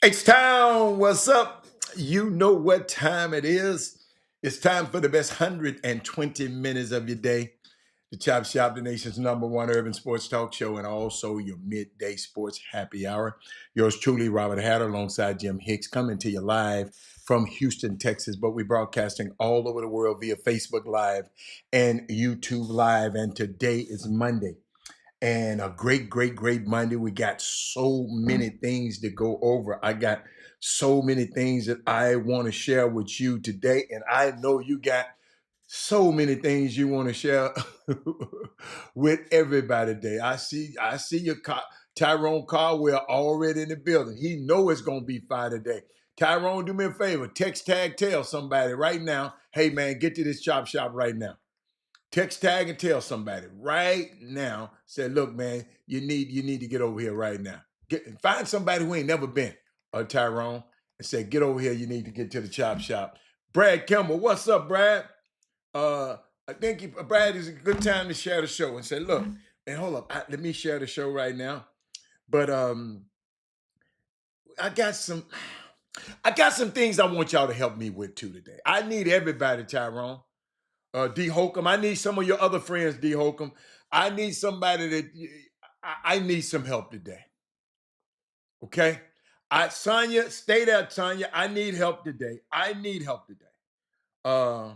H-Town, what's up? You know what time it is. It's time for the best 120 minutes of your day. The Chop Shop, the nation's number one urban sports talk show, and also your midday sports happy hour. Yours truly, Robert Hatter, alongside Jim Hicks, coming to you live from Houston, Texas. But we're broadcasting all over the world via Facebook Live and YouTube Live. And today is Monday. And a great Monday. We got so many things to go over. I got so many things that I want to share with you today. And I know you got so many things you want to share with everybody today. I see your Tyrone Caldwell already in the building. He know it's gonna be fire today. Tyrone, do me a favor. Text tag tell somebody right now, hey man, get to this chop shop right now. Text tag and tell somebody right now. Say, look, man, you need to get over here right now. Find somebody who ain't never been, Tyrone, and say, get over here. You need to get to the chop shop. Brad Kimball, what's up, Brad? Uh, I think Brad is a good time to share the show and say, look, man, hold up, let me share the show right now. But I got some, I got some things I want y'all to help me with too today. I need everybody, Tyrone. D. Holcomb. I need some of your other friends, D. Holcomb. I need somebody that I need some help today. Okay? Sonya, stay there, Sonya. I need help today. I need help today. Uh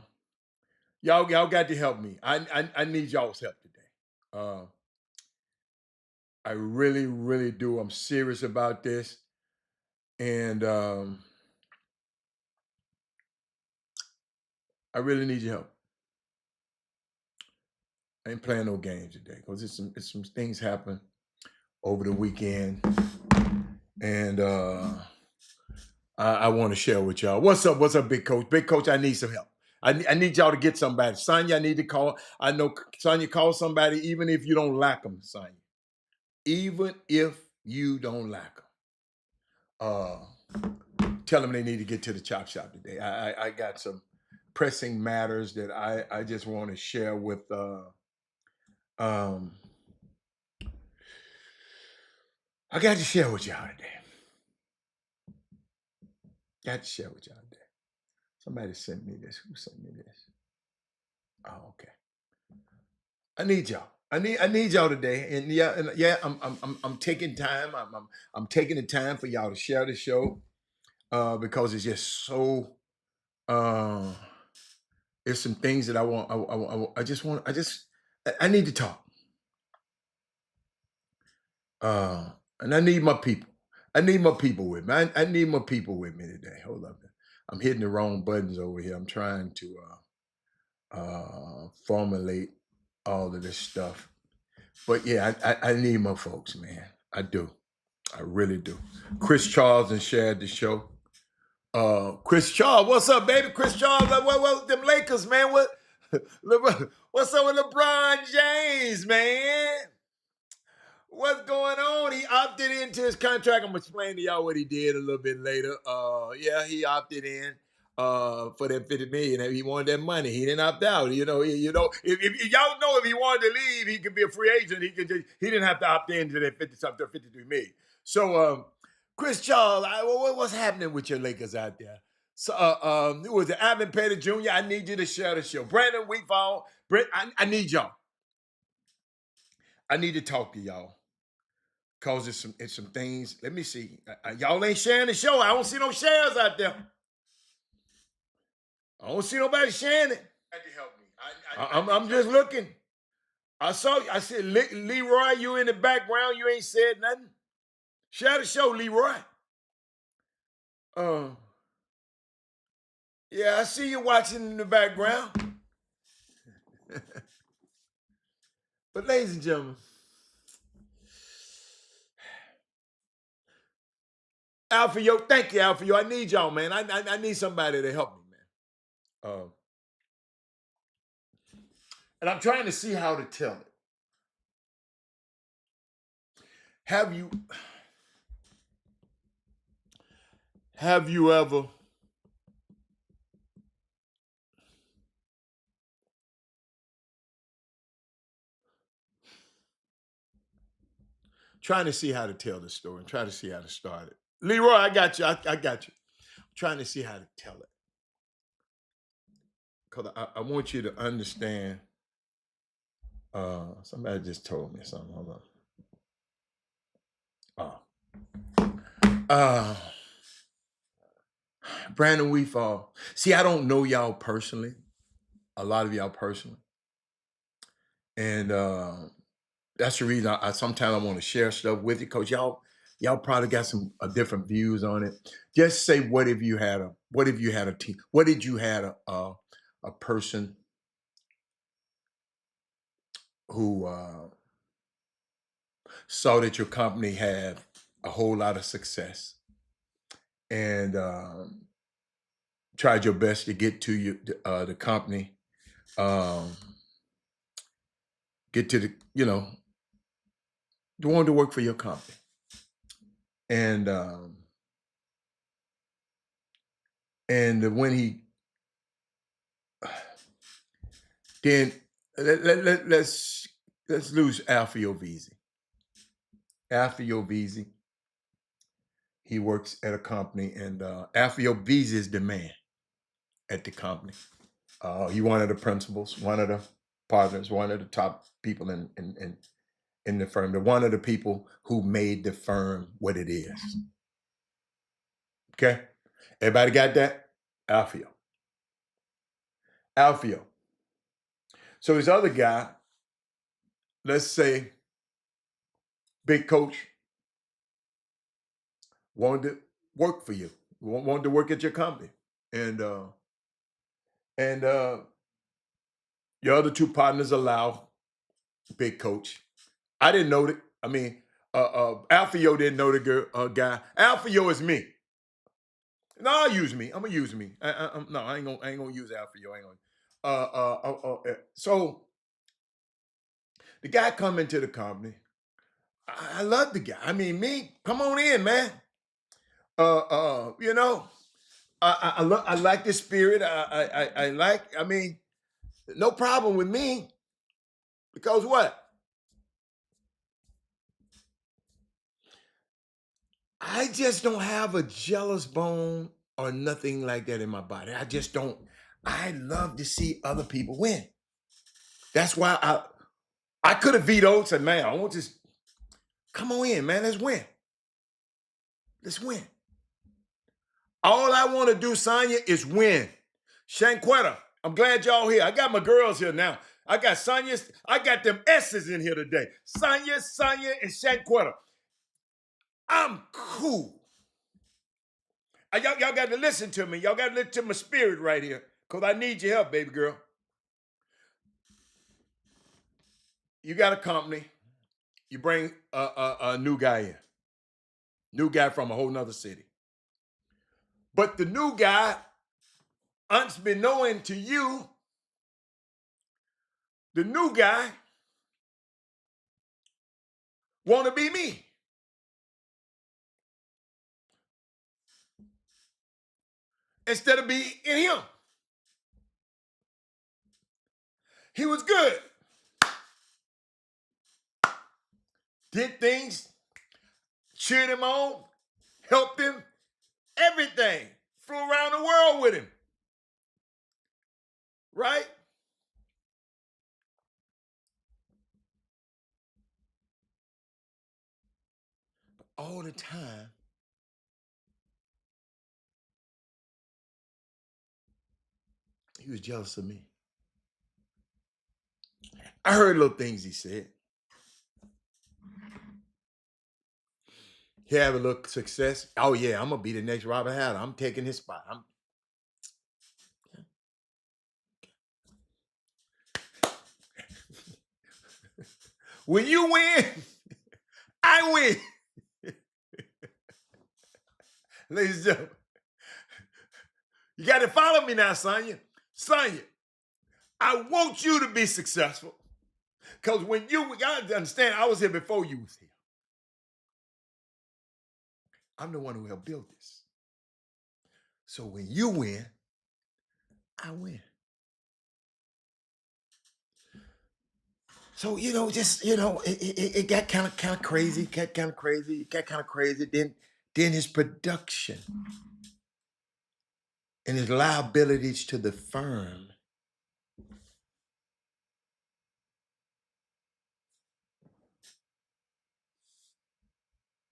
y'all got to help me. I need y'all's help today. Uh I really do. I'm serious about this. And I really need your help. I ain't playing no games today because it's some things happen over the weekend. And I want to share with y'all. What's up? What's up, Big Coach? Big Coach, I need some help. I need y'all to get somebody. Sonya, I need to call. I know, Sonya, call somebody even if you don't like them, Sonya. Even if you don't like them. Tell them they need to get to the chop shop today. I got some pressing matters that I just want to share with um I got to share with y'all today. Got to share with y'all today. Somebody sent me this. Who sent me this? Oh, okay. I need y'all. I need y'all today, and I'm taking time. I'm taking the time for y'all to share the show because it's just so. Uh, there's some things that I want. I just want. I need to talk. And I need my people. I need my people with me. I need my people with me today. Hold up. I'm hitting the wrong buttons over here. I'm trying to formulate all of this stuff. But yeah, I need my folks, man. I do. I really do. Chris Charles and shared the show. Chris Charles, what's up, baby? Chris Charles, what them Lakers, man? What's up with LeBron James, man? What's going on? He opted into his contract. I'm gonna explain to y'all what he did a little bit later. Yeah, he opted in for that 50 million. He wanted that money. He didn't opt out. If y'all know if he wanted to leave, he could be a free agent. He didn't have to opt into that 50 something 53 million. So Chris Charles, what's happening with your Lakers out there? So who was it? Ivan Petty Jr. I need you to share the show. Brandon Wheatfall, Brent, I need y'all. I need to talk to y'all. Cause it's some things. Let me see. Y'all ain't sharing the show. I don't see no shares out there. I don't see nobody sharing it. Had to help me. I'm just looking. I said, Leroy, you in the background. You ain't said nothing. Share the show, Leroy. Uh, yeah, I see you watching in the background. But ladies and gentlemen, Alfio, thank you, Alfio. I need y'all, man. I need somebody to help me, man. And I'm trying to see how to tell it. Have you ever trying to see how to tell the story and try to see how to start it. Leroy, I got you. I got you. I'm trying to see how to tell it. Because I want you to understand. Somebody just told me something. Hold on. Uh, Brandon Weefall. See, I don't know y'all personally. A lot of y'all personally. And that's the reason I sometimes I want to share stuff with you, because y'all probably got some different views on it. Just say, what if you had a team? What did you had a person who saw that your company had a whole lot of success and tried your best to get to you the company, um, get to the wanted to work for your company, and when he then let's lose Alfio Visi. Alfio Visi, he works at a company, and Alfio Visi is the man at the company. He one of the principals, one of the partners, one of the top people in the firm. They're one of the people who made the firm what it is. Okay, everybody got that? Alfio. Alfio. So this other guy, let's say, big coach, wanted to work for you, wanted to work at your company, and your other two partners allow big coach. I didn't know that. I mean, Alfio didn't know the girl, guy. Alfio is me. No, I'll use me. I'm gonna use me. No, I ain't gonna use Alfio. I ain't gonna. So the guy come into the company. I love the guy. I mean, me, come on in, man. You know, I like the spirit. I like. I mean, no problem with me, because what? I just don't have a jealous bone or nothing like that in my body. I just don't. I love to see other people win. That's why I could have vetoed, said, man, I want this. Come on in, man. Let's win. Let's win. All I want to do, Sonya, is win. Shanquetta, I'm glad y'all here. I got my girls here now. I got Sonya. I got them S's in here today. Sonya, and Shanquetta. I'm cool. Y'all got to listen to me. Y'all got to listen to my spirit right here, because I need your help, baby girl. You got a company. You bring a new guy in. New guy from a whole nother city. But the new guy, unbeknown to you, the new guy want to be me. Instead of being in him. He was good. Did things, cheered him on, helped him, everything. Flew around the world with him. Right? All the time, he was jealous of me. I heard little things he said. He have a little success. Oh yeah, I'm gonna be the next Robert Hatter. I'm taking his spot. When you win, I win. Ladies and gentlemen, you got to follow me now, Sonya. Sonya, I want you to be successful. Because when you got to understand, I was here before you was here. I'm the one who helped build this. So when you win, I win. So, just, it got kind of crazy, got kind of crazy, Then then his production and his liabilities to the firm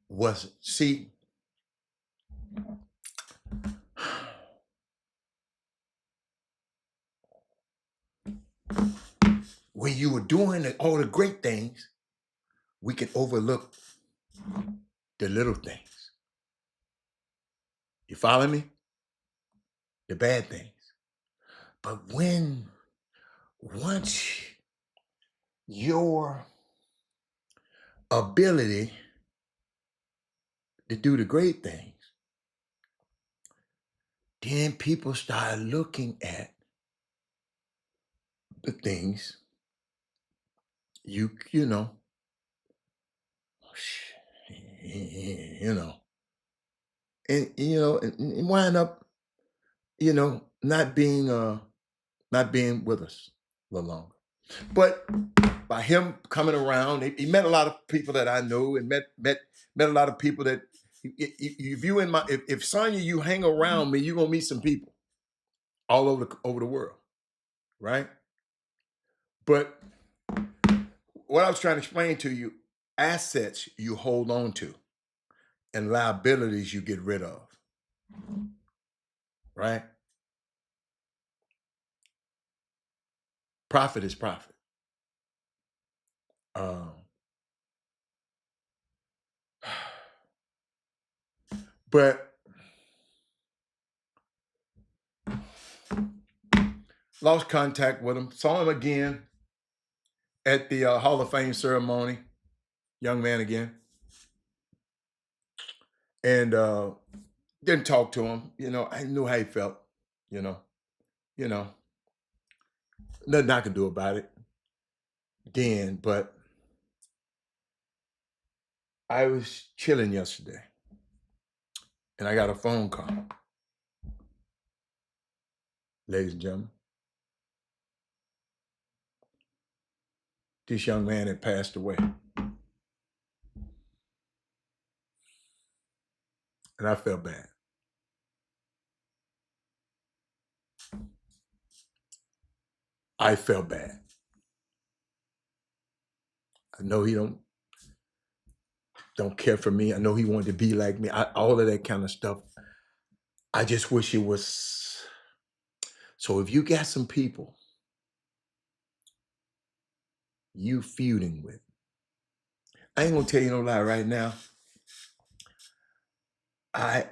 was, see, when you were doing all the great things, we can overlook the little things. You follow me? The bad things. But once your ability to do the great things, then people start looking at the things you know, you know, and wind up, not being with us a little longer. But by him coming around, he met a lot of people that I know, and met a lot of people that if you in my if Sonya, you hang around me, you're gonna meet some people all over the world, right? But what I was trying to explain to you, assets you hold on to and liabilities you get rid of, right? Profit is profit. Um, but lost contact with him. Saw him again at the Hall of Fame ceremony. Young man again. And didn't talk to him. I knew how he felt. You know, you know, nothing I could do about it then. But I was chilling yesterday, and I got a phone call, ladies and gentlemen. This young man had passed away, and I felt bad. I felt bad. I know he don't care for me. I know he wanted to be like me. All of that kind of stuff. I just wish it was. So if you got some people you feuding with, I ain't gonna tell you no lie right now. I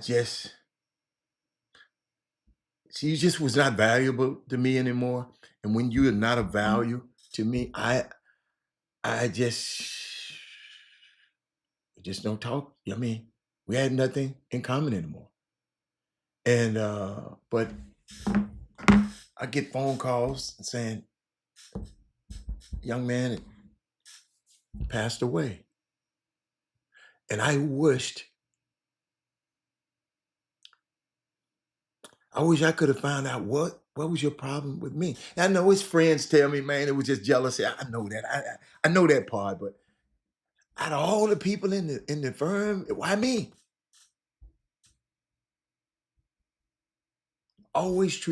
just, see, you just was not valuable to me anymore. And when you are not of value to me, I just don't talk. I mean, we had nothing in common anymore. And but I get phone calls saying, young man passed away. And I wish I could have found out what was your problem with me. And I know his friends tell me, man, it was just jealousy. I know that. I know that part, but out of all the people in the firm, why me? Always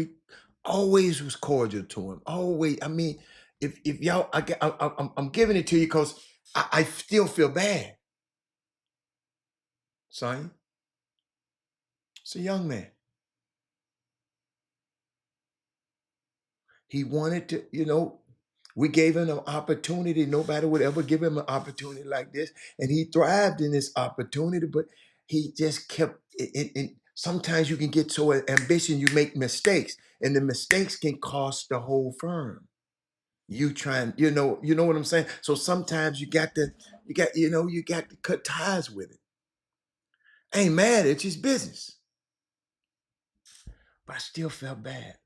was cordial to him. Always. I mean, if y'all, I'm giving it to you because I still feel bad, son. It's a young man. He wanted to, we gave him an opportunity. Nobody would ever give him an opportunity like this. And he thrived in this opportunity, but he just kept it. Sometimes you can get so ambitious, you make mistakes, and the mistakes can cost the whole firm. You trying, you know what I'm saying? So sometimes you got to cut ties with it. I ain't mad, it's just business. But I still felt bad.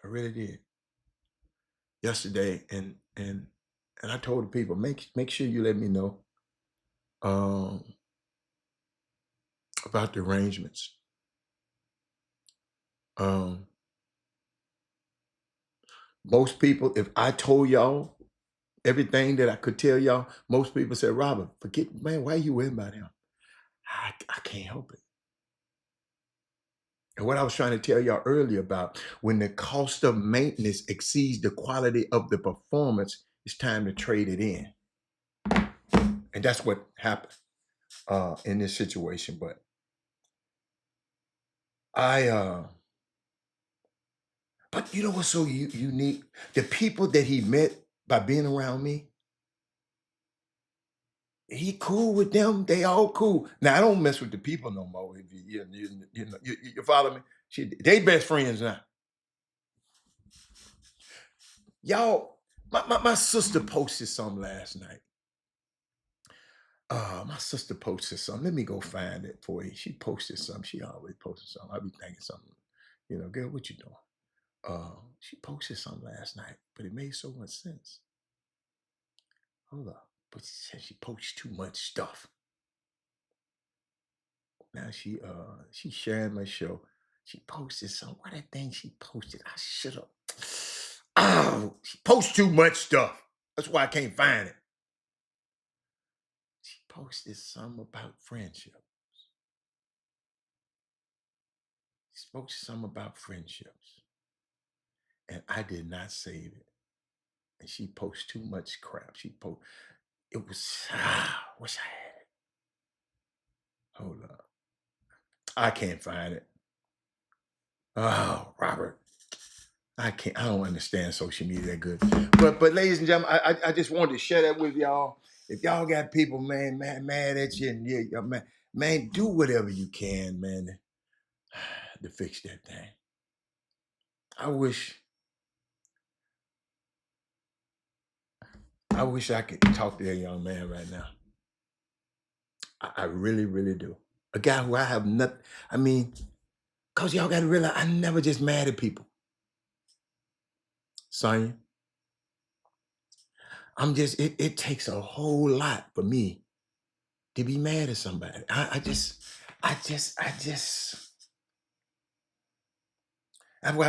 I really did. Yesterday, and I told the people, make sure you let me know about the arrangements. Um, Most people, if I told y'all everything that I could tell y'all, most people said, Robert, forget, man, why you worrying about him? I can't help it. And what I was trying to tell y'all earlier about when the cost of maintenance exceeds the quality of the performance, it's time to trade it in. And that's what happened in this situation. But but you know what's so unique? The people that he met by being around me, he cool with them. They all cool. Now I don't mess with the people no more. If you follow me? They best friends now. Y'all, my sister posted something last night. My sister posted something. Let me go find it for you. She posted something. She always posted something. I be thinking something. Girl, what you doing? She posted something last night, but it made so much sense. Hold up. But she said she posts too much stuff. Now she's sharing my show. She posted something. What that thing she posted? I should have. Oh, she posts too much stuff. That's why I can't find it. She posted something about friendship. She posted something about friendships. And I did not save it. And she posts too much crap. It was, wish I had it. Hold up. I can't find it. Oh, Robert. I don't understand social media that good. But ladies and gentlemen, I just wanted to share that with y'all. If y'all got people, man, mad at you, and yeah, man, do whatever you can, man, to fix that thing. I wish I could talk to that young man right now. I really, really do. A guy who I have nothing, I mean, because y'all got to realize I'm never just mad at people. Sonya, it takes a whole lot for me to be mad at somebody.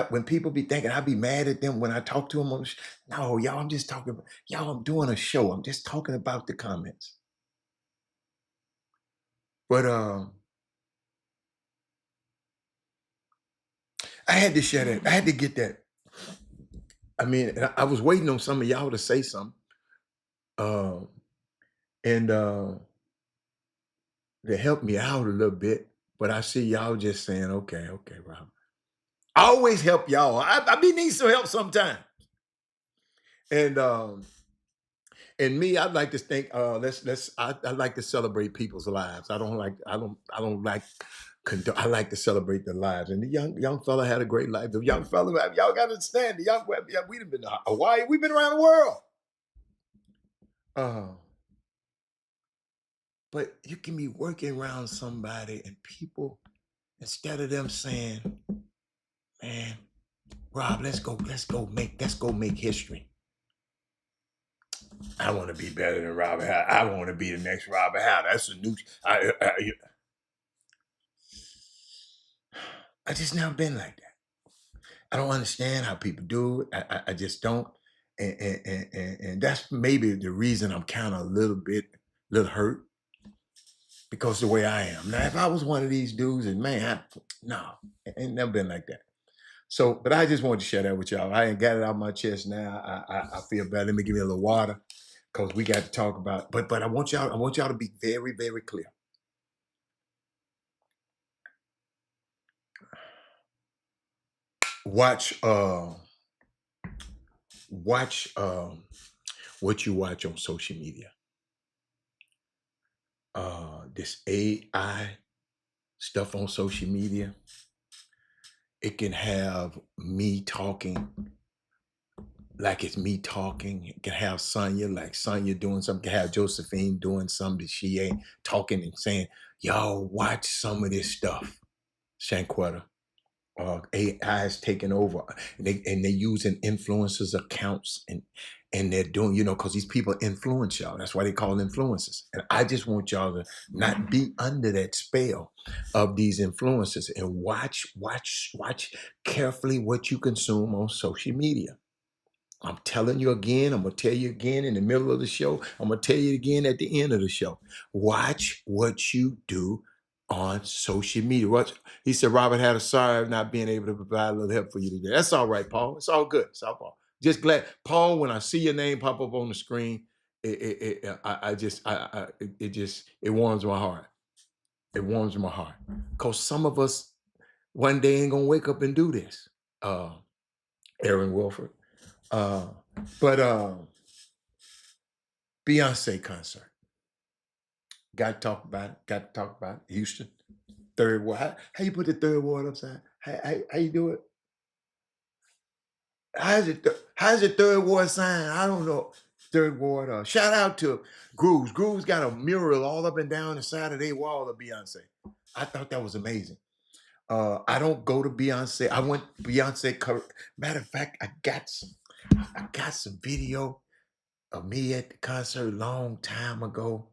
When people be thinking I be mad at them when I talk to them on no, y'all, I'm just talking about, y'all, I'm doing a show. I'm just talking about the comments. But I had to share that. I had to get that. I mean, I was waiting on some of y'all to say something. And to help me out a little bit. But I see y'all just saying, okay, Rob. I always help y'all. I be need some help sometimes. And me, I'd like to think, I like to celebrate people's lives. I like I like to celebrate their lives. And the young fella had a great life. The young fella, y'all got to understand, we've been to Hawaii, we've been around the world. But you can be working around somebody and people, instead of them saying, man, Rob, let's go make history. I want to be better than Robert Howe. I want to be the next Robert Howe. That's a new. I just never been like that. I don't understand how people do it. I just don't. And that's maybe the reason I'm kind of a little hurt, because the way I am. Now, if I was one of these dudes, and man, no, ain't never been like that. So, but I just wanted to share that with y'all. I ain't got it out my chest now. I feel bad. Let me give you a little water, because we got to talk about. But I want y'all to be very, very clear. Watch what you watch on social media. This AI stuff on social media, it can have me talking like it's me talking. It can have Sonya like Sonya doing something. It can have Josephine doing something that she ain't talking and saying, y'all watch some of this stuff. Shanquetta. AI is taking over, and they're using influencers accounts, and they're doing, because these people influence y'all. That's why they call influencers. And I just want y'all to not be under that spell of these influencers, and watch carefully what you consume on social media. I'm telling you again. I'm going to tell you again in the middle of the show. I'm going to tell you again at the end of the show. Watch what you do on social media. He said, Robert had a sorry of not being able to provide a little help for you today. That's all right, Paul. It's all good. It's all Paul. Just glad, Paul, when I see your name pop up on the screen, it warms my heart. It warms my heart. Because some of us one day ain't going to wake up and do this. Aaron Wilford. But Beyonce concert. Got to talk about it. Got to talk about it. Houston. Third ward. How you put the third ward upside? How you do it? How's it third ward sign? I don't know. Third ward. Shout out to Grooves. Grooves got a mural all up and down the side of their wall of Beyonce. I thought that was amazing. I don't go to Beyonce. I went Beyonce cover. Matter of fact, I got some video of me at the concert a long time ago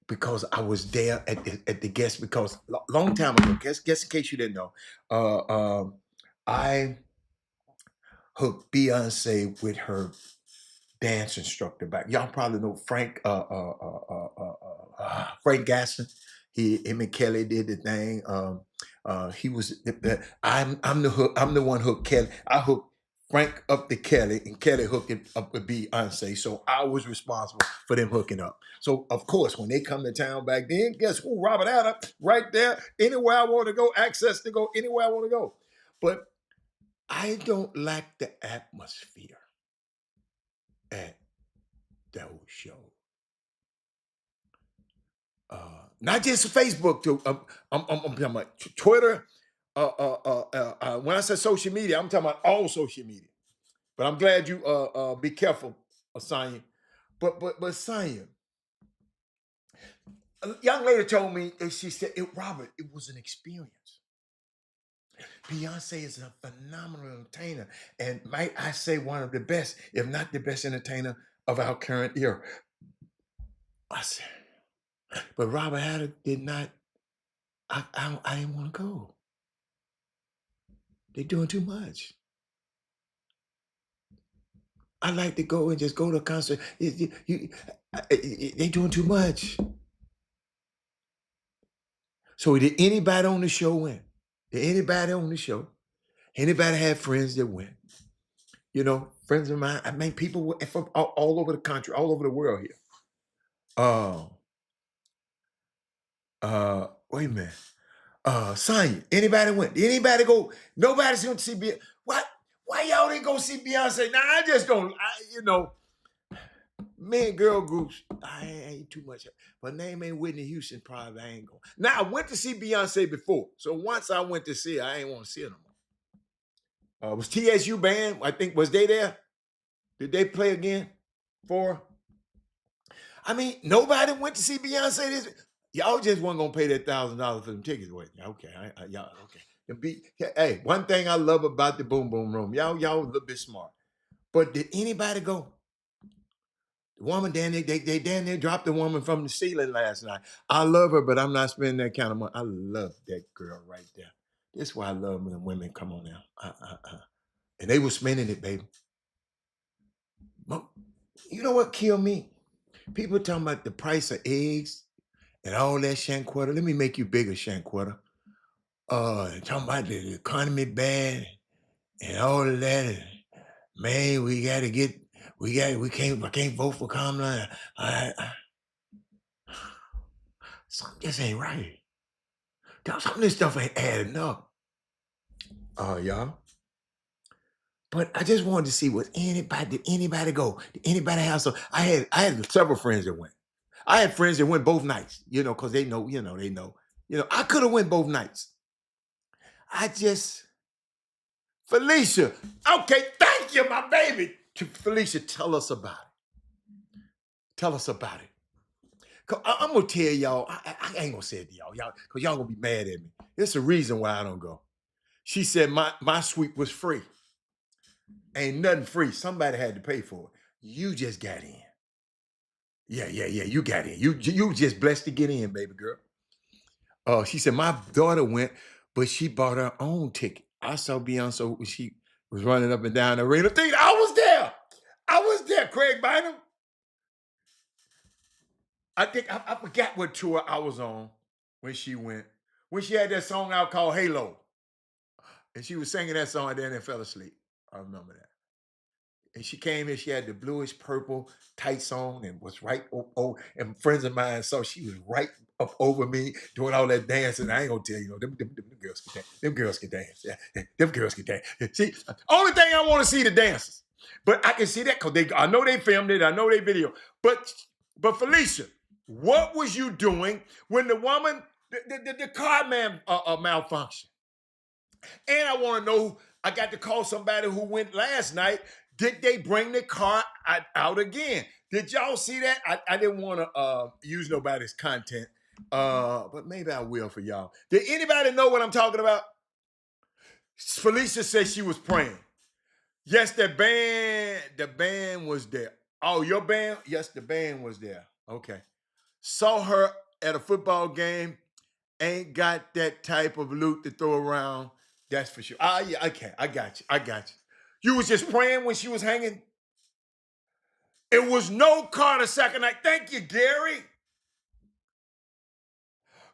because I was there at the guest because long time ago. Guess in case you didn't know, I hooked Beyonce with her dance instructor back. Y'all probably know Frank Gasson. Him and Kelly did the thing. He was I'm the one hooked Kelly. I hooked Frank up to Kelly, and Kelly hooked it up with Beyonce. So I was responsible for them hooking up. So of course, when they come to town back then, guess who? Robert Adams, right there. Anywhere I want to go, access to go anywhere I want to go. But I don't like the atmosphere at those shows. Not just Facebook too. I'm talking about Twitter. When I say social media, I'm talking about all social media. But I'm glad you be careful, Asanya. But Asanya, a young lady told me, and she said, Robert, it was an experience. Beyonce is a phenomenal entertainer, and might I say one of the best, if not the best entertainer of our current era. I said, but Robert Hatter did not. I didn't want to go. They're doing too much. I like to go and just go to a concert. They're doing too much. So did anybody on the show win? Did anybody on the show? Anybody have friends that win? You know, friends of mine. I mean, people from all over the country, all over the world here. Wait a minute. Sonya, anybody went? Did anybody go? Nobody's going to see Beyonce. What? Why y'all didn't go see Beyonce? Now, I just don't, men and girl groups, I ain't too much. But name ain't Whitney Houston, probably I ain't going. Now, I went to see Beyonce before. So once I went to see her, I ain't want to see her no more. Was TSU band, I think, was they there? Did they play again for? I mean, nobody went to see Beyonce this. Y'all just wasn't gonna pay that $1,000 for them tickets. Wait, okay, y'all okay. Hey, one thing I love about the Boom Boom Room, y'all a little bit smart. But did anybody go? The woman down there, they down there dropped the woman from the ceiling last night. I love her, but I'm not spending that kind of money. I love that girl right there. That's why I love when women come on now. And they were spending it, baby. But you know what killed me? People talking about the price of eggs and all that Shanquetta. Let me make you bigger, Shanquetta. Talking about the economy bad and all of that. And, man, I can't vote for Kamala. Something just ain't right. Some of this stuff ain't adding up. Y'all. But I just wanted to see did anybody go? Did anybody have some? I had several friends that went. I had friends that went both nights, because they know. I could have went both nights. Felicia. Okay, thank you, my baby. Felicia, tell us about it. Tell us about it. I'm gonna tell y'all. I ain't gonna say it to y'all, because y'all gonna be mad at me. There's a reason why I don't go. She said my suite was free. Ain't nothing free. Somebody had to pay for it. You just got in. Yeah. You got in. You just blessed to get in, baby girl. She said my daughter went, but she bought her own ticket. I saw Beyonce when she was running up and down the arena. I was there. I was there, Craig Bynum. I think I forgot what tour I was on when she went. When she had that song out called Halo. And she was singing that song and then fell asleep. I remember that. And she came in, she had the bluish purple tights on and was right and friends of mine saw she was right up over me doing all that dancing. I ain't gonna tell you, them girls can dance. Them girls can dance. Yeah, them girls can dance. See, only thing I want to see the dances. But I can see that because I know they filmed it, I know they video. But Felicia, what was you doing when the woman, the car man malfunctioned? And I want to know, I got to call somebody who went last night. Did they bring the car out again? Did y'all see that? I didn't want to use nobody's content, but maybe I will for y'all. Did anybody know what I'm talking about? Felicia said she was praying. Yes, the band was there. Oh, your band? Yes, the band was there. Okay. Saw her at a football game. Ain't got that type of loot to throw around. That's for sure. Yeah, okay. I got you. You was just praying when she was hanging? It was no car the second night. Thank you, Gary.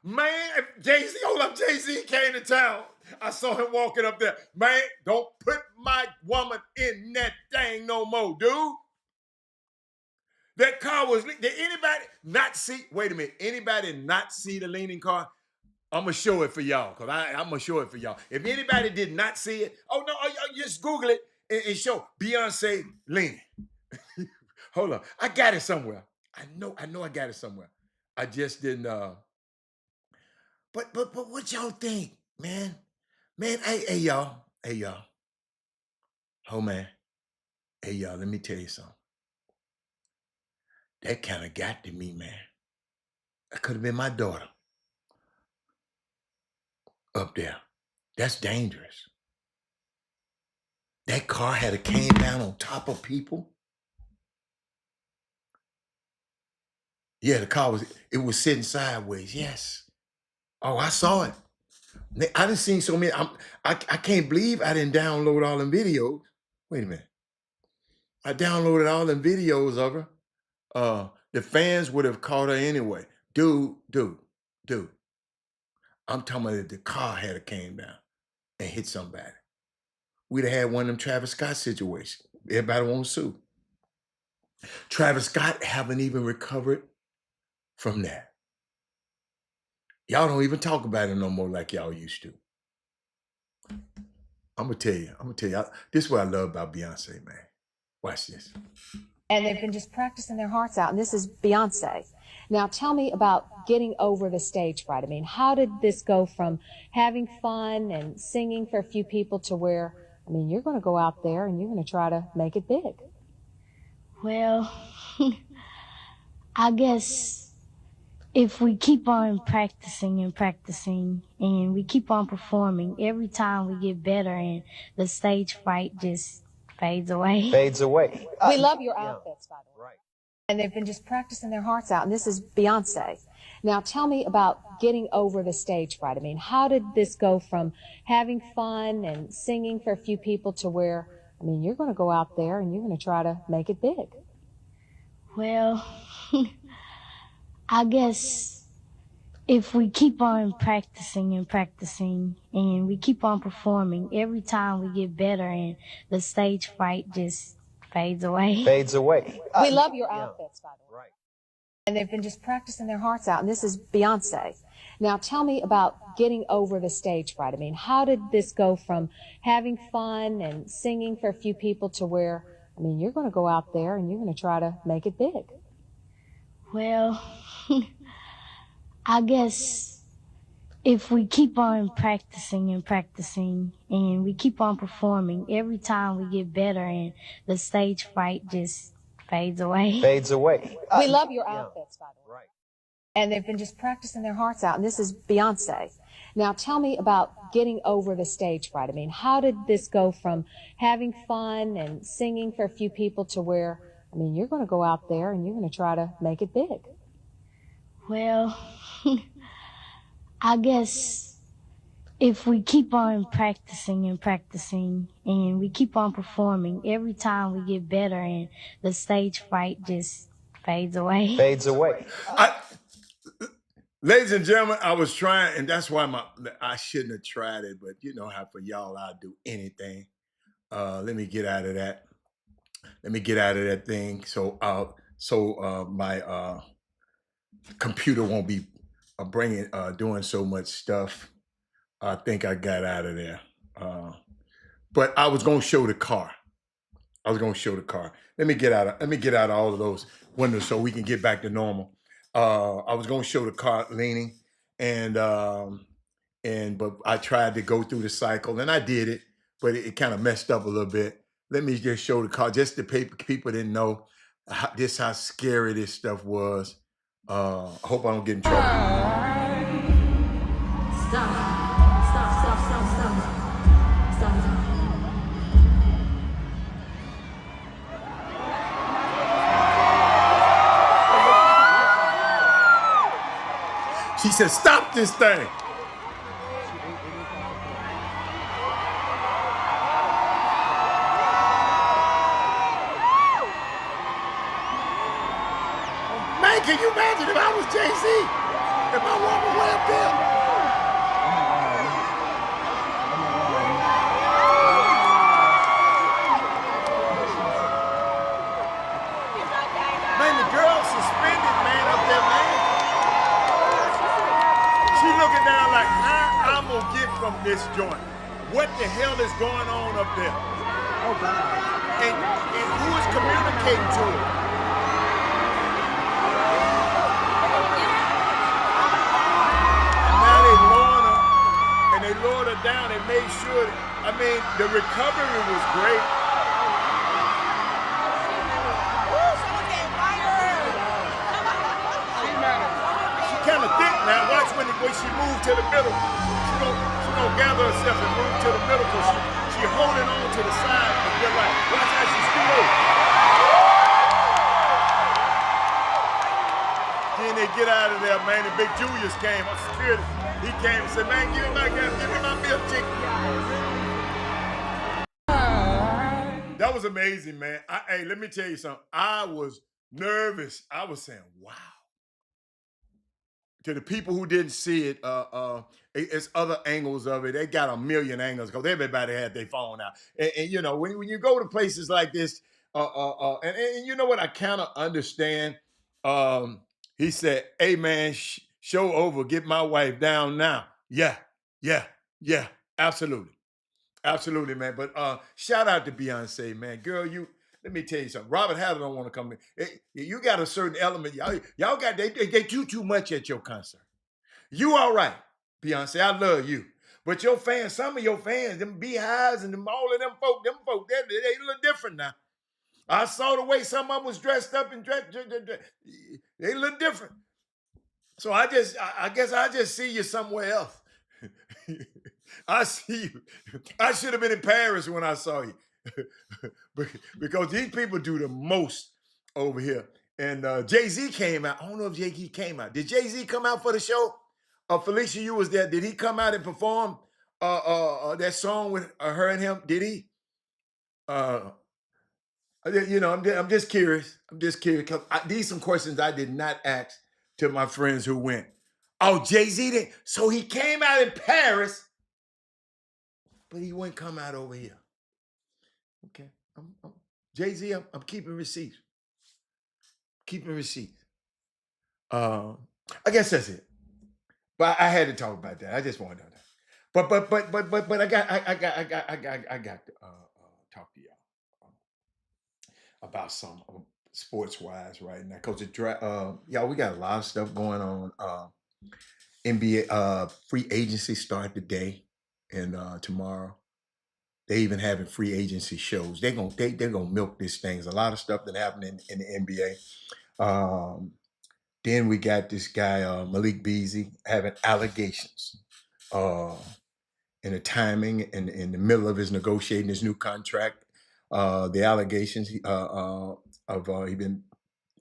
Man, Jay-Z, hold up, Jay-Z came to town. I saw him walking up there. Man, don't put my woman in that thing no more, dude. That car was, did anybody not see, wait a minute, anybody not see the leaning car? I'm going to show it for y'all, because I'm going to show it for y'all. If anybody did not see it, oh, no, just Google it and show Beyonce leaning. Hold on. I got it somewhere. I know I got it somewhere. I just didn't, but what y'all think, man? Man, hey, y'all. Oh, man. Hey, y'all, let me tell you something. That kind of got to me, man. That could have been my daughter up there. That's dangerous. That car had a came down on top of people. Yeah, the car was sitting sideways. Yes. Oh, I saw it. I done seen so many. I can't believe I didn't download all them videos. Wait a minute. I downloaded all them videos of her. The fans would have caught her anyway. Dude. I'm talking about if the car had came down and hit somebody. We'd have had one of them Travis Scott situations. Everybody wants to sue. Travis Scott haven't even recovered from that. Y'all don't even talk about it no more like y'all used to. I'm gonna tell you. This is what I love about Beyonce, man. Watch this. And they've been just practicing their hearts out. And this is Beyonce. Now tell me about getting over the stage fright. I mean, how did this go from having fun and singing for a few people to where, I mean, you're going to go out there and you're going to try to make it big? Well, I guess if we keep on practicing and we keep on performing, every time we get better and the stage fright just fades away. We love your outfits, by the way. Right. And they've been just practicing their hearts out. And this is Beyonce. Now tell me about getting over the stage fright. I mean, how did this go from having fun and singing for a few people to where, I mean, you're going to go out there and you're going to try to make it big? Well, I guess if we keep on practicing and we keep on performing, every time we get better and the stage fright just fades away. We love your outfits, by the way. Right. And they've been just practicing their hearts out. And this is Beyonce. Now tell me about getting over the stage fright. I mean, how did this go from having fun and singing for a few people to where, I mean, you're going to go out there and you're going to try to make it big? Well, I guess if we keep on practicing and we keep on performing, every time we get better and the stage fright just fades away. We love your outfits, by the way. Right. And they've been just practicing their hearts out. And this is Beyonce. Now tell me about getting over the stage fright. I mean, how did this go from having fun and singing for a few people to where, I mean, you're going to go out there and you're going to try to make it big? Well, I guess if we keep on practicing and practicing and we keep on performing, every time we get better and the stage fright just fades away. Fades away. Ladies and gentlemen, I was trying, and that's why I shouldn't have tried it, but you know how for y'all I'll do anything. Let me get out of that. Let me get out of that thing so my computer won't be doing so much stuff. I think I got out of there. But I was gonna show the car. Let me get out of all of those windows so we can get back to normal. I was gonna show the car leaning, and but I tried to go through the cycle, and I did it, but it kind of messed up a little bit. Let me just show the car, just the people didn't know how scary this stuff was. I hope I don't get in trouble. Stop. She said, "Stop this thing." Man, can you imagine if I was Jay-Z? If my woman were up there? Man, the girl's suspended, man, up there, man. She looking down like, how I'm gonna get from this joint? What the hell is going on up there? Oh, God. And who is communicating to her? Now they lowered her, and they lowered her down and made sure, the recovery was great. Kind of thick now. Watch when she moves to the middle. She gonna gather herself and move to the middle because she holding on to the side of their life. Watch how she scoot over. Then they get out of there, man. And Big Julius came, our security. He came and said, "Man, give me my milk chicken." That was amazing, man. Hey, let me tell you something. I was nervous. I was saying, wow. To the people who didn't see it, it's other angles of it. They got a million angles because everybody had their phone out. And you know, when you go to places like this, and you know what, I kind of understand. He said, "Hey man, show over, get my wife down now." Yeah, absolutely, man. But shout out to Beyonce, man, girl, you. Let me tell you something. Robert Hatter don't want to come in. You got a certain element. Y'all got they do too much at your concert. You all right, Beyonce. I love you. But your fans, some of your fans, them beehives and all of them folk, they a little different now. I saw the way some of them was dressed up and dressed. They a little different. So I guess I just see you somewhere else. I see you. I should have been in Paris when I saw you. Because these people do the most over here. And Jay-Z came out. I don't know if Jay-Z came out. Did Jay-Z come out for the show? Felicia, you was there. Did he come out and perform that song with her and him? Did he? You know, I'm just curious. Because these some questions I did not ask to my friends who went. Oh, Jay-Z did. So he came out in Paris, but he wouldn't come out over here. Okay. Jay-Z, I'm keeping receipts. I guess that's it. But I had to talk about that. I just wanted to know that. But I got to talk to y'all about some sports wise right now because y'all, we got a lot of stuff going on. NBA free agency start today and tomorrow. They even having free agency shows. They're gonna milk this thing. There's a lot of stuff that happened in the NBA. Then we got this guy Malik Beasley having allegations in the timing and in the middle of his negotiating his new contract. The allegations he been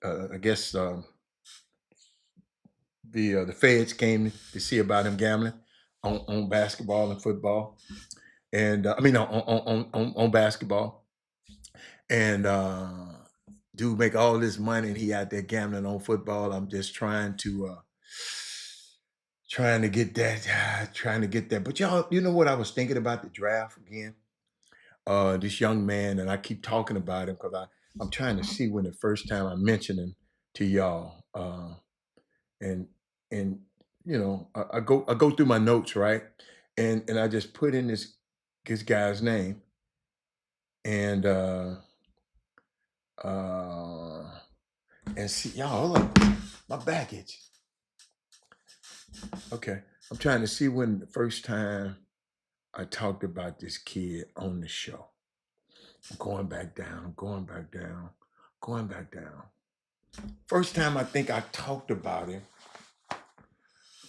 I guess the feds came to see about him gambling. on basketball and football, and I mean on basketball, and dude make all this money, and he out there gambling on football. I'm just trying to get that, trying to get that. But y'all, you know what I was thinking about the draft again? This young man, and I keep talking about him because I'm trying to see when the first time I mentioned him to y'all. And and I go through my notes, right? And I just put in this guy's name, and uh and see, y'all, hold on, my baggage. Okay. I'm trying to see when the first time I talked about this kid on the show. I'm going back down, I'm going back down, going back down. First time I think I talked about him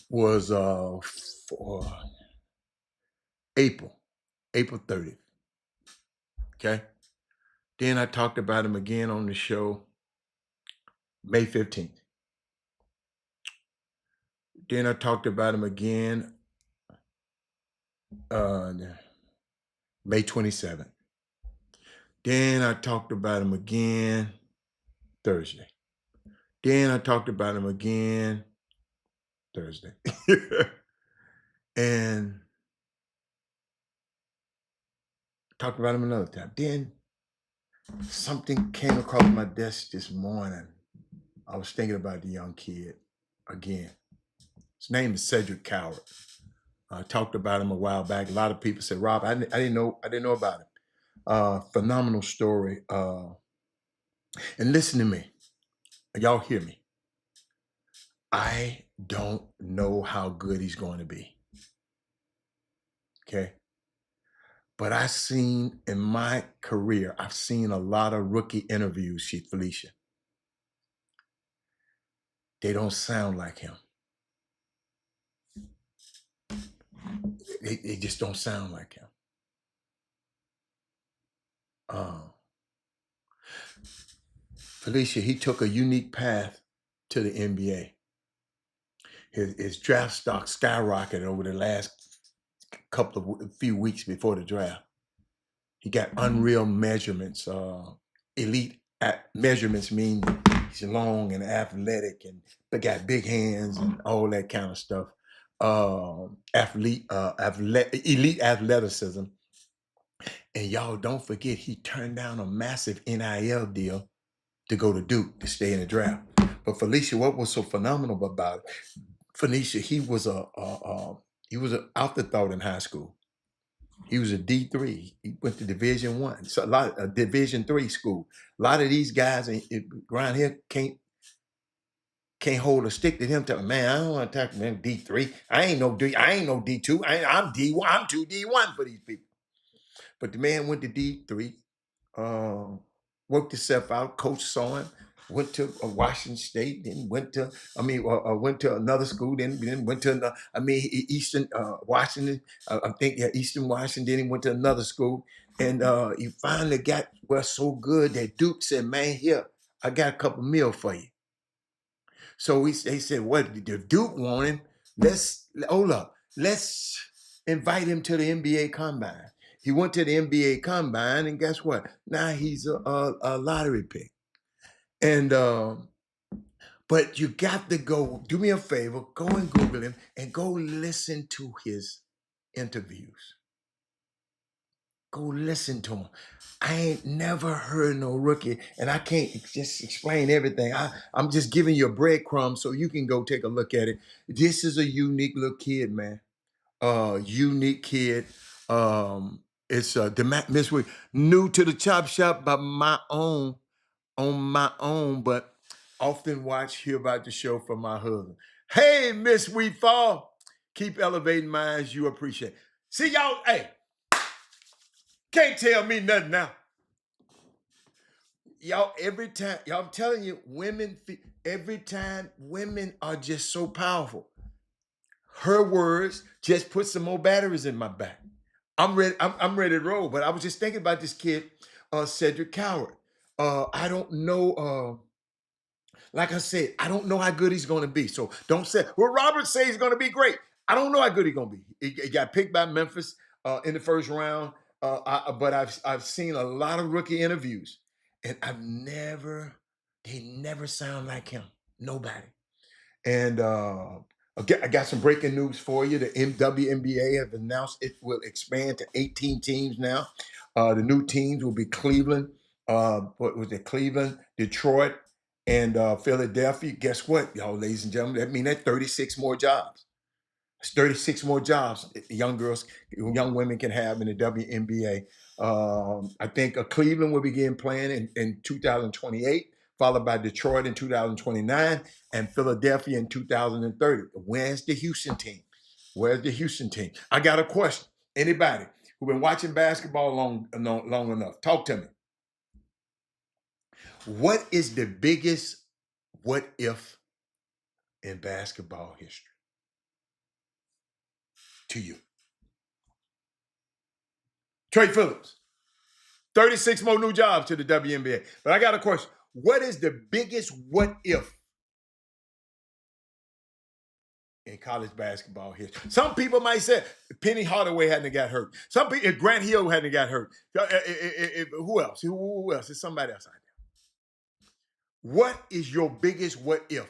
was for April 30th. Okay. Then I talked about him again on the show May 15th. Then I talked about him again uh, May 27th. Then I talked about him again Thursday. Then I talked about him again Thursday. And talked about him another time. Then something came across my desk this morning. I was thinking about the young kid again. His name is Cedric Coward. I talked about him a while back. A lot of people said, Rob, I didn't know about him. Phenomenal story. And listen to me. Y'all hear me. I don't know how good he's going to be. Okay. But I've seen in my career, I've seen a lot of rookie interviews, Chief Felicia. They don't sound like him. They just don't sound like him. Felicia, he took a unique path to the NBA. His draft stock skyrocketed over the last few weeks before the draft. He got unreal measurements. Elite measurements mean he's long and athletic and they got big hands and all that kind of stuff. Elite athleticism. And y'all don't forget, he turned down a massive NIL deal to go to Duke to stay in the draft. But Felicia, what was so phenomenal about it? Felicia, he was an afterthought in high school. He was a D3. He went to Division I, so a lot of Division III school. A lot of these guys around here can't hold a stick to him. Tell man, I don't want to talk to man D3. I ain't no D2. I'm D1. I'm 2D1 for these people. But the man went to D3, worked himself out. Coach saw him. Went to Washington State, then went to another school, then went to another, Eastern Washington. I think Eastern Washington. Then he went to another school, and he finally got so good that Duke said, "Man, here I got a couple meal for you." So they said, "What? If Duke want him, let's invite him to the NBA Combine." He went to the NBA Combine, and guess what? Now he's a lottery pick. And but you got to go, do me a favor, go and Google him and go listen to his interviews. Go listen to him. I ain't never heard no rookie, and I can't just explain everything. I'm just giving you a breadcrumb so you can go take a look at it. This is a unique little kid, man. Unique kid. It's Miss Week, new to the Chop Shop on my own, but often hear about the show from my husband. Hey, Miss Weefall, keep elevating minds. You appreciate. See y'all. Hey, can't tell me nothing now. Y'all, every time, y'all, I'm telling you, every time women are just so powerful. Her words just put some more batteries in my back. I'm ready. I'm ready to roll. But I was just thinking about this kid, Cedric Coward. I don't know. Like I said, I don't know how good he's going to be. So don't say, well, Robert says he's going to be great. I don't know how good he's gonna be. He got picked by Memphis in the first round, but I've seen a lot of rookie interviews, and they never sound like him. Nobody. And I got some breaking news for you. The WNBA have announced it will expand to 18 teams now. The new teams will be Cleveland. What was it? Cleveland, Detroit, and Philadelphia. Guess what, y'all, ladies and gentlemen? That means that 36 more jobs. It's 36 more jobs young girls, young women can have in the WNBA. I think Cleveland will begin playing in 2028, followed by Detroit in 2029, and Philadelphia in 2030. Where's the Houston team? Where's the Houston team? I got a question. Anybody who's been watching basketball long enough, talk to me. What is the biggest what if in basketball history to you? Trey Phillips. 36 more new jobs to the WNBA. But I got a question. What is the biggest what if in college basketball history? Some people might say Penny Hardaway hadn't got hurt. Some people, if Grant Hill hadn't got hurt. Who else? Who else? There's somebody else out there. What is your biggest what if?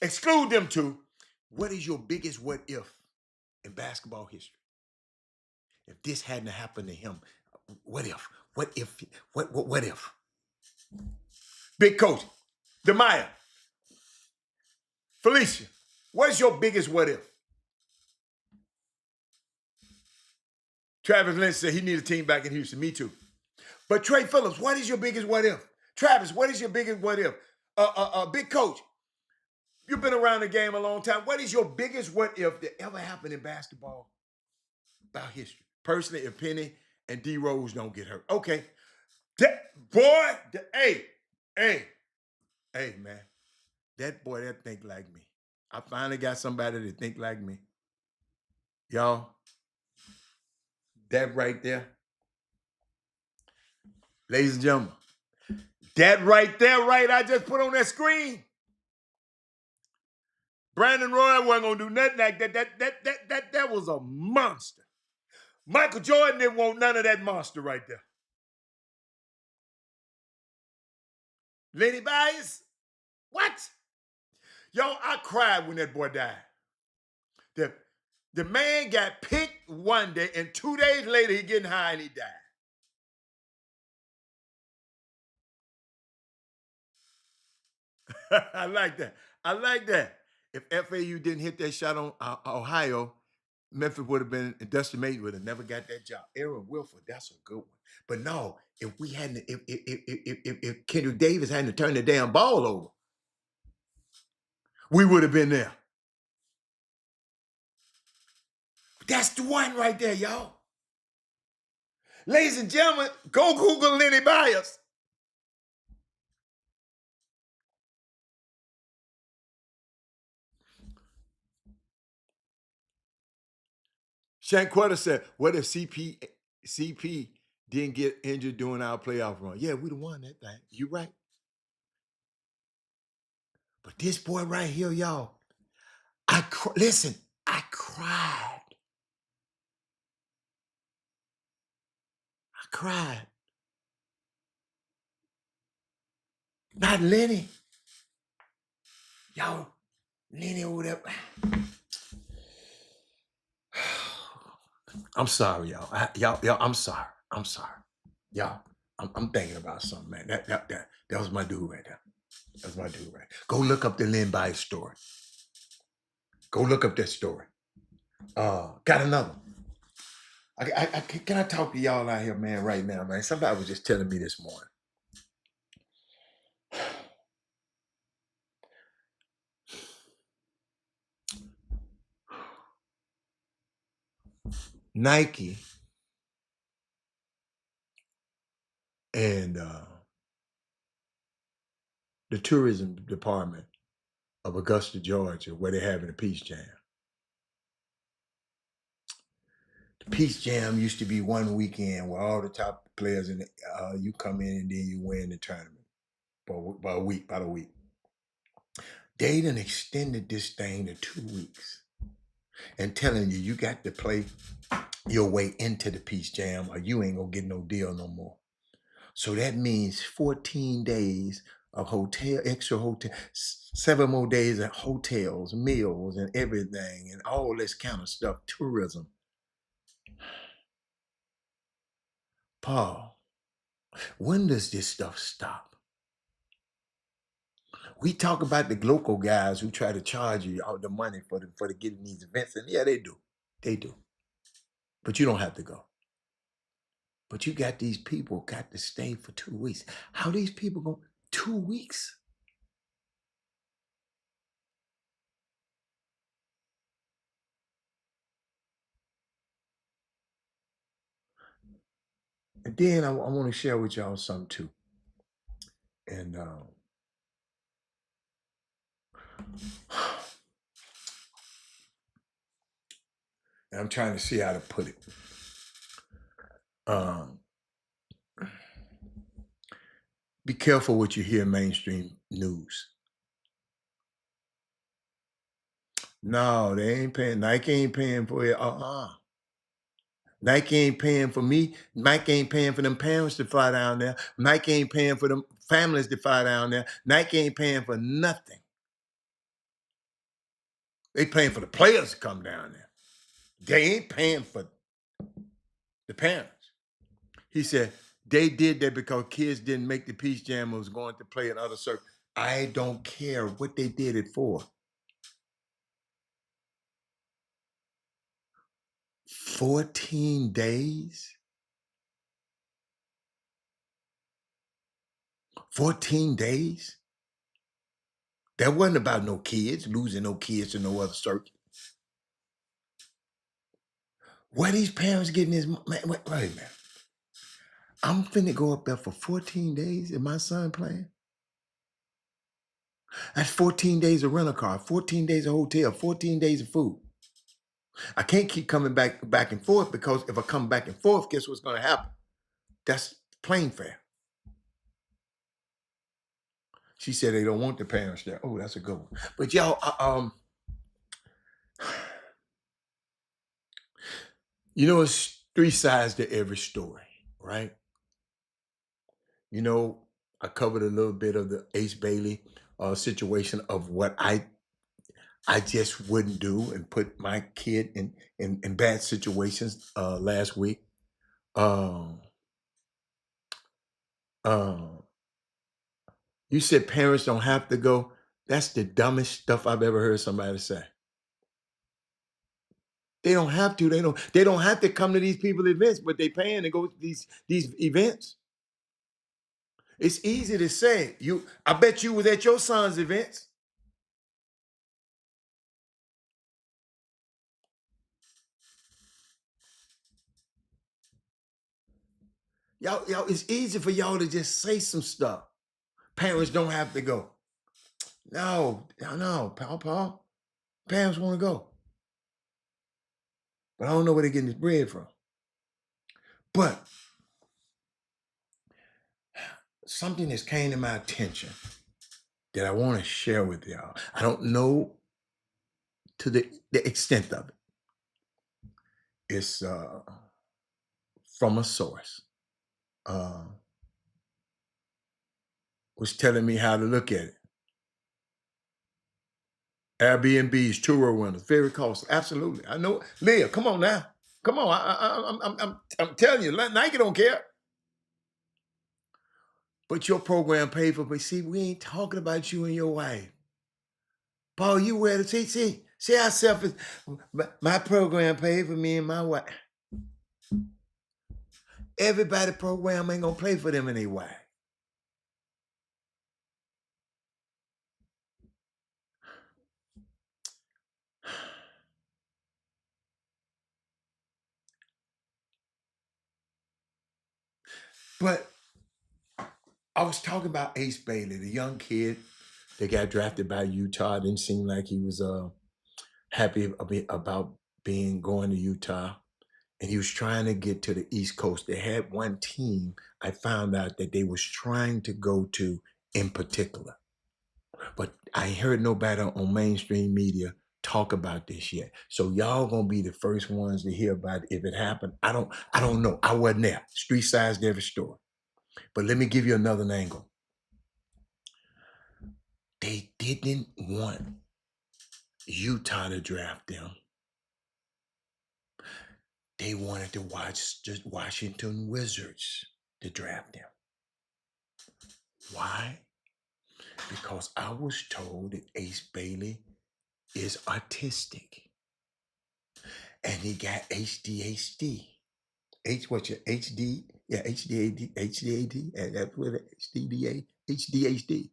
Exclude them two. What is your biggest what if in basketball history? If this hadn't happened to him, what if? What if? What if? Big coach, Demaya, Felicia, what is your biggest what if? Travis Lynch said he needs a team back in Houston. Me too. But Trey Phillips, what is your biggest what if? Travis, what is your biggest what if? Big coach, you've been around the game a long time. What is your biggest what if that ever happened in basketball about history? Personally, if Penny and D Rose don't get hurt. Okay. Hey, man. That boy that think like me. I finally got somebody that think like me. Y'all, that right there, ladies and gentlemen, that right there, I just put on that screen. Brandon Roy wasn't gonna do nothing like that. That was a monster. Michael Jordan didn't want none of that monster right there. Lenny Bias, what? Yo, I cried when that boy died. The man got picked one day, and 2 days later, he getting high and he died. I like that. If FAU didn't hit that shot on Ohio, Memphis would have been, Dusty Mays would have never got that job. Aaron Wilford, that's a good one. But no, if we hadn't, if Kendrick Davis hadn't turned the damn ball over, we would have been there. That's the one right there, y'all. Ladies and gentlemen, go Google Lenny Bias. Shanquetta said, what if CP didn't get injured during our playoff run? Yeah, we'd have won that thing. You right. But this boy right here, y'all, listen, I cried. Not Lenny. Y'all, Lenny over there. I'm sorry, y'all. Y'all, I'm sorry. Y'all, I'm thinking about something, man. That was my dude right there. That's my dude right. Go look up the Len Bias story. Go look up that story. Got another. Can I talk to y'all out here, man, right now, man? Somebody was just telling me this morning. Nike and the tourism department of Augusta, Georgia, where they're having a Peace Jam. The Peace Jam used to be one weekend where all the top players in you come in and then you win the tournament by a week. They done extended this thing to 2 weeks. and telling you you got to play your way into the Peace Jam or you ain't gonna get no deal no more. So that means 14 days of extra hotel, 7 more days of hotels, meals, and everything, and all this kind of stuff, tourism. Paul, when does this stuff stop? We talk about the local guys who try to charge you all the money for the getting these events, and yeah, they do. They do. But you don't have to go. But you got these people got to stay for 2 weeks. How these people go 2 weeks? And then I want to share with y'all something too. And I'm trying to see how to put it. Be careful what you hear in mainstream news. No, they ain't paying. Nike ain't paying for it. Nike ain't paying for me. Nike ain't paying for them parents to fly down there. Nike ain't paying for them families to fly down there. Nike ain't paying for nothing. They paying for the players to come down there. They ain't paying for the parents. He said they did that because kids didn't make the Peace Jam and was going to play in other circles. I don't care what they did it for. 14 days? 14 days? That wasn't about no kids, losing no kids to no other circuit. Where these parents getting this? Man, wait a minute. I'm finna go up there for 14 days and my son playing? That's 14 days of rental car, 14 days of hotel, 14 days of food. I can't keep coming back and forth because if I come back and forth, guess what's gonna happen? That's plane fare. She said they don't want the parents there. Oh, that's a good one. But y'all, you know, it's 3 sides to every story, right? You know, I covered a little bit of the Ace Bailey situation of what I just wouldn't do and put my kid in bad situations last week. Um, um, you said parents don't have to go. That's the dumbest stuff I've ever heard somebody say. They don't have to. They don't have to come to these people events, but they paying to go to these events. It's easy to say. I bet you was at your son's events. Y'all, it's easy for y'all to just say some stuff. Parents don't have to go. No, Paul. Parents want to go. But I don't know where they're getting this bread from. But something that's came to my attention that I want to share with y'all. I don't know to the extent of it. It's from a source. Was telling me how to look at it. Airbnb's tour winners, very costly. Absolutely. I know. Leah, come on now. Come on. I'm telling you, Nike don't care. But your program paid for, but see, we ain't talking about you and your wife. Paul, you wear the see how selfish. My program paid for me and my wife. Everybody program ain't gonna pay for them and their wife. But I was talking about Ace Bailey, the young kid that got drafted by Utah. It didn't seem like he was happy about going to Utah. And he was trying to get to the East Coast. They had one team I found out that they was trying to go to in particular. But I heard nobody on mainstream media talk about this yet. So y'all gonna be the first ones to hear about it if it happened. I don't know. I wasn't there. Street size every story. But let me give you another angle. They didn't want Utah to draft them. They wanted to watch the Washington Wizards to draft them. Why? Because I was told that Ace Bailey is autistic. And he got HDHD. What's your HD? Yeah, HDAD, HDAD, and that's what HDDA, HDHD.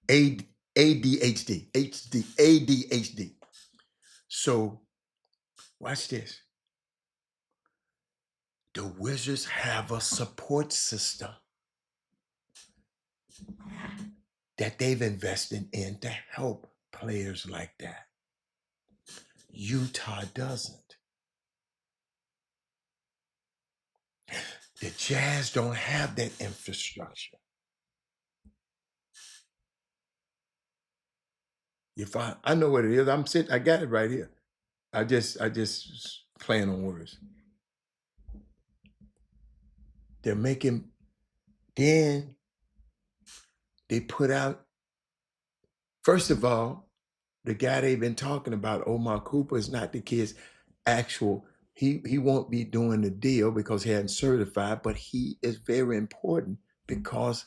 ADHD, ADHD. So watch this. The Wizards have a support system that they've invested in to help players like that. Utah doesn't. The Jazz don't have that infrastructure. You find, I know what it is. I got it right here. I just playing on words. They're making, then they put out, first of all, the guy they've been talking about, Omar Cooper, is not the kid's actual, he won't be doing the deal because he hadn't certified, but he is very important because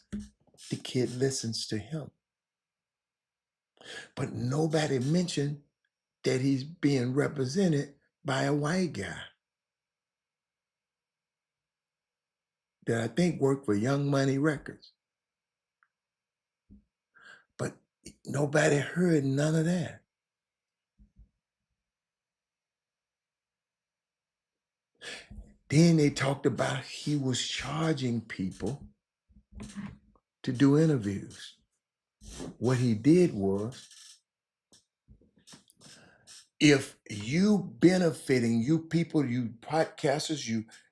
the kid listens to him. But nobody mentioned that he's being represented by a white guy that I think worked for Young Money Records. But nobody heard none of that. Then they talked about he was charging people to do interviews. What he did was, if you benefiting, you people, you podcasters,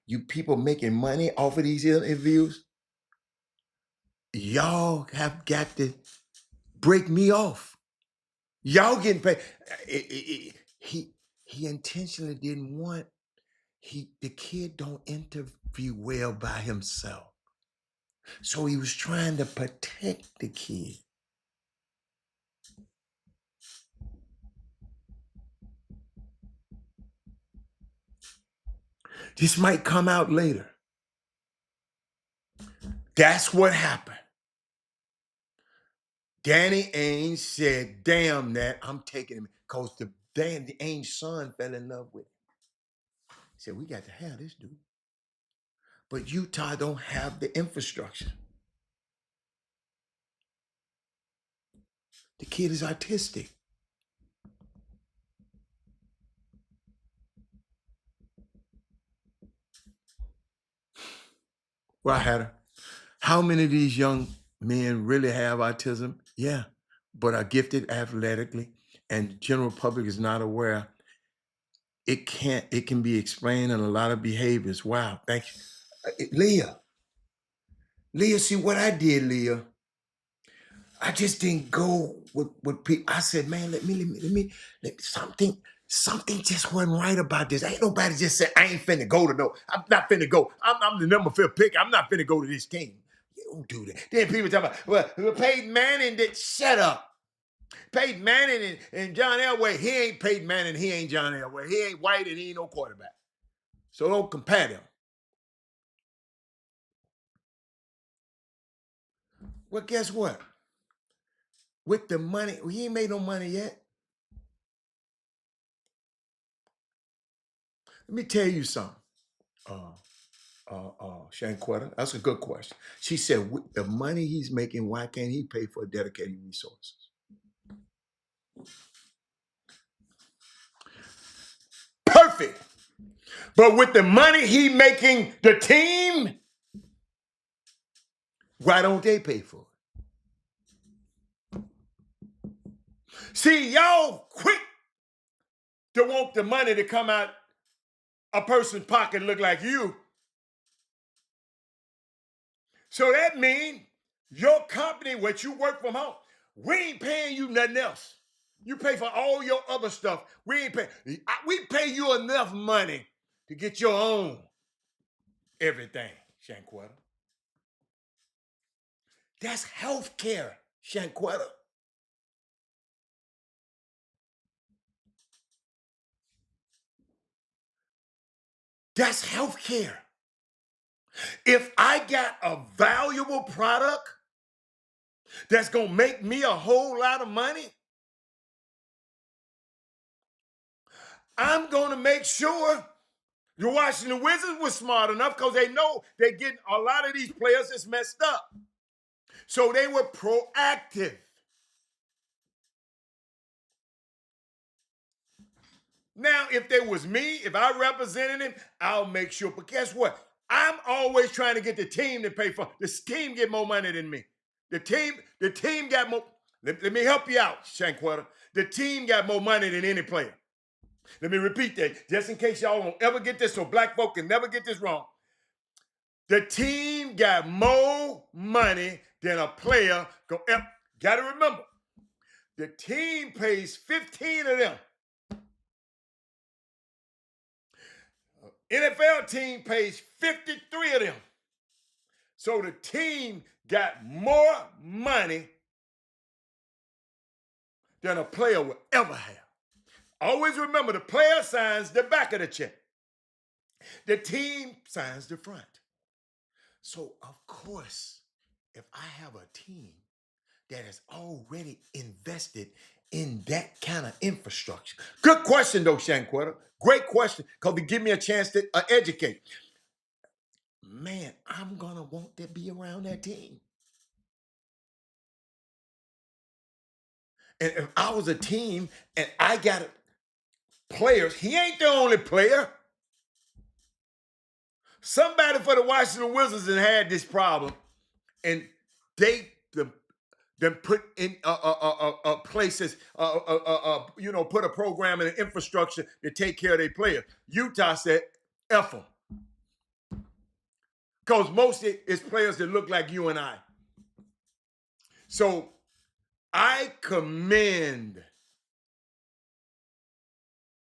you people making money off of these interviews, y'all have got to break me off. Y'all getting paid. He intentionally didn't want, the kid don't interview well by himself. So he was trying to protect the kid. This might come out later. That's what happened. Danny Ainge said, damn that, I'm taking him. Because the Ainge son fell in love with him. He said, we got to have this dude. But Utah don't have the infrastructure. The kid is autistic. Well, I had her. How many of these young men really have autism? Yeah, but are gifted athletically, and the general public is not aware. It can be explained in a lot of behaviors. Wow, thank you. Leah, see what I did, Leah? I just didn't go with people. I said, man, let me, something just wasn't right about this. Ain't nobody just said, I ain't finna go to no, I'm not finna go. I'm the number 5 pick. I'm not finna go to this team. You don't do that. Then people talk about, well, Peyton Manning did, shut up. Peyton Manning and John Elway, he ain't Peyton Manning, he ain't John Elway. He ain't white and he ain't no quarterback. So don't compare them. Well, guess what? With the money, he ain't made no money yet. Let me tell you something. Shanquetta, that's a good question. She said, with the money he's making, why can't he pay for dedicated resources? Perfect. But with the money he making the team, why don't they pay for it? See, y'all quick to want the money to come out a person's pocket look like you. So that means your company, what you work from home, we ain't paying you nothing else. You pay for all your other stuff. We ain't pay. We pay you enough money to get your own everything, Shanquetta. That's health care, Shanquetta. That's health care. If I got a valuable product that's going to make me a whole lot of money, I'm going to make sure the Washington Wizards was smart enough because they know they're getting a lot of these players that's messed up. So they were proactive. Now, if there was me, if I represented him, I'll make sure. But guess what? I'm always trying to get the team to pay for. This team get more money than me. The team got more. Let me help you out, Shanquetta. The team got more money than any player. Let me repeat that, just in case y'all don't ever get this, so black folk can never get this wrong. The team got more money than a player. Got to remember, the team pays 15 of them. NFL team pays 53 of them. So the team got more money than a player will ever have. Always remember, the player signs the back of the check. The team signs the front. So, of course, if I have a team that has already invested in that kind of infrastructure. Good question, though, Shanquetta. Great question, because it give me a chance to educate. Man, I'm going to want to be around that team. And if I was a team and I got players, he ain't the only player. Somebody for the Washington Wizards had this problem, and they put in places, put a program and an infrastructure to take care of their players. Utah said, F them. Because mostly it's players that look like you and I. So I commend,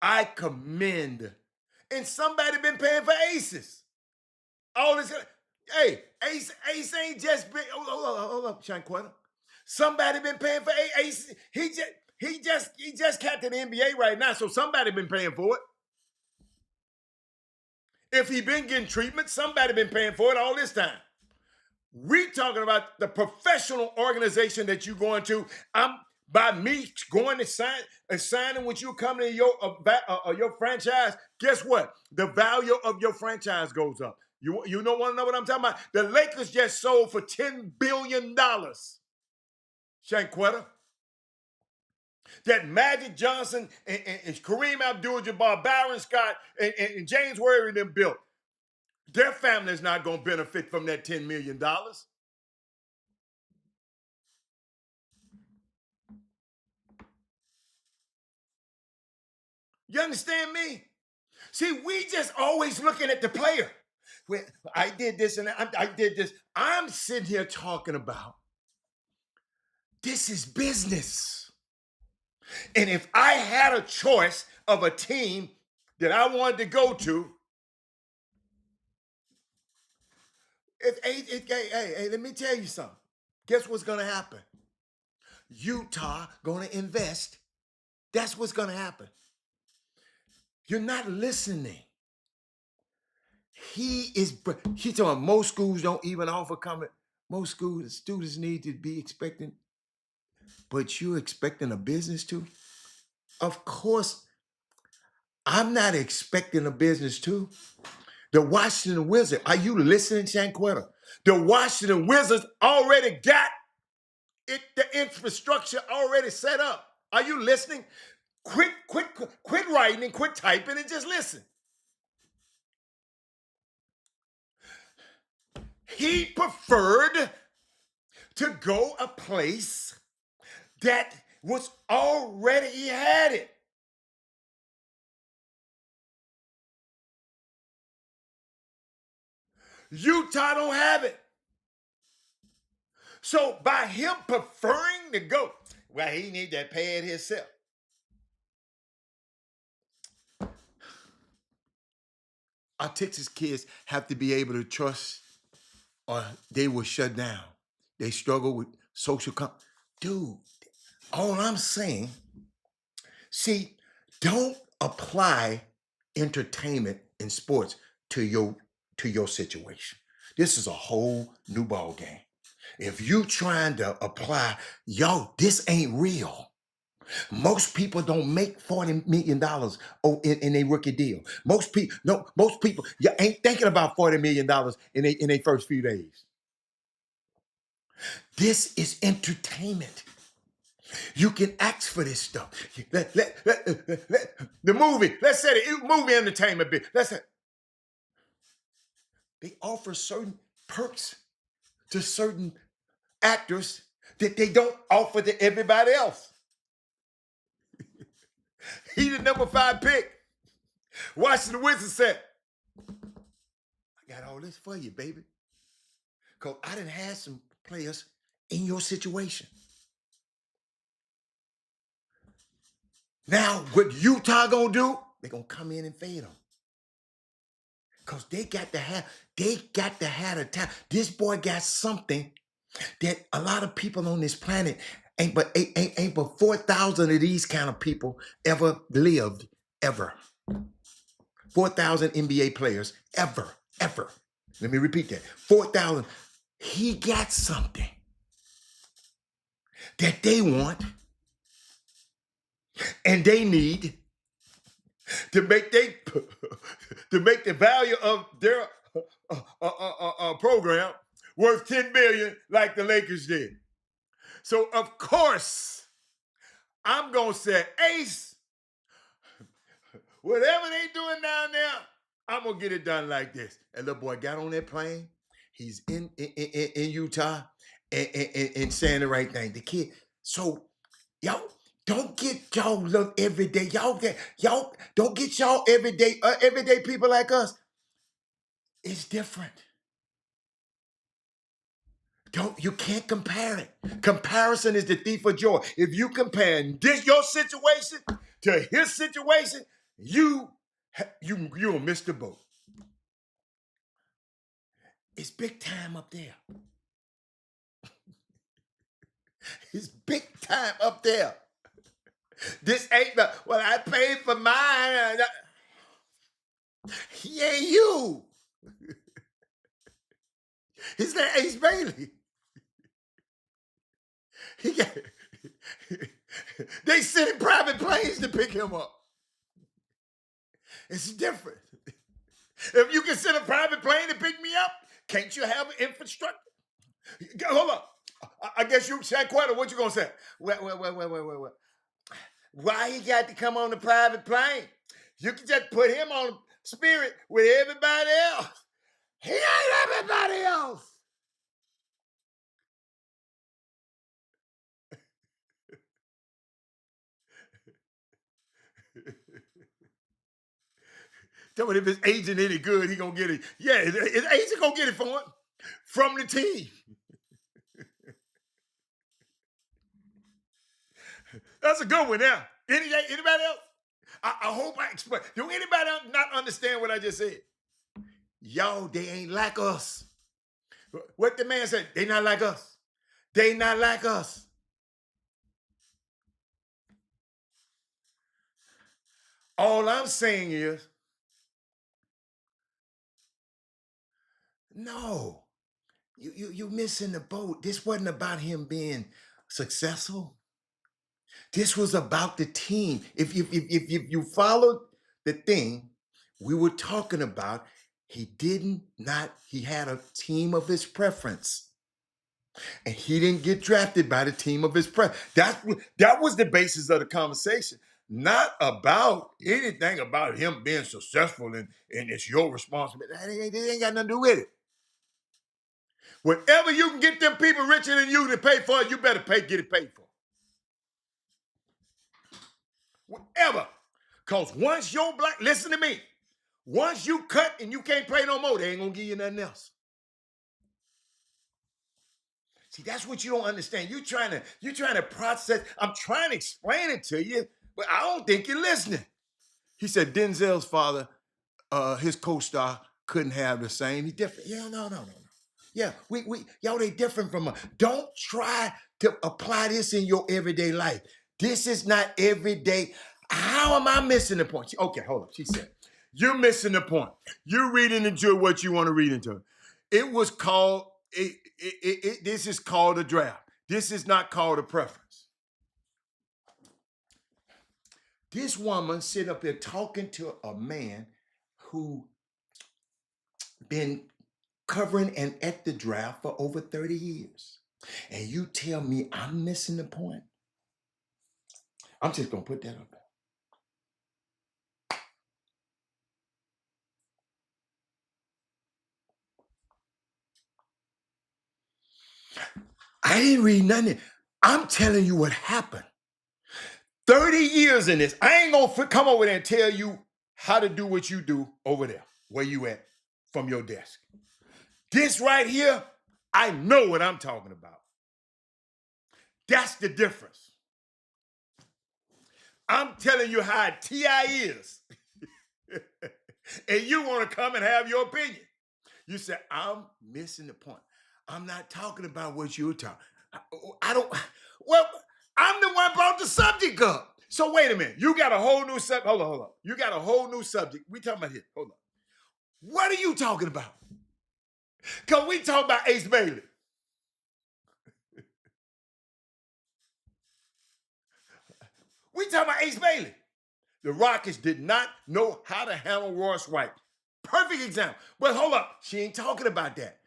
and somebody been paying for aces. All this, hey, Ace ain't just been, hold up, Shanquetta. Somebody been paying for Ace. He just got to the NBA right now, so somebody been paying for it. If he been getting treatment, somebody been paying for it all this time. We talking about the professional organization that you going to. By me going to signing with you coming to your franchise. Guess what? The value of your franchise goes up. You don't want to know what I'm talking about? The Lakers just sold for $10 billion. Shanquetta. That Magic Johnson and Kareem Abdul-Jabbar, Byron Scott, and James Worthy them built. Their family is not going to benefit from that $10 million. You understand me? See, we just always looking at the player. Well, I did this and I did this. I'm sitting here talking about this is business. And if I had a choice of a team that I wanted to go to, hey, let me tell you something. Guess what's going to happen? Utah going to invest. That's what's going to happen. You're not listening. He's talking about most schools don't even offer coming. Most students need to be expecting, but you're expecting a business too? Of course, I'm not expecting a business too. The Washington Wizards, are you listening, Shanquetta? The Washington Wizards already got the infrastructure already set up. Are you listening? Quit writing and quit typing and just listen. He preferred to go a place that was already, he had it. Utah don't have it. So by him preferring to go, well, he need that pad himself. our Texas kids have to be able to trust or they will shut down. They struggle with Dude, all I'm saying, see, don't apply entertainment in sports to your situation. This is a whole new ball game. If you trying to apply, this ain't real. Most people don't make $40 million in a rookie deal. Most people, you ain't thinking about $40 million in their first few days. This is entertainment. You can ask for this stuff. The movie, let's say the movie entertainment bit. They offer certain perks to certain actors that they don't offer to everybody else. He the number 5 pick. Washington Wizards said, I got all this for you, baby. Because I done had some players in your situation. Now, what Utah gonna do? They're gonna come in and fade them. Because they got to have the time. This boy got something that a lot of people on this planet ain't but 4,000 of these kind of people ever lived, ever. 4,000 NBA players ever. Let me repeat that. 4,000. He got something that they want and they need to make the value of their program worth $10 billion like the Lakers did. So of course, I'm gonna say, Ace, whatever they doing down there, I'm gonna get it done like this. And little boy got on that plane. He's in Utah and saying the right thing. The kid. So y'all don't get y'all look every day. Y'all don't get y'all everyday people like us. It's different. You can't compare it. Comparison is the thief of joy. If you compare your situation to his situation, you'll miss the boat. It's big time up there. It's big time up there. This ain't I paid for mine. He ain't you. His name Ace Bailey. They send in private planes to pick him up. It's different. If you can send a private plane to pick me up, can't you have infrastructure? Hold up. I guess you, Shaquata, what you gonna say? Wait. Why he got to come on the private plane? You can just put him on Spirit with everybody else. He ain't everybody else. Tell me if his agent any good, he gonna get it. Yeah, his agent gonna get it for him from the team. That's a good one now. Anybody else? I hope I explain. Do anybody else not understand what I just said? Y'all, they ain't like us. What the man said, they not like us. They not like us. All I'm saying is, no, you missing the boat. This wasn't about him being successful. This was about the team. If you followed the thing we were talking about, he had a team of his preference. And he didn't get drafted by the team of his preference. That was the basis of the conversation. Not about anything about him being successful and it's your responsibility. It ain't got nothing to do with it. Whenever you can get them people richer than you to pay for it, you better get it paid for. Whatever. Because once you're black, listen to me. Once you cut and you can't play no more, they ain't gonna give you nothing else. See, that's what you don't understand. You're trying to process. I'm trying to explain it to you, but I don't think you're listening. He said Denzel's father his co-star couldn't have the same. He's different. Yeah, no. Yeah, y'all, they different from us. Don't try to apply this in your everyday life. This is not everyday. How am I missing the point? Okay, hold up. She said, you're missing the point. You're reading into what you want to read into. It was called, this is called a draft. This is not called a preference. This woman sit up there talking to a man who been covering and at the draft for over 30 years. And you tell me I'm missing the point? I'm just going to put that up there. I didn't read nothing. I'm telling you what happened. 30 years in this. I ain't going to come over there and tell you how to do what you do over there, where you at from your desk. This right here, I know what I'm talking about. That's the difference. I'm telling you how TI is. And you want to come and have your opinion. You say, I'm missing the point. I'm not talking about what you're talking. I don't, well, I'm the one brought the subject up. So wait a minute. You got a whole new subject. Hold on. You got a whole new subject. We talking about here. Hold on. What are you talking about? Because we talking about Ace Bailey. We talking about Ace Bailey. The Rockets did not know how to handle Royce White. Perfect example. But hold up. She ain't talking about that.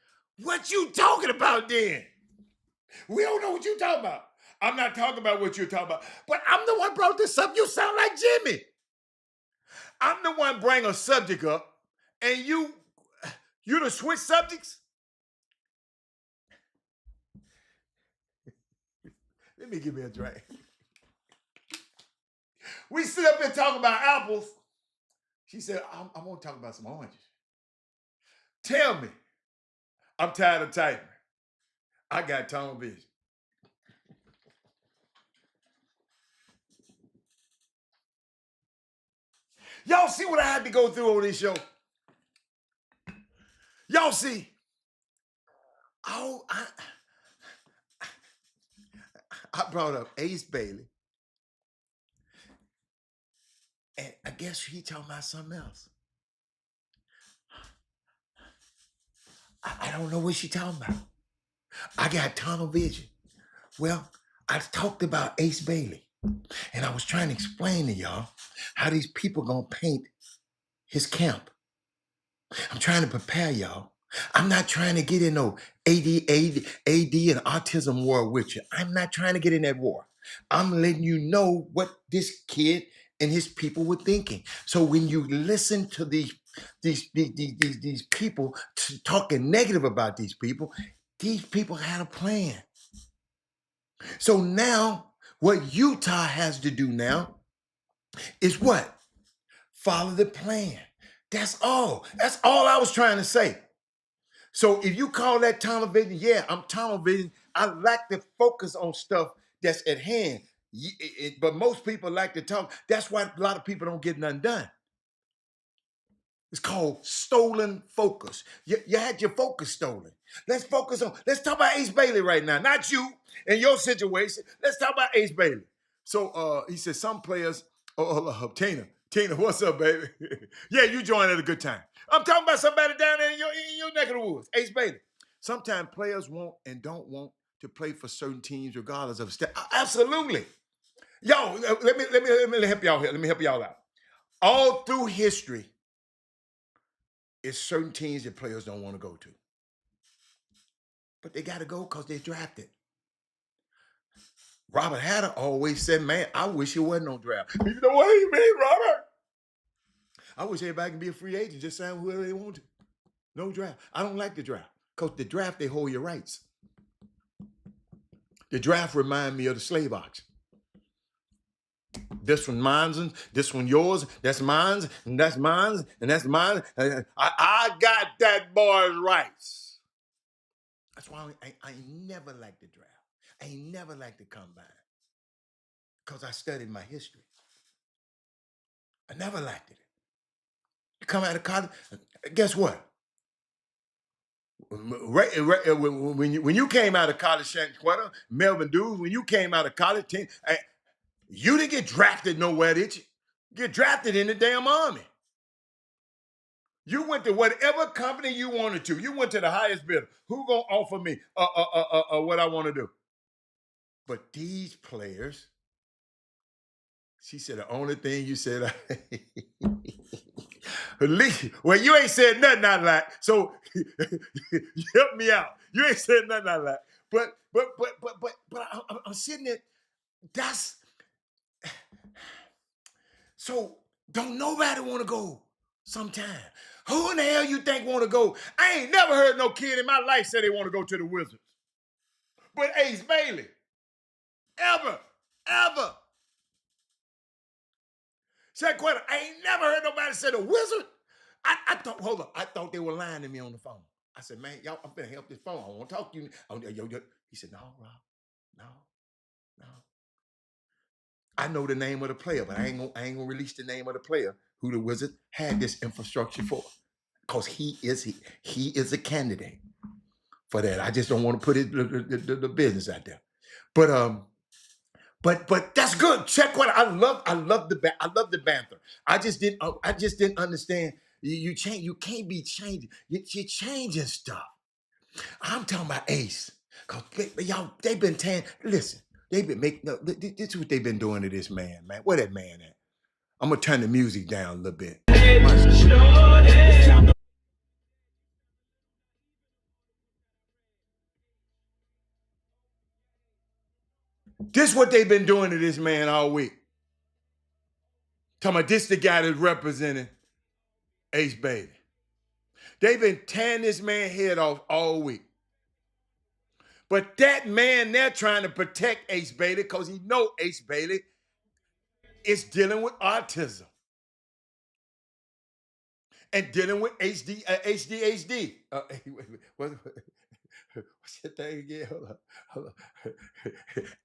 What you talking about then? We don't know what you talking about. I'm not talking about what you're talking about. But I'm the one brought this up. You sound like Jimmy. I'm the one bring a subject up, and you done switch subjects? Let me give me a drink. We sit up here talking about apples. She said, I want to talk about some oranges. Tell me. I'm tired of typing. I got tunnel vision. Y'all see what I had to go through on this show? Y'all see? Oh, I brought up Ace Bailey. And I guess he talking about something else. I don't know what she talking about. I got tunnel vision. Well, I talked about Ace Bailey. And I was trying to explain to y'all how these people gonna paint his camp. I'm trying to prepare y'all. I'm not trying to get in no AD and autism war with you. I'm not trying to get in that war. I'm letting you know what this kid and his people were thinking. So when you listen to these people talking negative about these people had a plan. So now what Utah has to do now is what? Follow the plan. That's all. That's all I was trying to say. So if you call that tunnel vision, yeah, I'm tunnel vision. I like to focus on stuff that's at hand. But most people like to talk. That's why a lot of people don't get nothing done. It's called stolen focus. You had your focus stolen. Let's talk about Ace Bailey right now. Not you and your situation. Let's talk about Ace Bailey. So he said some players, Tina, what's up, baby? Yeah, you joined at a good time. I'm talking about somebody down there in your neck of the woods, Ace Bailey. Sometimes players want and don't want to play for certain teams regardless of stat. Absolutely. Yo, let me help y'all here. Let me help y'all out. All through history, it's certain teams that players don't want to go to. But they got to go because they're drafted. Robert Hatter always said, man, I wish it wasn't no draft. You know what he mean, Robert? I wish everybody can be a free agent, just sign whoever they want to. No draft. I don't like the draft. Because the draft, they hold your rights. The draft remind me of the slave auction. This one mine's, this one yours, that's mine's, and that's mine's, and that's mine. I got that boy's rights. That's why I never liked the draft. I ain't never liked the combine. Because I studied my history. I never liked it. You come out of college, guess what? When you came out of college, Shanquetta, Melvin Dews, when you came out of college, you didn't get drafted nowhere, did you? Get drafted in the damn army. You went to whatever company you wanted to. You went to the highest bidder. Who gonna offer me what I want to do? But these players, she said the only thing you said, well, you ain't said nothing I like. So help me out. You ain't said nothing I like. But I'm sitting there. That's so. Don't nobody want to go sometime. Who in the hell you think want to go? I ain't never heard no kid in my life say they want to go to the Wizards. But Ace Bailey, ever. Shaquetta, I ain't never heard nobody say the Wizard. I thought, hold up, I thought they were lying to me on the phone. I said, man, y'all, I'm finna help this phone. I want to talk to you. He said, no, Rob, no. I know the name of the player, but I ain't gonna release the name of the player who the Wizards had this infrastructure for, because he is a candidate for that. I just don't want to put the business out there, but that's good. Check what I love the banter. I just didn't understand. You change. You can't be changing. You're changing stuff. I'm talking about Ace, cause y'all they've been tan. Listen, they've been making. No, this is what they've been doing to this man. Where that man at? I'm gonna turn the music down a little bit. This is what they've been doing to this man all week. Talking about this the guy that's representing Ace Bailey. They've been tearing this man's head off all week. But that man, they're trying to protect Ace Bailey because he know Ace Bailey is dealing with autism and dealing with ADHD. What's that thing again? Hold on.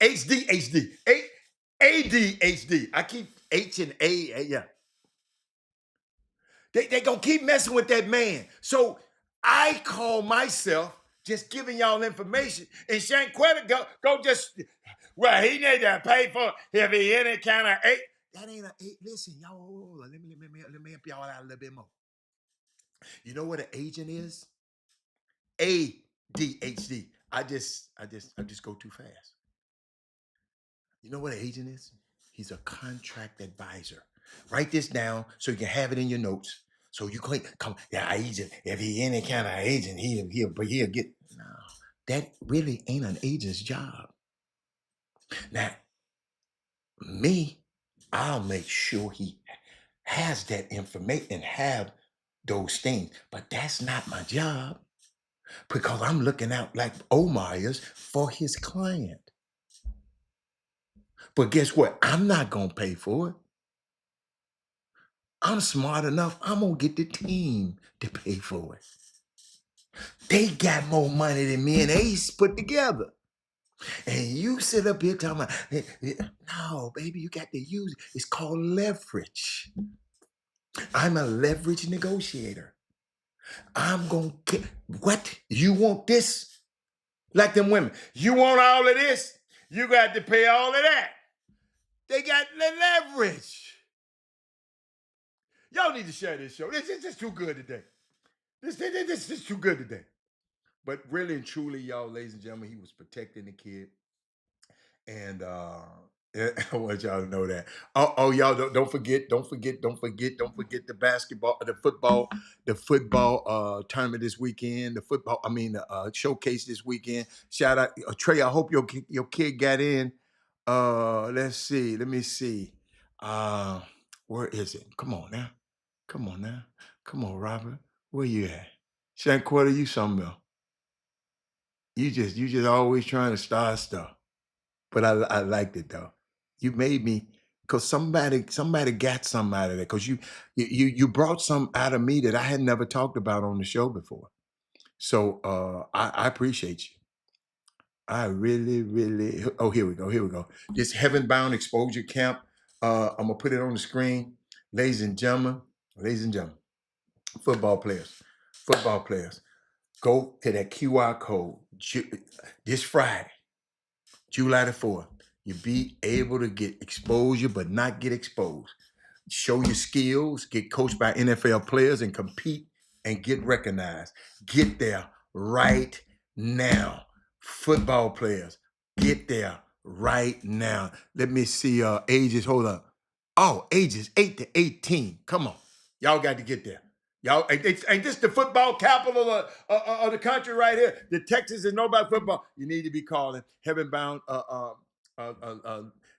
ADHD. ADHD. I keep H and A. Yeah. They gonna keep messing with that man. So I call myself just giving y'all information. And Shanquetta go just, well, he need to pay for if he any kind of eight. That ain't a eight. Listen, y'all, let me help y'all out a little bit more. You know what an agent is? ADHD. I just go too fast. You know what an agent is? He's a contract advisor. Write this down so you can have it in your notes. So you can come, yeah, agent. If he any kind of agent, he'll get. No, that really ain't an agent's job. Now, me, I'll make sure he has that information and have those things. But that's not my job because I'm looking out like Omar's for his client. But guess what? I'm not gonna pay for it. I'm smart enough. I'm gonna get the team to pay for it. They got more money than me and Ace put together. And you sit up here talking about, no, baby, you got to use it. It's called leverage. I'm a leverage negotiator. I'm gonna get what? You want this? Like them women. You want all of this? You got to pay all of that. They got the leverage. Y'all need to share this show. This is just too good today. This is too good today. But really and truly, y'all, ladies and gentlemen, he was protecting the kid. And I want y'all to know that. Oh, y'all don't forget the basketball, the football tournament this weekend. The showcase this weekend. Shout out Trey. I hope your kid got in. Let me see. Where is it? Come on now. Come on, Robert. Where you at? Shanquetta, you something else. You just always trying to start stuff. But I liked it though. You made me, because somebody got something out of that. Because you brought some out of me that I had never talked about on the show before. So I appreciate you. I really, really. Oh, here we go. This Heaven Bound Exposure Camp. I'm gonna put it on the screen, ladies and gentlemen. Football players, go to that QR code this Friday, July the 4th. You'll be able to get exposure, but not get exposed. Show your skills, get coached by NFL players, and compete and get recognized. Get there right now. Football players, get there right now. Let me see ages. Hold up. Oh, ages 8 to 18. Come on. Y'all got to get there. Y'all, ain't this the football capital of the country right here? The Texas is nobody football. You need to be calling Heaven Bound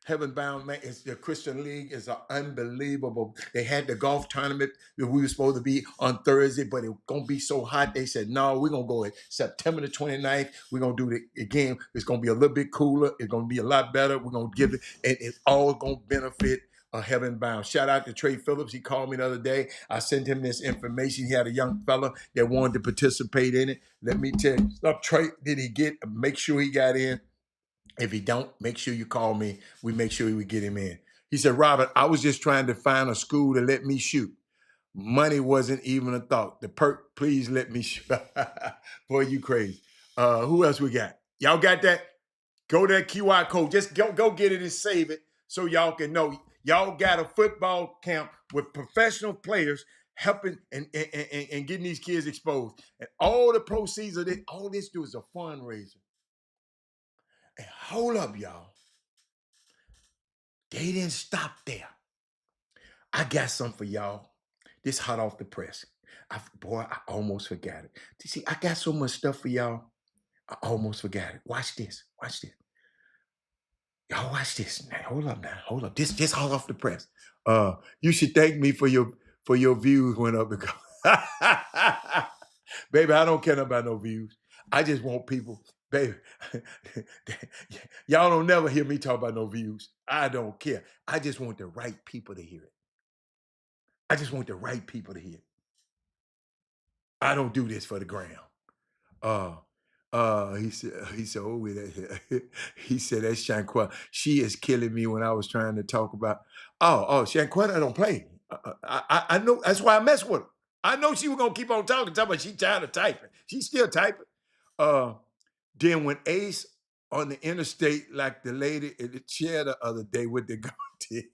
Heaven Bound, man. It's the Christian League is unbelievable. They had the golf tournament that we were supposed to be on Thursday, but it was gonna be so hot. They said, no, we're gonna go at September the 29th. We're gonna do it again. It's gonna be a little bit cooler. It's gonna be a lot better. We're gonna give it, and it's all gonna benefit Heaven Bound. Shout out to Trey Phillips. He called me the other day. I sent him this information. He had a young fella that wanted to participate in it. Let me tell you, Trey, did he get? Make sure he got in. If he don't, make sure you call me. We make sure we get him in. He said, Robert, I was just trying to find a school to let me shoot. Money wasn't even a thought. The perk, please let me shoot. Boy, you crazy. Who else we got? Y'all got that? Go to that QR code. Just go get it and save it so y'all can know. Y'all got a football camp with professional players helping and getting these kids exposed. And all the proceeds of this, all this do is a fundraiser. And hold up, y'all. They didn't stop there. I got something for y'all. This hot off the press. I almost forgot it. You see, I got so much stuff for y'all. I almost forgot it. Watch this. Watch this. Y'all watch this. Now, hold up. This hot off the press. You should thank me for your views went up because baby, I don't care about no views. I just want people, baby. Y'all don't never hear me talk about no views. I don't care. I just want the right people to hear it. I just want the right people to hear it. I don't do this for the gram. He said, oh, he said, that's Shanquella. She is killing me when I was trying to talk about, Shanquella don't play. I know, that's why I mess with her. I know she was going to keep on talking about she tired of typing. She's still typing. Then when Ace on the interstate, like the lady in the chair the other day with the goatee.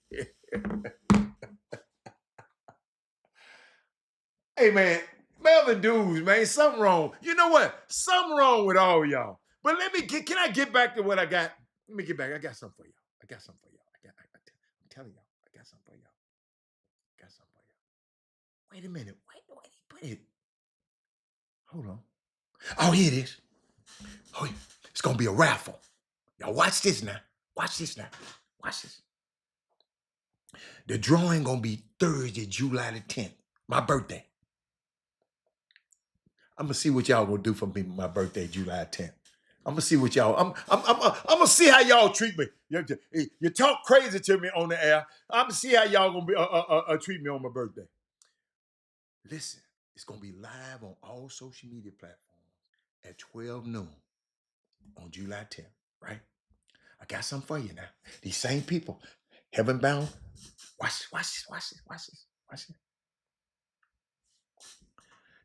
Hey, man, Melvin Dudes, man, something wrong. You know what? Something wrong with all y'all. But can I get back to what I got? Let me get back. I got something for y'all. I'm telling y'all, I got something for y'all. Wait a minute. Where did he put it? Hold on. Oh, here it is. Oh, it's going to be a raffle. Y'all watch this now. Watch this. The drawing going to be Thursday, July the 10th, my birthday. I'm going to see what y'all going to do for me my birthday, July 10th. I'm going to see what y'all, I'm going to see how y'all treat me. You talk crazy to me on the air. I'm going to see how y'all going to treat me on my birthday. Listen, it's going to be live on all social media platforms at 12 noon on July 10th, right? I got something for you now. These same people, Heaven Bound, watch this.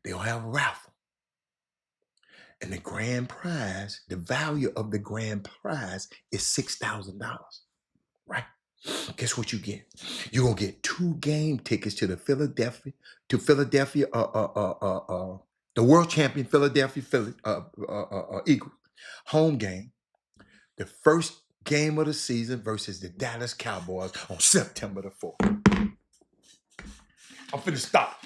They'll have a raffle. And the grand prize, the value of the grand prize is $6,000, right? Guess what you get? You're gonna get 2 game tickets to the Philadelphia, the world champion Philadelphia Eagles home game, the first game of the season versus the Dallas Cowboys on September the 4th. I'm finna stop.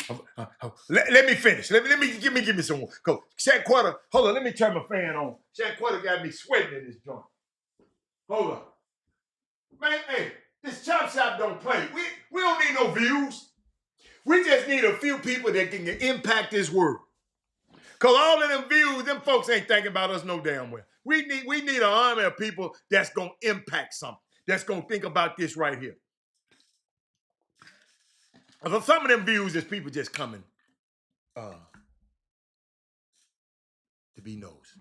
Let me finish. Let me give me some more. Go. Shanquella, hold on. Let me turn my fan on. Shanquella got me sweating in this joint. Hold on. Man, hey, this Chop Shop don't play. We don't need no views. We just need a few people that can impact this world. Cause all of them views, them folks ain't thinking about us no damn well. We need an army of people that's gonna impact something. That's gonna think about this right here. For some of them views is people just coming to be nosed.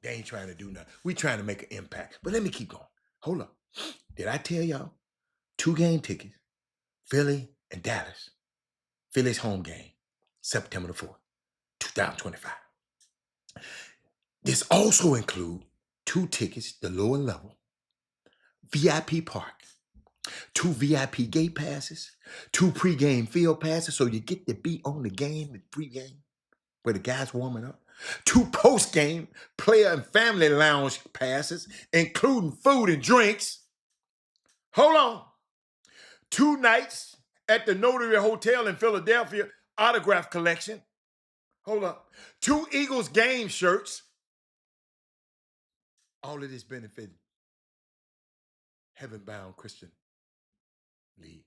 They ain't trying to do nothing. We trying to make an impact. But let me keep going. Hold up. Did I tell y'all 2 game tickets? Philly and Dallas. Philly's home game, September the 4th, 2025. This also includes 2 tickets, the lower level, VIP park, 2 VIP gate passes, 2 pregame field passes, so you get to be on the game and pregame where the guys warming up. 2 post-game player and family lounge passes, including food and drinks. Hold on. 2 nights at the Notary Hotel in Philadelphia, autograph collection. Hold up. 2 Eagles game shirts. All of this benefiting Heaven Bound Christian League.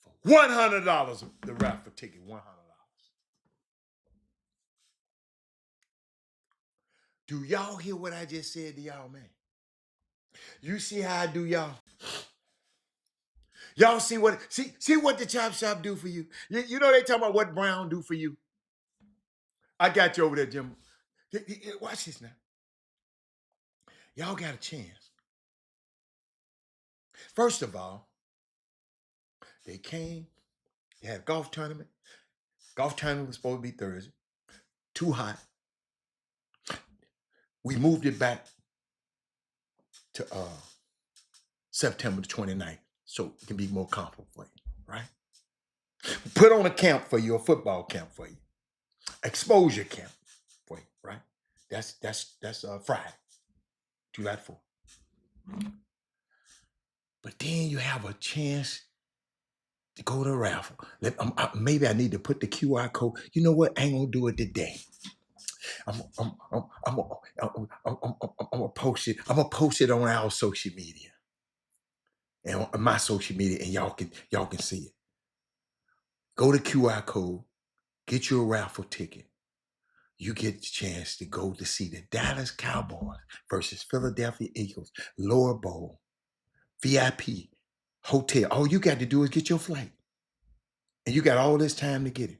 For $100, the raffle ticket, $100. Do y'all hear what I just said to y'all, man? You see how I do, y'all? Y'all see what the Chop Shop do for you? You know they talking about what Brown do for you. I got you over there, Jim. Watch this now. Y'all got a chance. First of all, they came, they had a golf tournament. Golf tournament was supposed to be Thursday. Too hot. We moved it back to September the 29th so it can be more comfortable for you, right? Put on a camp for you, a football camp for you. Exposure camp for you, right? That's Friday, July 4th. But then you have a chance to go to a raffle. Maybe I need to put the QR code. You know what? I ain't gonna do it today. I'm gonna post it. I'm gonna post it on our social media and on my social media, and y'all can see it. Go to QR code, get you a raffle ticket. You get the chance to go to see the Dallas Cowboys versus Philadelphia Eagles, lower bowl, VIP, hotel. All you got to do is get your flight. And you got all this time to get it.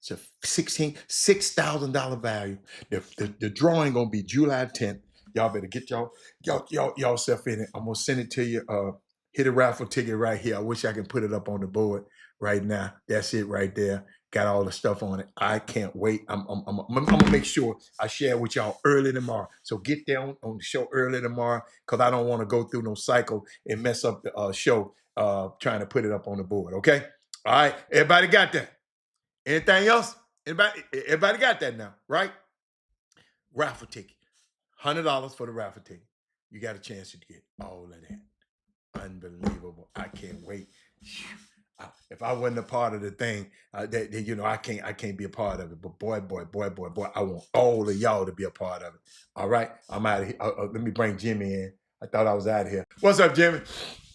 It's a $6,000 value. The drawing gonna be July 10th. Y'all better get y'all self in it. I'm gonna send it to you. Hit a raffle ticket right here. I wish I can put it up on the board right now. That's it right there. Got all the stuff on it. I can't wait. I'm gonna make sure I share with y'all early tomorrow. So get there on the show early tomorrow, because I don't want to go through no cycle and mess up the show trying to put it up on the board. Okay. All right. Everybody got that? Anything else? Everybody got that now, right? Raffle ticket. $100 for the raffle ticket. You got a chance to get all of that. Unbelievable. I can't wait. If I wasn't a part of the thing, I can't be a part of it. But boy, I want all of y'all to be a part of it. All right? I'm out of here. Let me bring Jimmy in. I thought I was out of here. What's up, Jimmy?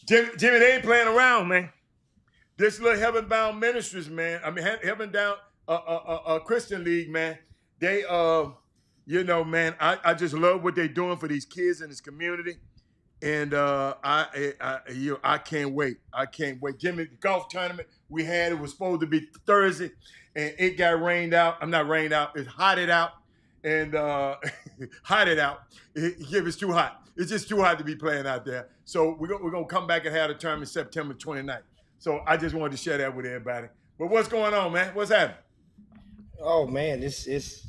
Jimmy, they ain't playing around, man. This little Heaven Bound Ministries, man. I mean, Heaven Down Christian League, man. They, man, I just love what they're doing for these kids in this community. And I can't wait. I can't wait. Jimmy, the golf tournament we had, it was supposed to be Thursday, and it got rained out. I'm not rained out. It's hotted out. And hotted out. It's too hot. It's just too hot to be playing out there. So we're going to come back and have the tournament September 29th. So I just wanted to share that with everybody. But what's going on, man? What's happening? Oh man, it's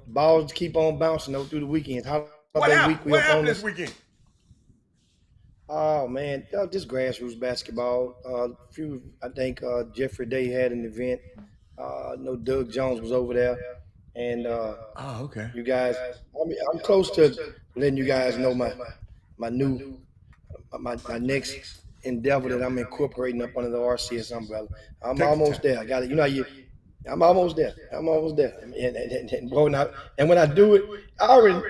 balls keep on bouncing through the weekends. What happened this weekend? Oh man, just grassroots basketball. I think Jeffrey Day had an event. No, Doug Jones was over there, and okay. You guys, I'm close to letting you guys know my next endeavor that I'm incorporating up under the RCS umbrella. I'm almost there. I got it. I'm almost there. And when I do it, I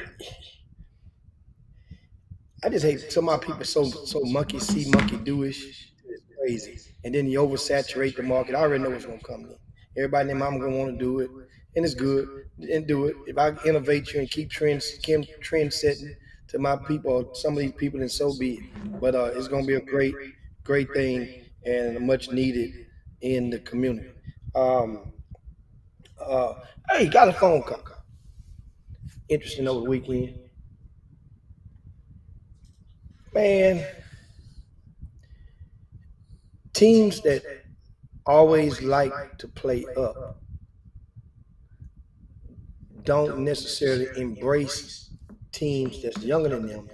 just hate some of my people so monkey see, monkey do-ish. It's crazy. And then you oversaturate the market. I already know what's gonna come in. Everybody and their mama gonna want to do it, and it's good. And do it. If I innovate you and keep trend setting to my people, or some of these people, then so be it. But it's gonna be a great thing and much needed in the community. Hey, got a phone call. Interesting over the weekend. Man, teams that always like to play up don't necessarily embrace teams that's younger than them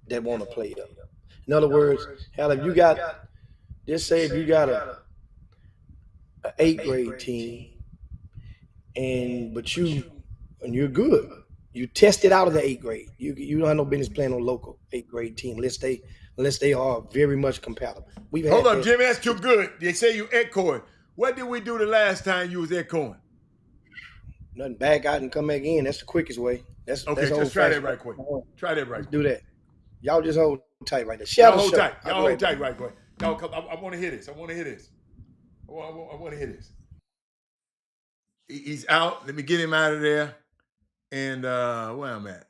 that want to play up. In other words, hell, if you got, just say if you got a 8th grade team but you're good. You tested out of the 8th grade. You don't have no business playing on local 8th grade team unless they are very much compatible. Hold up, Jimmy, that's too good. They say you echoing. What did we do the last time you was echoing? Nothing, back out and come back in. That's the quickest way. That's just try that right quick. Try that right Let's quick. do that. Y'all just hold tight right there. Y'all hold tight. Y'all hold tight right quick. Y'all, I want to hear this. I want to hear this. I want to hear this. He's out. Let me get him out of there. And where I'm at.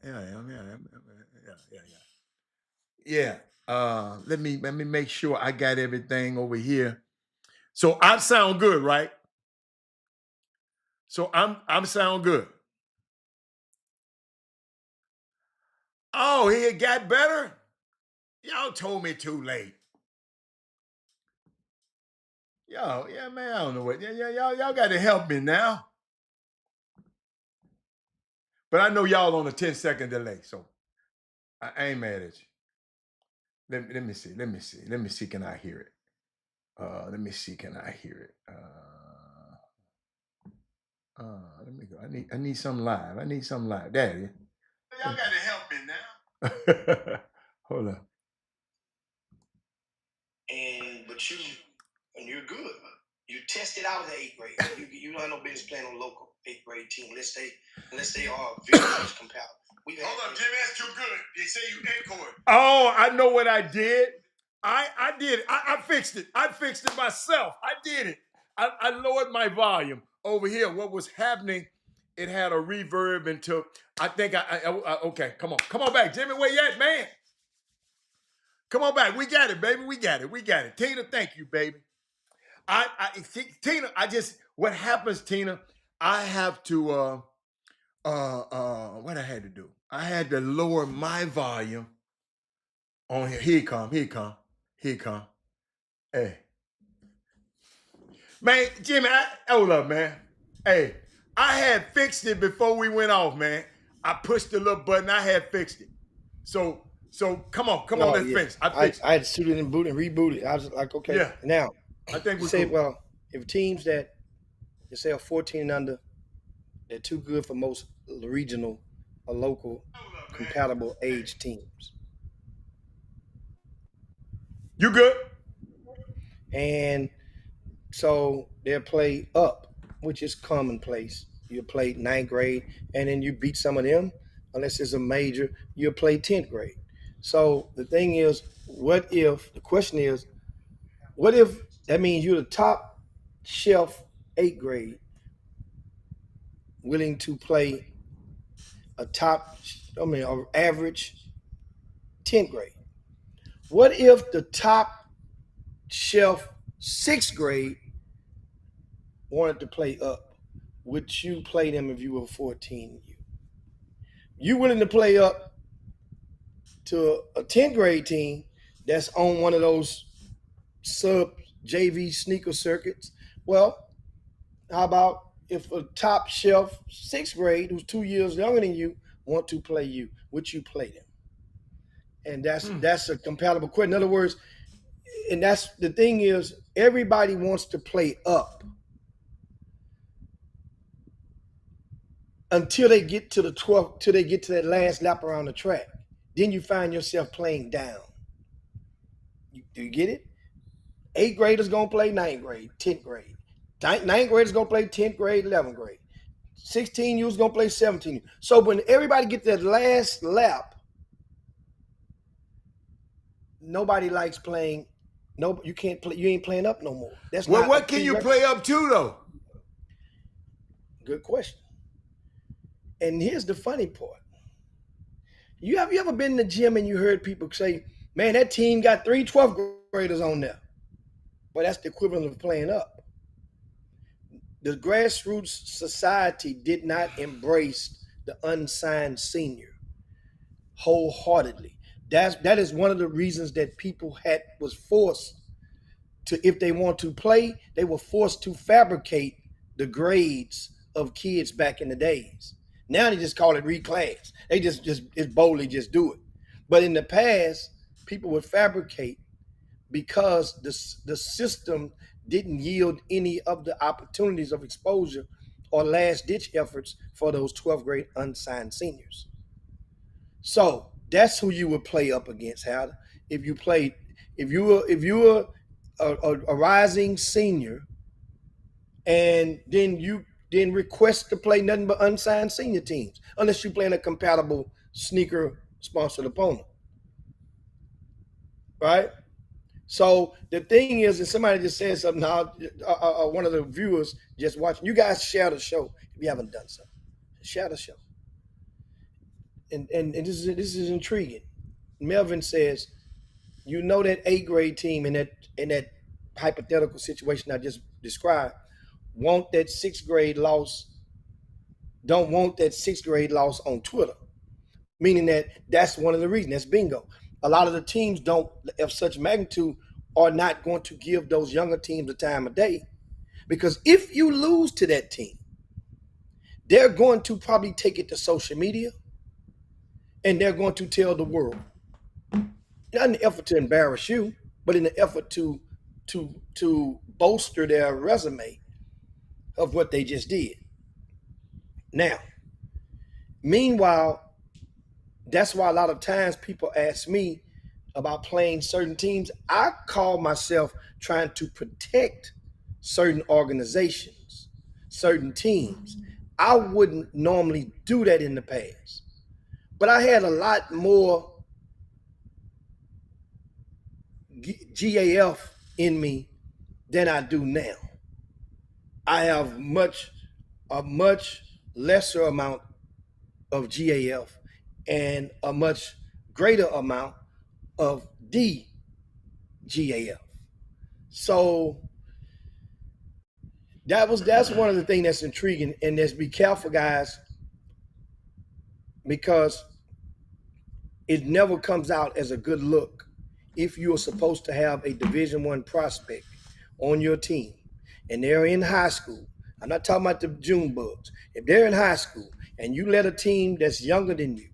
Yeah. Let me make sure I got everything over here. So I sound good, right? So I'm sound good. Oh, he got better? Y'all told me too late. Yo, yeah, man, I don't know what. Yeah, y'all got to help me now. But I know y'all on a 10-second delay, so I ain't mad at you. Let me see. Let me see. Can I hear it? Let me see. Can I hear it? Let me go. I need some live. There it is. Y'all got to help me now. Hold on. And you're good. You tested out of the 8th grade. You don't have no business playing on local 8th grade team unless they are very much compatible. Hold up, Jimmy, that's too good. They say you echoing. Oh, I know what I did. I did it. I fixed it. I fixed it myself. I did it. I lowered my volume over here. What was happening? It had a reverb until I think okay. Come on back, Jimmy. Where you at, man? Come on back. We got it, baby. We got it. Tina, thank you, baby. Tina, what happens, Tina? I have to what I had to do? I had to lower my volume on here. Here he come. Hey. Man, Jimmy, hold up, man. Hey, I had fixed it before we went off, man. I pushed the little button. I had fixed it. So come on, let's finish. I had to shoot it and reboot it. I was like, okay. Yeah. Now, I think we say, cool. well, if teams that they say are 14 and under, they're too good for most regional or local compatible age teams. You good? And so they'll play up, which is commonplace. You play 9th grade, and then you beat some of them. Unless it's a major, you'll play 10th grade. So the thing is, what if that means you're the top shelf 8th grade, willing to play an average 10th grade? What if the top shelf 6th grade wanted to play up? Would you play them if you were 14? You willing to play up to a 10th grade team that's on one of those sub JV sneaker circuits? Well, how about if a top shelf 6th grade who's 2 years younger than you want to play you? Would you play them? And that's a compatible question. In other words, and that's the thing is, everybody wants to play up until they get to the 12th, till they get to that last lap around the track. Then you find yourself playing down. Do you get it? 8th graders gonna play 9th grade, 10th grade. 9th graders gonna play 10th grade, 11th grade. 16 U's gonna play 17. So when everybody gets that last lap, nobody likes playing. No, you can't play. You ain't playing up no more. That's well. What can you play up to though? Good question. And here's the funny part. You ever been in the gym and you heard people say, "Man, that team got 3 12th graders on there," but that's the equivalent of playing up. The grassroots society did not embrace the unsigned senior wholeheartedly. That is one of the reasons that people was forced if they want to play, they were forced to fabricate the grades of kids back in the days. Now they just call it reclass. They just boldly just do it. But in the past, people would fabricate because the system didn't yield any of the opportunities of exposure or last ditch efforts for those 12th grade unsigned seniors. So that's who you would play up against, Howard. If you played, if you were a rising senior, and then you then request to play nothing but unsigned senior teams, unless you're playing a compatible sneaker sponsored opponent, right? So the thing is, and somebody just said something now, one of the viewers just watching, you guys share the show if you haven't done so. Share the show. And this is intriguing. Melvin says, you know that 8th grade team in that hypothetical situation I just described want that 6th grade loss, don't want that 6th grade loss on Twitter. Meaning that's one of the reasons. That's bingo. A lot of the teams don't of such magnitude are not going to give those younger teams the time of day. Because if you lose to that team, they're going to probably take it to social media and they're going to tell the world. Not in the effort to embarrass you, but in the effort to bolster their resume of what they just did. Now, meanwhile, that's why a lot of times people ask me about playing certain teams. I call myself trying to protect certain organizations, certain teams. I wouldn't normally do that in the past, but I had a lot more GAF in me than I do now. I have a much lesser amount of GAF and a much greater amount of DGAF. So that's one of the things that's intriguing, and just be careful, guys, because it never comes out as a good look if you are supposed to have a Division I prospect on your team and they're in high school. I'm not talking about the June bugs. If they're in high school and you let a team that's younger than you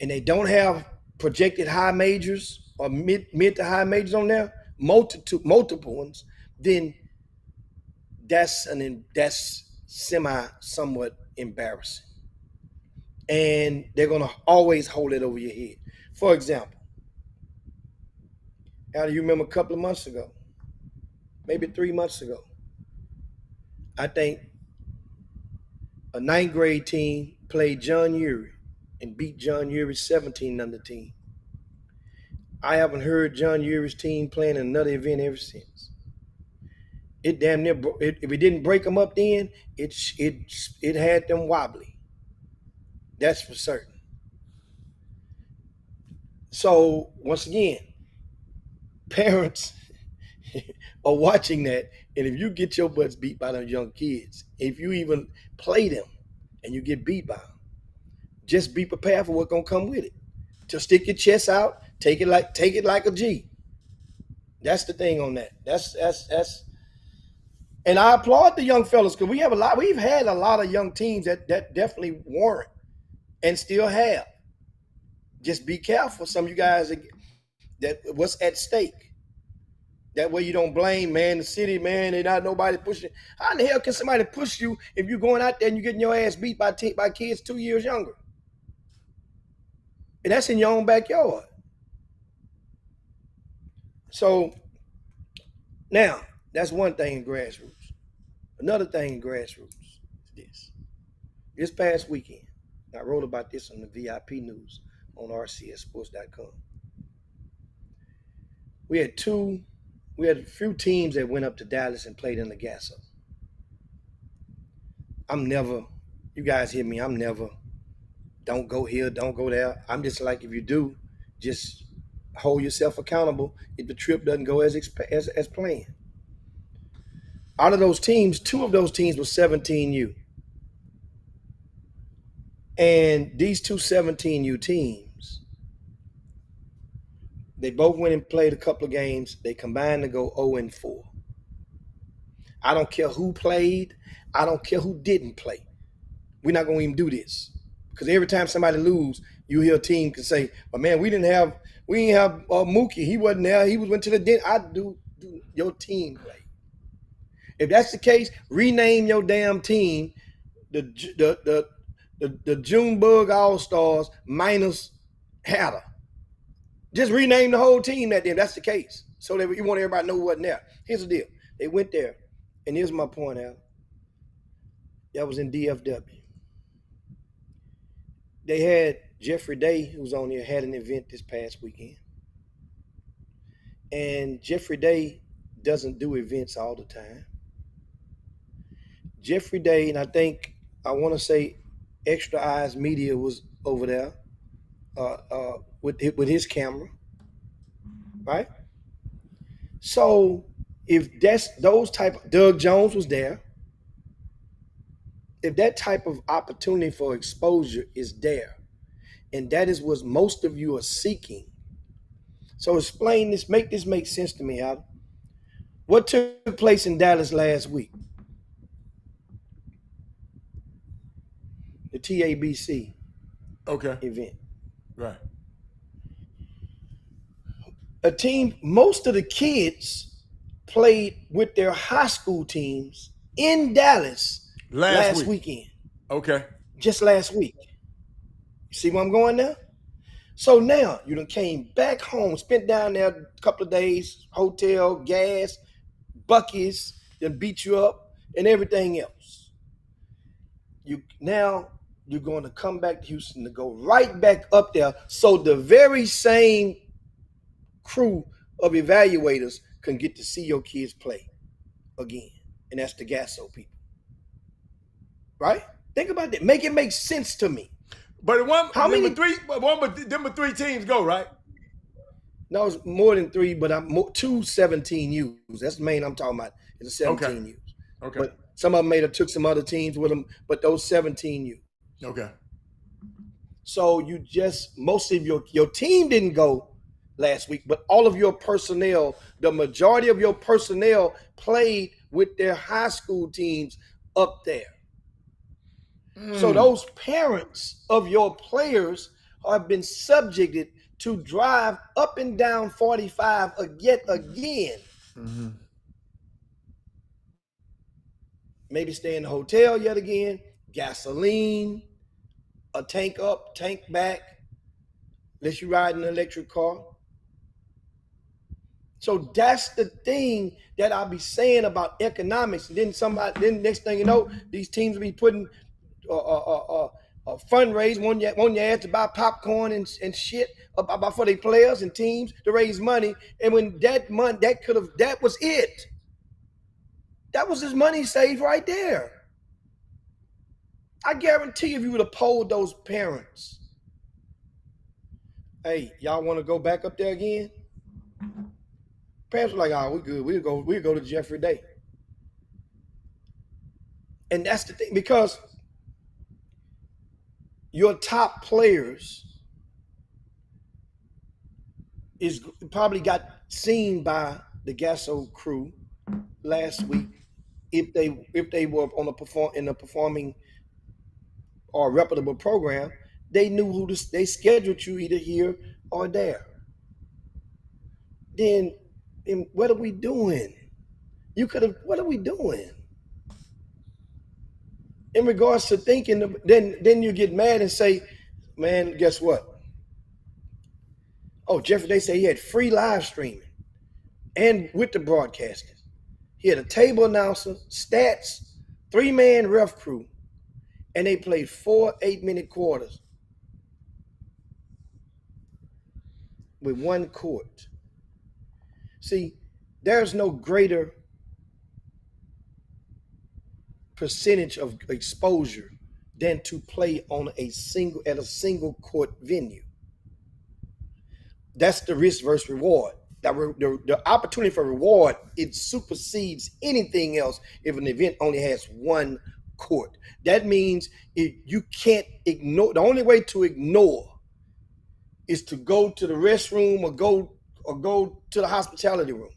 and they don't have projected high majors or mid to high majors on there, multiple ones, then that's somewhat embarrassing. And they're gonna always hold it over your head. For example, how do you remember a couple of months ago, maybe 3 months ago, I think a 9th grade team played John Urey and beat John Urey's 17 under team. I haven't heard John Urey's team playing another event ever since. It damn near, if it didn't break them up then, it had them wobbly. That's for certain. So once again, parents are watching that, and if you get your butts beat by those young kids, if you even play them and you get beat by them, just be prepared for what's gonna come with it. Just stick your chest out, take it like a G. That's the thing on that. That's and I applaud the young fellas because we've had a lot of young teams that definitely warrant and still have. Just be careful, some of you guys, that what's at stake. That way you don't blame, man, the city, man, and not nobody pushing. How in the hell can somebody push you if you're going out there and you're getting your ass beat by kids 2 years younger? And that's in your own backyard. So now, that's one thing in grassroots. Another thing in grassroots is this. This past weekend, I wrote about this on the VIP news on rcsports.com. We had a few teams that went up to Dallas and played in the Gasso. You guys hear me, don't go here, don't go there. I'm just like, if you do, just hold yourself accountable if the trip doesn't go as planned. Out of those teams, 2 of those teams were 17U. And these 2 17U teams They both went and played a couple of games. They combined to go 0-4. I don't care who played. I don't care who didn't play. We're not going to even do this. Because every time somebody lose, you hear a team can say, "But man, we didn't have Mookie. He wasn't there. He went to the den." I do your team play. If that's the case, rename your damn team the Junebug All Stars minus Hatter. Just rename the whole team that day. If that's the case, so that you want everybody to know who wasn't there. Here's the deal: they went there, and here's my point, Al. That was in DFW. They had Jeffrey Day, who's on here, had an event this past weekend. And Jeffrey Day doesn't do events all the time. Jeffrey Day, and I want to say Extra Eyes Media was over there with his camera, right? So if that's those type, Doug Jones was there. If that type of opportunity for exposure is there, and that is what most of you are seeking. So explain this, make this make sense to me, Al. What took place in Dallas last week? The TABC event. Right. A team, most of the kids played with their high school teams in Dallas last weekend. Okay. Just last week. You see where I'm going now? So now you done came back home, spent down there a couple of days, hotel, gas, Buc-ee's, then beat you up and everything else. You're going to come back to Houston to go right back up there. So the very same crew of evaluators can get to see your kids play again. And that's the Gasso people. Right? Think about that. Make it make sense to me. But them were three teams go, right? No, it's more than three, but two 17Us. That's the main I'm talking about. It's a 17Us. Okay. But some of them took some other teams with them, but those 17Us. Okay. So most of your team didn't go last week, but all of your personnel, the majority of your personnel played with their high school teams up there. So those parents of your players have been subjected to drive up and down 45 yet again. Mm-hmm. Maybe stay in the hotel yet again, gasoline, a tank up, tank back, unless you ride in an electric car. So that's the thing that I'll be saying about economics. And then next thing you know, these teams will be putting a fundraise, one you had to buy popcorn and shit for their players and teams to raise money. And when that was it. That was his money saved right there. I guarantee if you would have polled those parents, hey, y'all want to go back up there again? Parents were like, "Oh, we good. We'll go to Jeffrey Day." And that's the thing, because your top players is probably got seen by the Gasso crew last week if they were in a performing or reputable program. They knew they scheduled you either here or there. Then what are we doing? What are we doing? In regards to thinking, then you get mad and say, man, guess what? Oh, Jeffrey Day said he had free live streaming and with the broadcasters. He had a table announcer, stats, 3-man ref crew, and they played 4 8-minute quarters with one court. See, there's no greater percentage of exposure than to play at a single court venue. That's the risk versus reward. The opportunity for reward, it supersedes anything else if an event only has one court. That means you can't ignore. The only way to ignore is to go to the restroom or go or go to the hospitality room.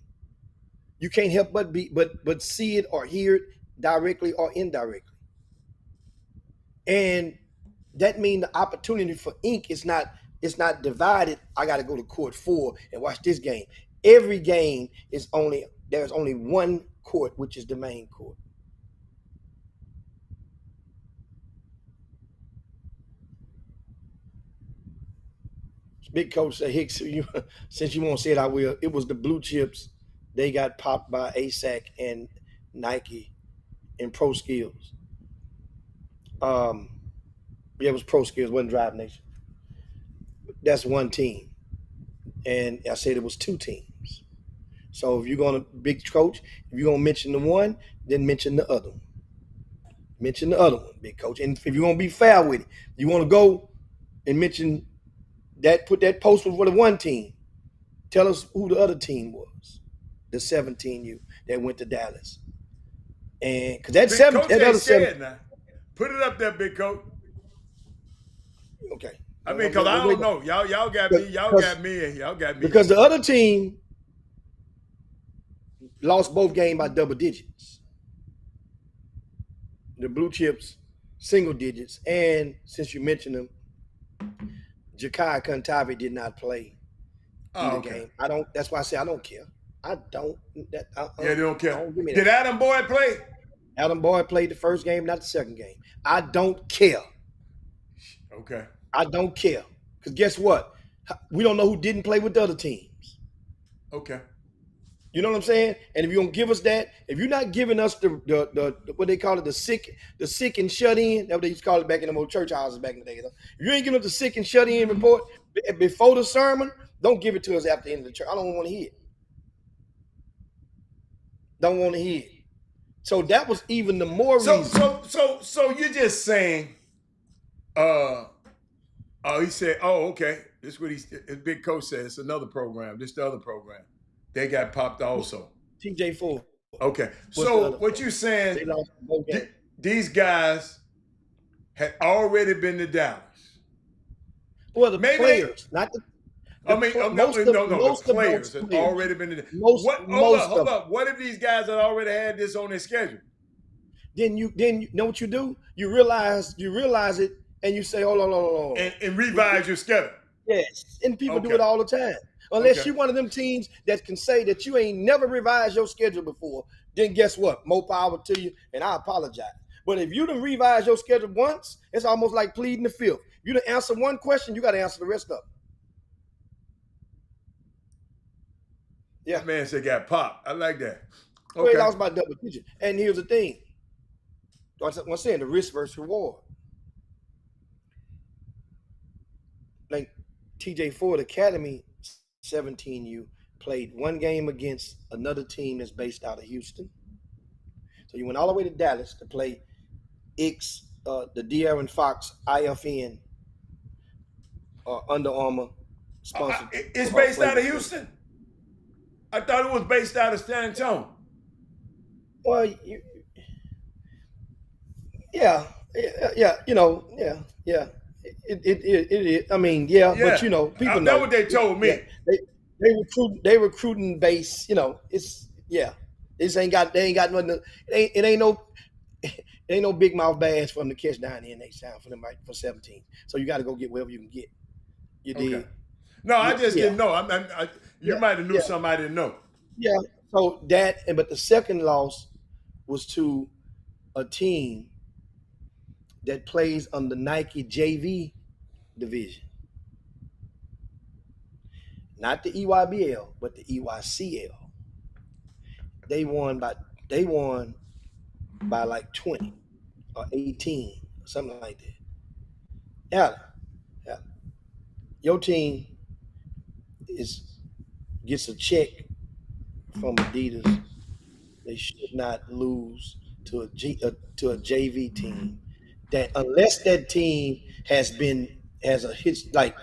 You can't help but see it or hear it directly or indirectly. And that means the opportunity for ink is not, it's not divided. I got to go to court 4 and watch this game. Every game is there's only one court, which is the main court. Big Coach said, Hicks, since you won't say it, I will. It was the Blue Chips. They got popped by ASAC and Nike in Pro Skills. It was Pro Skills, wasn't Drive Nation. That's one team. And I said it was 2 teams. So if you're going to, Big Coach, if you're going to mention the one, then mention the other one. Mention the other one, Big Coach. And if you're going to be fair with it, you want to go and mention that, put that post for the one team. Tell us who the other team was, the 17U that went to Dallas. And because that other 7, now. Put it up there, Big Coach. Okay. I mean, because I don't know. Y'all got me. Y'all got me. Because the other team lost both games by double digits. The Blue Chips, single digits. And since you mentioned them, Jakai Kantavi did not play either game. That's why I say I don't care. I don't. They don't care. Did Adam Boyd play? Adam Boyd played the first game, not the second game. I don't care. Okay. I don't care. Because guess what? We don't know who didn't play with the other teams. Okay. You know what I'm saying? And if you're gonna give us that, if you're not giving us the what they call it, the sick and shut in, that's what they used to call it back in the old church houses back in the day. If you ain't giving us the sick and shut in report before the sermon, don't give it to us after the end of the church. I don't want to hear it. Don't want to hear it. So that was even the more reason. So you're just saying, he said, okay. This is what his Big Coach said. It's another program. This is the other program. They got popped also. TJ4. Okay. So what you're saying, these guys had already been to Dallas. Well, the players, not the. The players had already been to Dallas. Hold up. What if these guys had already had this on their schedule? Then you know what you do? You realize it, and you say, hold on. And revise your schedule. Yes, and people do it all the time. Unless you're one of them teams that can say that you ain't never revised your schedule before, then guess what? More power to you, and I apologize. But if you done revise your schedule once, it's almost like pleading the fifth. You done answer one question, you got to answer the rest of them. Yeah. That man said got popped. I like that. Okay. Well, he lost by double digit. And here's the thing. I'm saying the risk versus reward. Like TJ Ford Academy 17U played one game against another team that's based out of Houston. So you went all the way to Dallas to play the De'Aaron Fox IFN Under Armour sponsored. It's based out of Houston? I thought it was based out of San Antonio. Well, yeah. I mean, but people know. That's what they told me. Yeah, they recruiting base. They ain't got nothing. It ain't no big mouth bass for them to catch down here in H-Town for them for 17. So you got to go get wherever you can get. You did. Okay. No, I just didn't know. You might have knew something I didn't know. Yeah. So but the second loss was to a team that plays on the Nike JV division. Not the EYBL, but the EYCL. They won by like 20 or 18, something like that. Yeah. Your team gets a check from Adidas. They should not lose to a JV team. That unless that team has a hit, like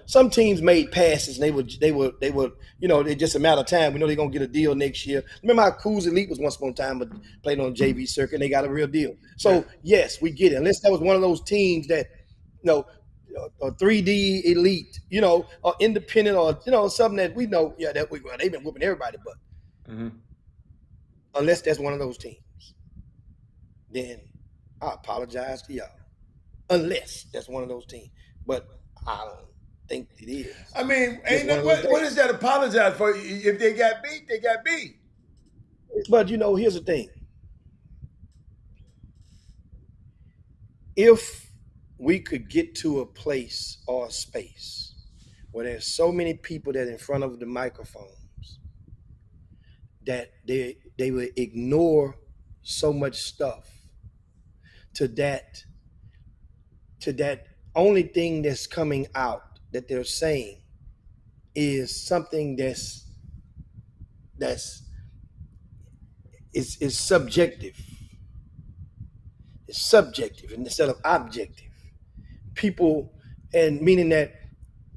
some teams made passes and they were it's just a matter of time. We know they're gonna get a deal next year. Remember how Coos Elite was once upon a time, but played on JV circuit and they got a real deal. So yes, we get it. Unless that was one of those teams that or 3D elite, or independent, or something that we know, that they've been whooping everybody, but unless that's one of those teams, then I apologize to y'all. Unless that's one of those teams, but I don't think it is. I mean, Just ain't one that, of those what days. is that apologize for? If they got beat, they got beat. But here's the thing: if we could get to a place or a space where there's so many people that in front of the microphones that they would ignore so much stuff to that only thing that's coming out that they're saying is something that's is subjective. It's subjective instead of objective. People, and meaning that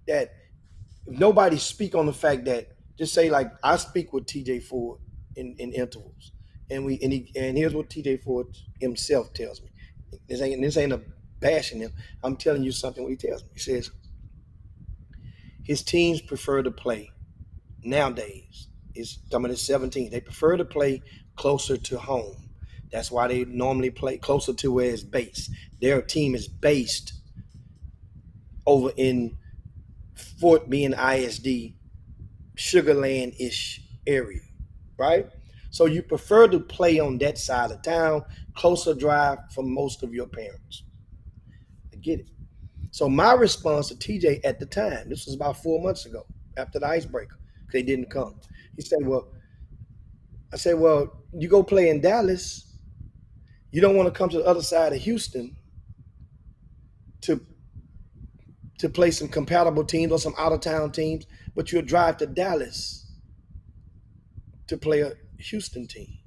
if nobody speak on the fact that, just say, like, I speak with TJ Ford in intervals, and here's what TJ Ford himself tells me. This ain't a bashing him. I'm telling you something what he tells me. He says his teams prefer to play nowadays. It's some of the 17. They prefer to play closer to home. That's why they normally play closer to where it's based. Their team is based over in Fort Bend ISD, Sugarland-ish area, right? So you prefer to play on that side of town, closer drive for most of your parents. I get it. So my response to TJ at the time, this was about 4 months ago, after the icebreaker, they didn't come. He said, I said, well, you go play in Dallas, you don't want to come to the other side of Houston to play some compatible teams or some out of town teams, but you'll drive to Dallas to play a Houston team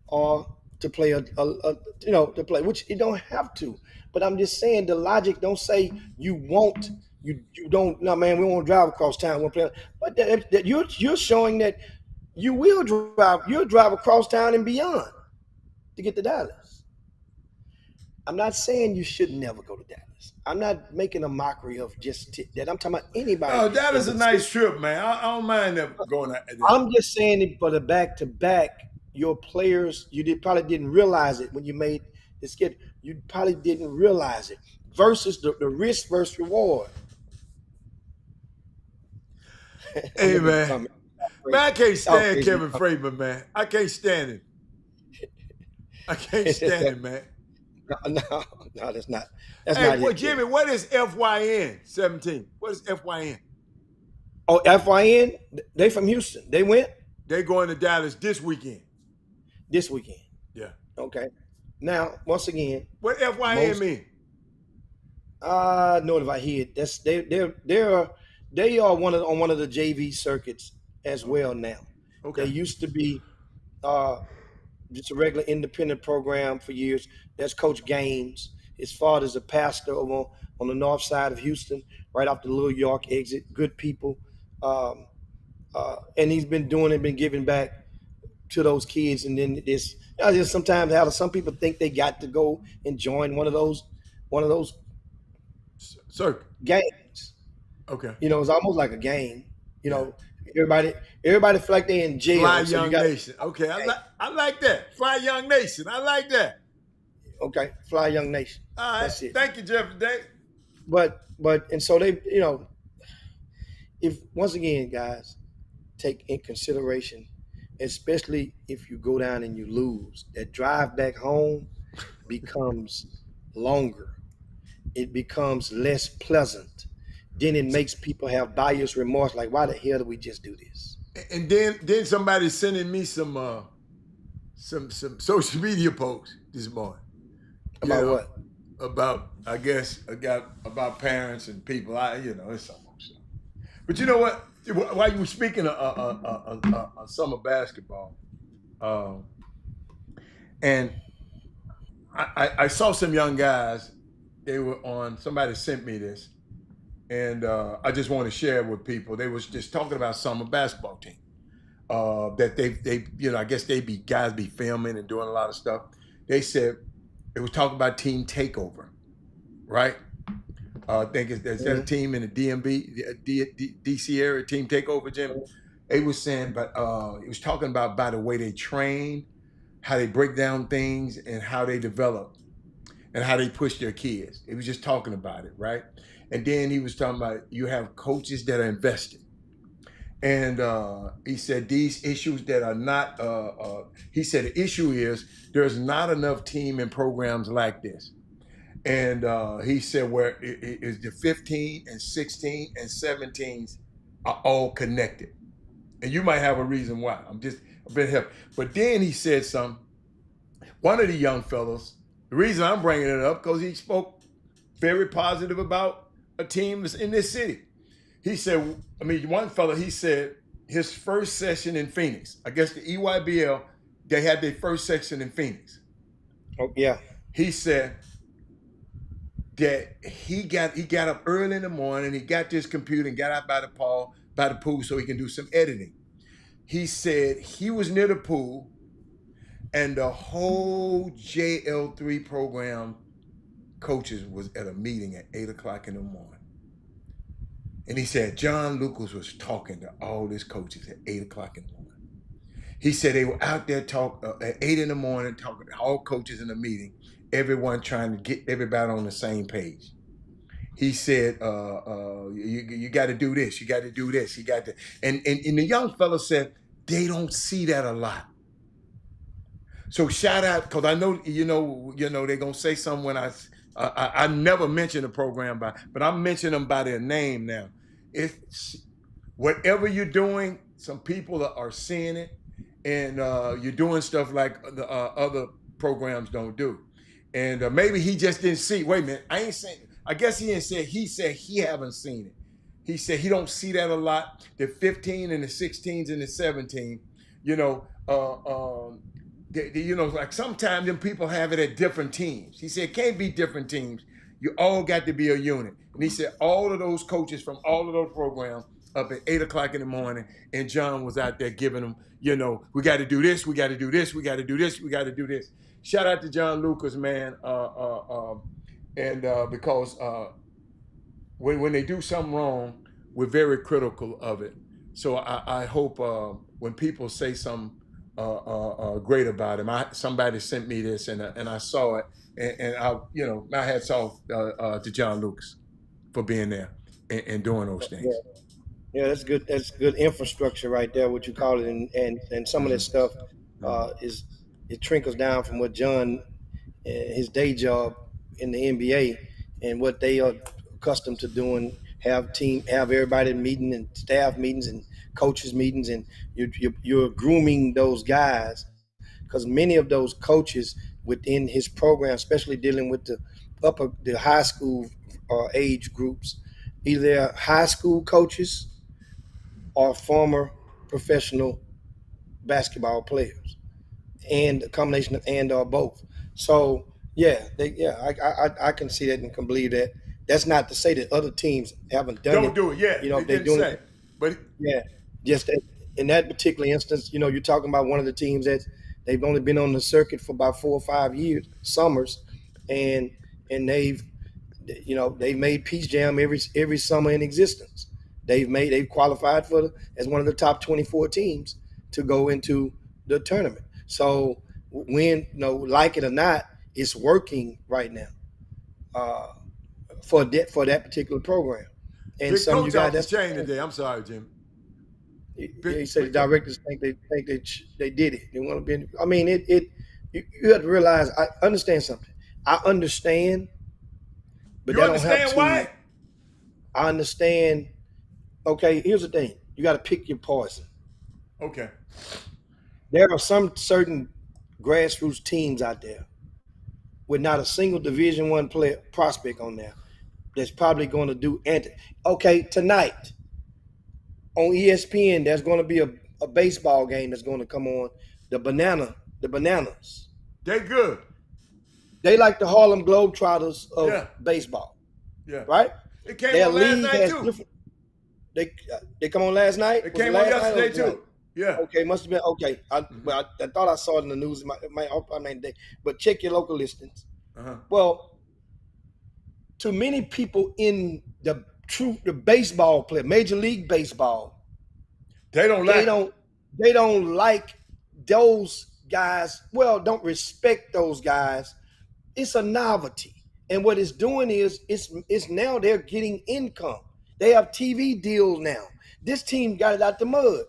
or to play to play, which you don't have to. But I'm just saying the logic don't say you won't, you don't. No, man, we won't drive across town. We'll play, but that you're showing that you will drive. You'll drive across town and beyond to get to Dallas. I'm not saying you should never go to Dallas. I'm not making a mockery of just that. I'm talking about anybody. Oh, that is a nice trip, man. I don't mind them going out there. I'm just saying it for the back to back. Your players, probably didn't realize it when you made the skit. You probably didn't realize it versus the risk versus reward. Hey, man. Man, I can't stand Kevin Freeman, man. I can't stand him. I can't stand him, man. No, that's not. Hey, well, Jimmy, what is FYN 17? What is FYN? Oh, FYN? They from Houston. They went? They're going to Dallas this weekend. This weekend. Yeah. Okay. Now, once again, what FYN mean? Know if I hear it. That's they are on one of the JV circuits as well now. Okay. They used to be just a regular independent program for years. That's Coach Gaines. His father's a pastor over on the north side of Houston, right off the Little York exit. Good people. And he's been giving back to those kids. And then just sometimes how some people think they got to go and join one of those gangs. Okay. It's almost like a gang. Everybody feel like they in jail. Fly Young Nation. Okay, I like that. Fly Young Nation. I like that. Okay, Fly Young Nation. All right. That's it. Thank you, Jeffrey Day. But and so they, if once again, guys, take in consideration, especially if you go down and you lose, that drive back home becomes longer. It becomes less pleasant. Then it makes people have buyer's remorse. Like, why the hell did we just do this? And then somebody's sending me some social media posts this morning. About what? About, I guess, about parents and people. It's something. But you know what? While you were speaking of summer basketball, and I saw some young guys. They were on. Somebody sent me this, and I just want to share it with people. They was just talking about summer basketball team. That they I guess guys be filming and doing a lot of stuff. They said they was talking about team takeover, right? I think there's a team in the DMV, DC area, team takeover, Jim. It was saying, but it was talking about by the way they train, how they break down things, and how they develop, and how they push their kids. He was just talking about it, right? And then he was talking about you have coaches that are invested. And he said these issues that are not, he said the issue is there's not enough team and programs like this. And he said where it is the 15 and 16 and 17s are all connected. And you might have a reason why. I'm just a bit help. But then he said something. One of the young fellows, the reason I'm bringing it up, because he spoke very positive about a team that's in this city. He said, one fellow, he said his first session in Phoenix, I guess the EYBL, they had their first session in Phoenix. Oh, yeah. He said that he got up early in the morning, he got to his computer and got out by the pool so he can do some editing. He said he was near the pool and the whole JL3 program coaches was at a meeting at 8 o'clock in the morning. And he said John Lucas was talking to all his coaches at 8 o'clock in the morning. He said they were out there at 8 in the morning talking to all coaches in a meeting, everyone trying to get everybody on the same page. He said, you got to do this, you got to do this, you got to. And the young fellow said, they don't see that a lot. So shout out, because I know, they're going to say something when I never mention the program but I'm mentioning them by their name now. It's whatever you're doing, some people are seeing it, and you're doing stuff like the other programs don't do. And maybe he just didn't see. Wait a minute, I ain't saying. I guess he didn't say. He said he haven't seen it. He said he don't see that a lot. The 15 and the 16s and the 17. Like sometimes them people have it at different teams. He said it can't be different teams. You all got to be a unit. And he said all of those coaches from all of those programs up at 8 o'clock in the morning, and John was out there giving them, we got to do this, we got to do this, we got to do this, we got to do this. Shout out to John Lucas, man. Because when they do something wrong, we're very critical of it. So I hope when people say something great about him, somebody sent me this and I saw it, and my hats off to John Lucas for being there and doing those things. Yeah, that's good. That's good infrastructure right there, what you call it, and some of that stuff it trickles down from what John, his day job in the NBA, and what they are accustomed to doing. Have everybody meeting and staff meetings and coaches meetings, and you're grooming those guys, because many of those coaches within his program, especially dealing with the high school age groups, either high school coaches or former professional basketball players, and a combination of and or both. So I can see that and can believe that. That's not to say that other teams haven't done it. Don't do it, yeah. They're doing it, but yeah, just that in that particular instance, you're talking about one of the teams that they've only been on the circuit for about 4 or 5 years, summers, and they've made Peach Jam every summer in existence. They've qualified as one of the top 24 teams to go into the tournament. So when like it or not, it's working right now for that particular program. And big some coach you guys off the that's chain today. I'm sorry, Jim. He said the directors think they did it. They want to be. I mean, you have to realize. I understand something. I understand, but you that understand don't have to. Why? I understand. Okay, here's the thing. You got to pick your poison. Okay. There are some certain grassroots teams out there with not a single Division I player prospect on there that's probably going to do okay, tonight on ESPN, there's going to be a baseball game that's going to come on. The Bananas. They good. They like the Harlem Globetrotters of baseball. Yeah. Right? It came on last night too. They come on last night? It came on yesterday too. Yeah. Okay, must have been okay. I thought I saw it in the news. It, 'Cause, it might, it might, okay, must have been okay. I thought I saw it in the news. It might, I, mean, but check your local listings. Okay, must have been okay. I thought I saw it in the news. It might, I, mean, but check your local listings. Well, to many people in the baseball player, Major League Baseball, They don't they like it. don't they don't like those guys. Well, don't respect those guys. It's a novelty. And what it's doing is it's now they're getting income. They have TV deals now. This team got it out the mud.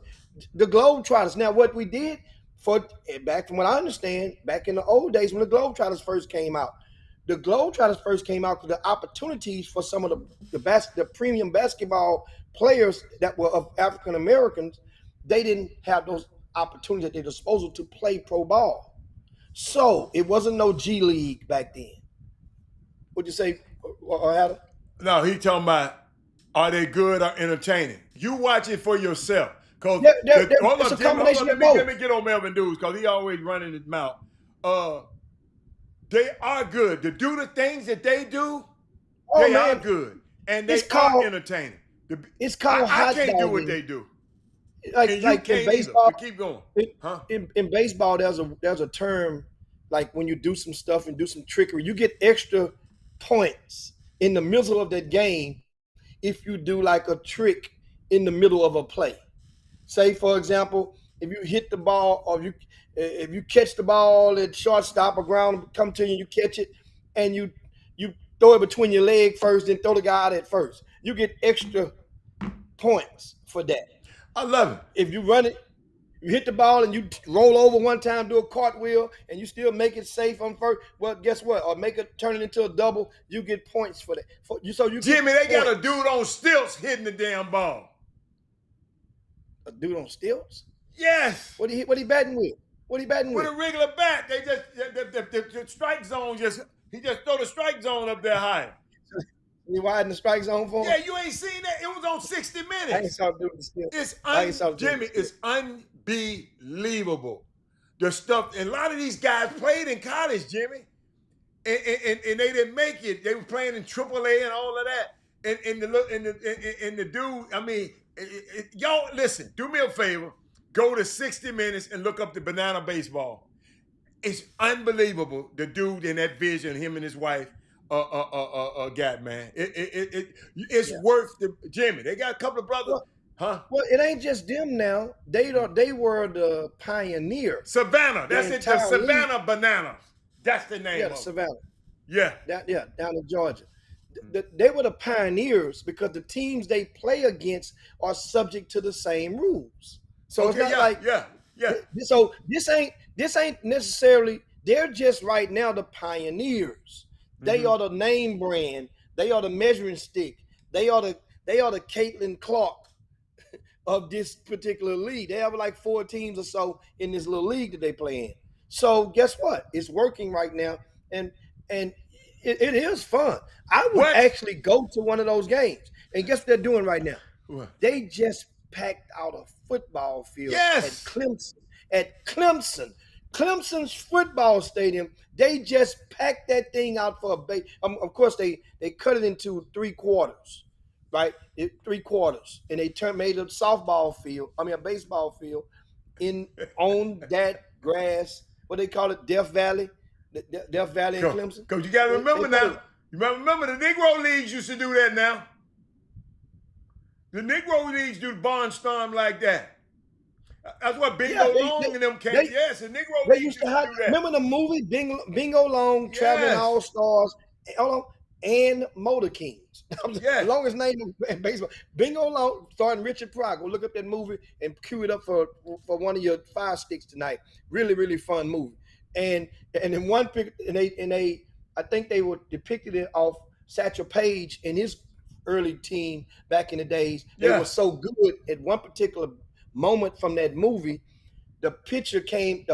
The Globetrotters. Now, what we did for back from what I understand, back in the old days when the Globetrotters first came out, the Globetrotters first came out with the opportunities for some of the premium basketball players that were of African Americans. They didn't have those opportunities at their disposal to play pro ball. So it wasn't no G League back then. What'd you say, Adam? No, he talking about, are they good or entertaining? You watch it for yourself. Cause hold it's on, a Jimmy, combination of let both. me get on Melvin Dudes because he always running his mouth. They are good. To do the things that they do, they are good. And they are entertaining. It's called hot I can't do what they do. And you can't in baseball. either, but keep going. In baseball, there's a term like when you do some stuff and do some trickery, you get extra points in the middle of that game if you do like a trick in the middle of a play. Say, for example, if you hit the ball or if you catch the ball at shortstop or ground come to you and you catch it and you throw it between your leg first, then throw the guy out at first. You get extra points for that. I love it. If you run it, you hit the ball and you roll over one time, do a cartwheel, and you still make it safe on first. Well, guess what? Or turn it into a double. You get points for that. Jimmy, they got a dude on stilts hitting the damn ball. A dude on stilts? Yes. What he batting with? With a regular bat. They just the strike zone he just throw the strike zone up there high. You widen the strike zone for him? Yeah, you ain't seen that. It was on 60 Minutes. I ain't saw dude the stilts. Jimmy, it's unbelievable. The stuff, and a lot of these guys played in college, Jimmy, and they didn't make it. They were playing in AAA and all of that. And the dude, I mean, y'all listen. Do me a favor. Go to 60 Minutes and look up the banana baseball. It's unbelievable. The dude in that vision, him and his wife, got, man. It's worth the Jimmy. They got a couple of brothers. Well, it ain't just them now. They were the pioneer. Savannah. That's it. The Savannah Bananas. That's the name of it. Savannah. Yeah. Down in Georgia. They were the pioneers because the teams they play against are subject to the same rules. So it's not So this ain't necessarily. They're just right now the pioneers. They are the name brand. They are the measuring stick. They are the Caitlin Clark of this particular league. They have like 4 teams or so in this little league that they play in. So guess what? It's working right now, and it is fun. I would actually go to one of those games. And guess what they're doing right now? What? They just packed out a football field at Clemson. Clemson's football stadium, they just packed that thing out for of course, they cut it into 3 quarters, right? 3 quarters, and they made a baseball field on that grass. What they call it, Death Valley, Death Valley in Clemson. Because you got to remember now. You remember the Negro Leagues used to do that now. The Negro Leagues do the barnstorm like that. That's what Bingo Long and them came. Yes, the Negro Leagues used to do that. Remember the movie Bingo Long, Traveling All-Stars, and Motor Kings. The longest name in baseball. Bingo Long, starring Richard Pryor. Go look up that movie and cue it up for one of your Fire Sticks tonight. Really, really fun movie. And in one picture, I think they were depicted it off Satchel Paige and his early team back in the days. They were so good at one particular moment from that movie. The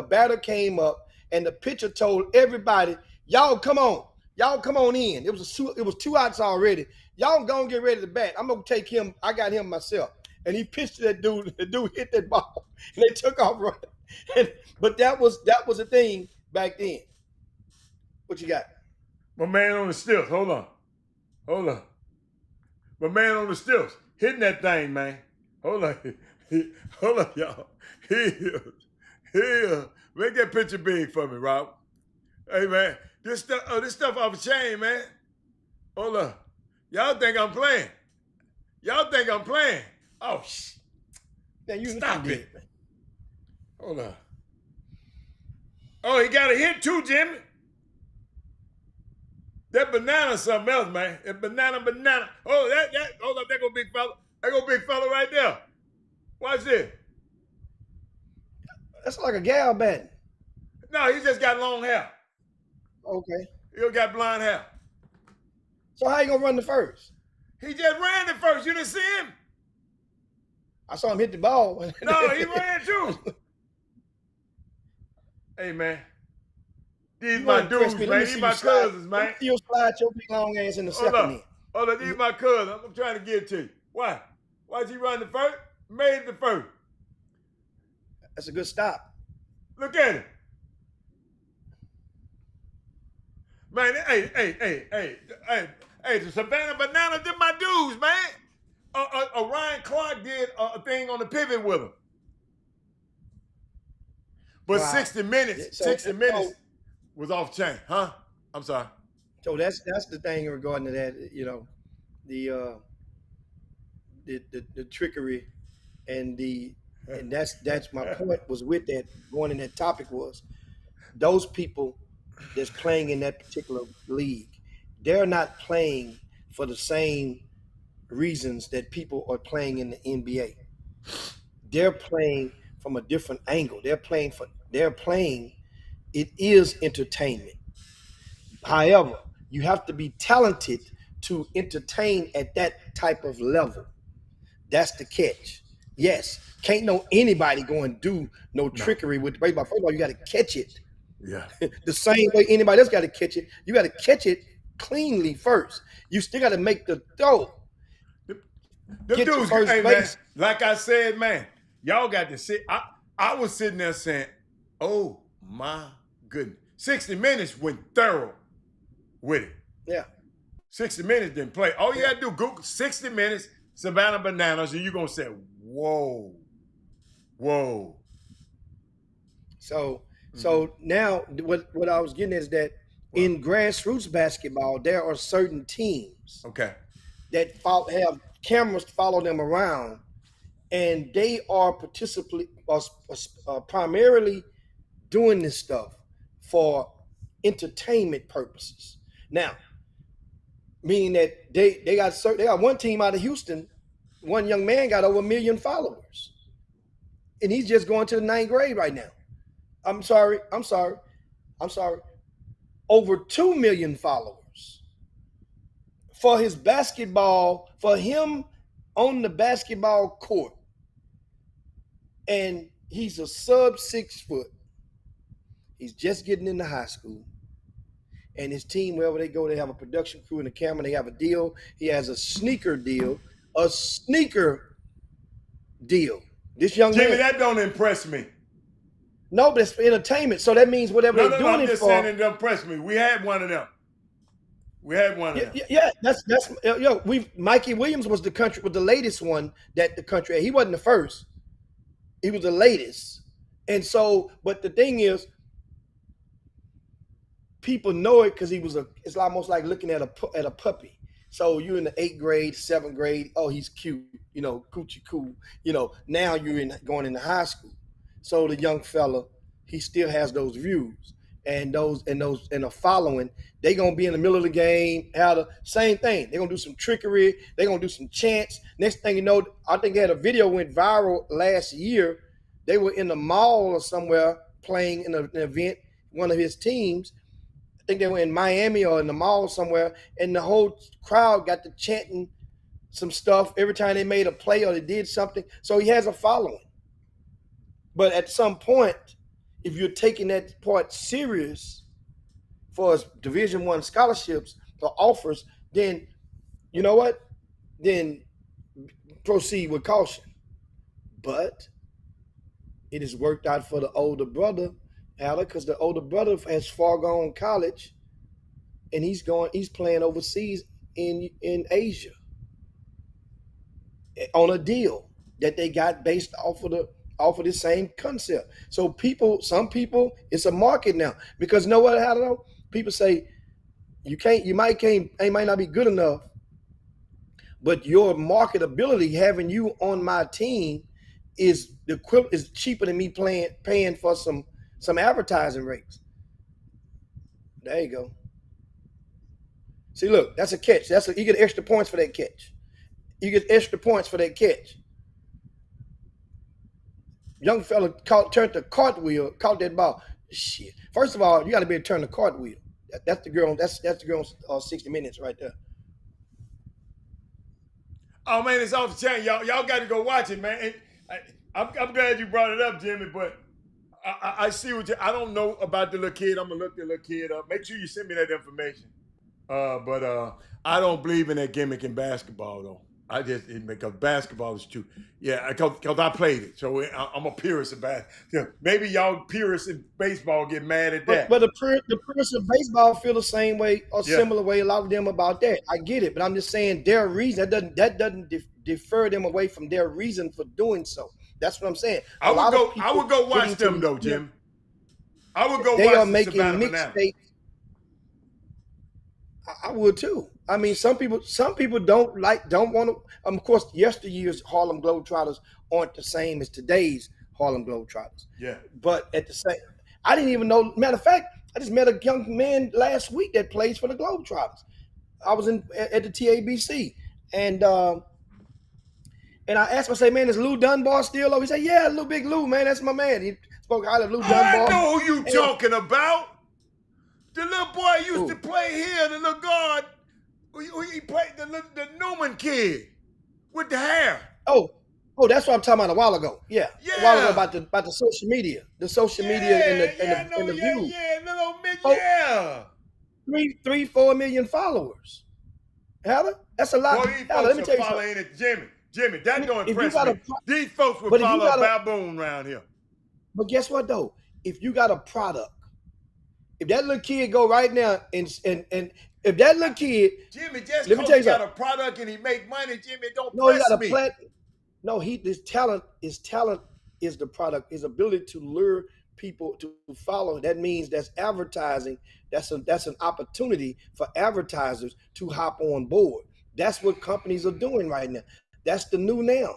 batter came up, and the pitcher told everybody, "Y'all come on in." It was 2 outs already. Y'all gonna get ready to bat. I'm gonna take him. I got him myself. And he pitched to that dude. The dude hit that ball, and they took off running. But that was a thing back then. What you got? My man on the stilts. Hold on. My man on the stilts hitting that thing, man. Hold on, y'all. Here. Make that picture big for me, Rob. Hey, man. This stuff off a chain, man. Hold up. Y'all think I'm playing? Y'all think I'm playing? Oh, Man, you stop did, it. man. Hold up. Oh, he got a hit too, Jimmy. That banana something else, man. That banana. Oh, hold up, there go big fella. There go big fella right there. Watch this. That's like a gal batting. No, he just got long hair. Okay. He got blonde hair. So how you gonna run the first? He just ran it first. You didn't see him? I saw him hit the ball. No, he ran too. Hey, man. These my dudes, man. These my cousins, man. You'll slide your big long ass in the second end. Hold up, these my cousins. I'm trying to get it to you. Why? Why'd he run the first? Made the first. That's a good stop. Look at him. Man, hey, the Savannah Bananas, them my dudes, man. Ryan Clark did a thing on the pivot with him. But wow. 60 minutes was off chain, huh? I'm sorry. So that's the thing regarding to that, you know, the trickery and that's my point was with that going in that topic was those people that's playing in that particular league, they're not playing for the same reasons that people are playing in the NBA. They're playing from a different angle. They're playing, it is entertainment. However, you have to be talented to entertain at that type of level. That's the catch. Yes, can't know anybody go and do no trickery with the baseball. First of all, you got to catch it. Yeah. The same way anybody else got to catch it. You got to catch it cleanly first. You still got to make the throw. The dudes, hey, man, like I said, man, y'all got to sit. I was sitting there saying, oh my goodness. 60 Minutes went thorough with it. Yeah. 60 Minutes didn't play. All you got to do, Google 60 Minutes, Savannah Bananas, and you're going to say, whoa. So now what I was getting is that in grassroots basketball, there are certain teams that have cameras follow them around, and they are primarily doing this stuff for entertainment purposes. Now, meaning that they got one team out of Houston, one young man got over 1 million followers, and he's just going to the 9th grade right now. I'm sorry. Over 2 million followers for his basketball, for him on the basketball court. And he's a sub 6 foot. He's just getting into high school. And his team, wherever they go, they have a production crew and a camera. They have a deal. He has a sneaker deal. This young man. Jimmy, that don't impress me. No, but it's for entertainment. So that means whatever they're doing I'm just saying it don't impress me. We had one of them. Yeah, that's Mikey Williams was the latest one that the country had. He wasn't the first. He was the latest. And so, but the thing is, people know it because it's almost like looking at a puppy. So you're in the 8th grade, 7th grade. Oh, he's cute, coochie cool. Now you're going into high school. So the young fella, he still has those views and a following. They gonna be in the middle of the game, have the same thing. They're gonna do some trickery. They're gonna do some chants. Next thing you know, I think they had a video went viral last year. They were in the mall or somewhere playing in an event, one of his teams. I think they were in Miami or in the mall somewhere, and the whole crowd got to chanting some stuff every time they made a play or they did something. So he has a following. But at some point, if you're taking that part serious for Division I scholarships or offers, then you know what? Then proceed with caution. But it has worked out for the older brother, Alec, because the older brother has far gone college, and he's playing overseas in Asia on a deal that they got based off of the same concept. So some people, it's a market now. Because you know what, I don't know? People say, You might not be good enough, but your marketability, having you on my team, is cheaper than me paying for some advertising rates. There you go. See, look, that's a catch. You get extra points for that catch. You get extra points for that catch. Young fella turned the cartwheel, caught that ball. Shit. First of all, you got to be able to turn the cartwheel. That's the girl. That's the girl on 60 Minutes right there. Oh man, it's off the chain. Y'all got to go watch it, man. I'm glad you brought it up, Jimmy. But I see I don't know about the little kid. I'm gonna look the little kid up. Make sure you send me that information. But I don't believe in that gimmick in basketball, though. Because basketball is too, yeah, because I played it. So I'm a purist in basketball. Maybe y'all purists in baseball get mad at that. But the purists of baseball feel the same way or similar way, a lot of them about that. I get it, but I'm just saying their reason, that doesn't defer them away from their reason for doing so. That's what I'm saying. I would go watch them, though, Jim. I would go watch them. They are making mixtapes. I would too. I mean, some people don't want to. Of course, yesteryear's Harlem Globetrotters aren't the same as today's Harlem Globetrotters. Yeah. But at the same, I didn't even know. Matter of fact, I just met a young man last week that plays for the Globetrotters. I was at the TABC, and I asked him, I say, man, is Lou Dunbar still over? He said, yeah, Lou, Big Lou, man, that's my man. He spoke out of Lou Dunbar. I know who you talking about. The little boy used to play here, the little guard. He played the Newman kid with the hair. Oh, that's what I'm talking about a while ago. Yeah. A while ago about the social media. The social media and the view. Yeah, little mid, yeah. 3-4 million followers. Heather, that's a lot. Boy, these folks let me tell you following it, Jimmy, that don't impress me. These folks would follow a baboon around here. But guess what though? If you got a product, if that little kid go right now and if that little kid, Jimmy, just because he got a product and he make money, Jimmy, don't press me. His talent is the product. His ability to lure people to follow. That means that's advertising. That's an opportunity for advertisers to hop on board. That's what companies are doing right now. That's the new now.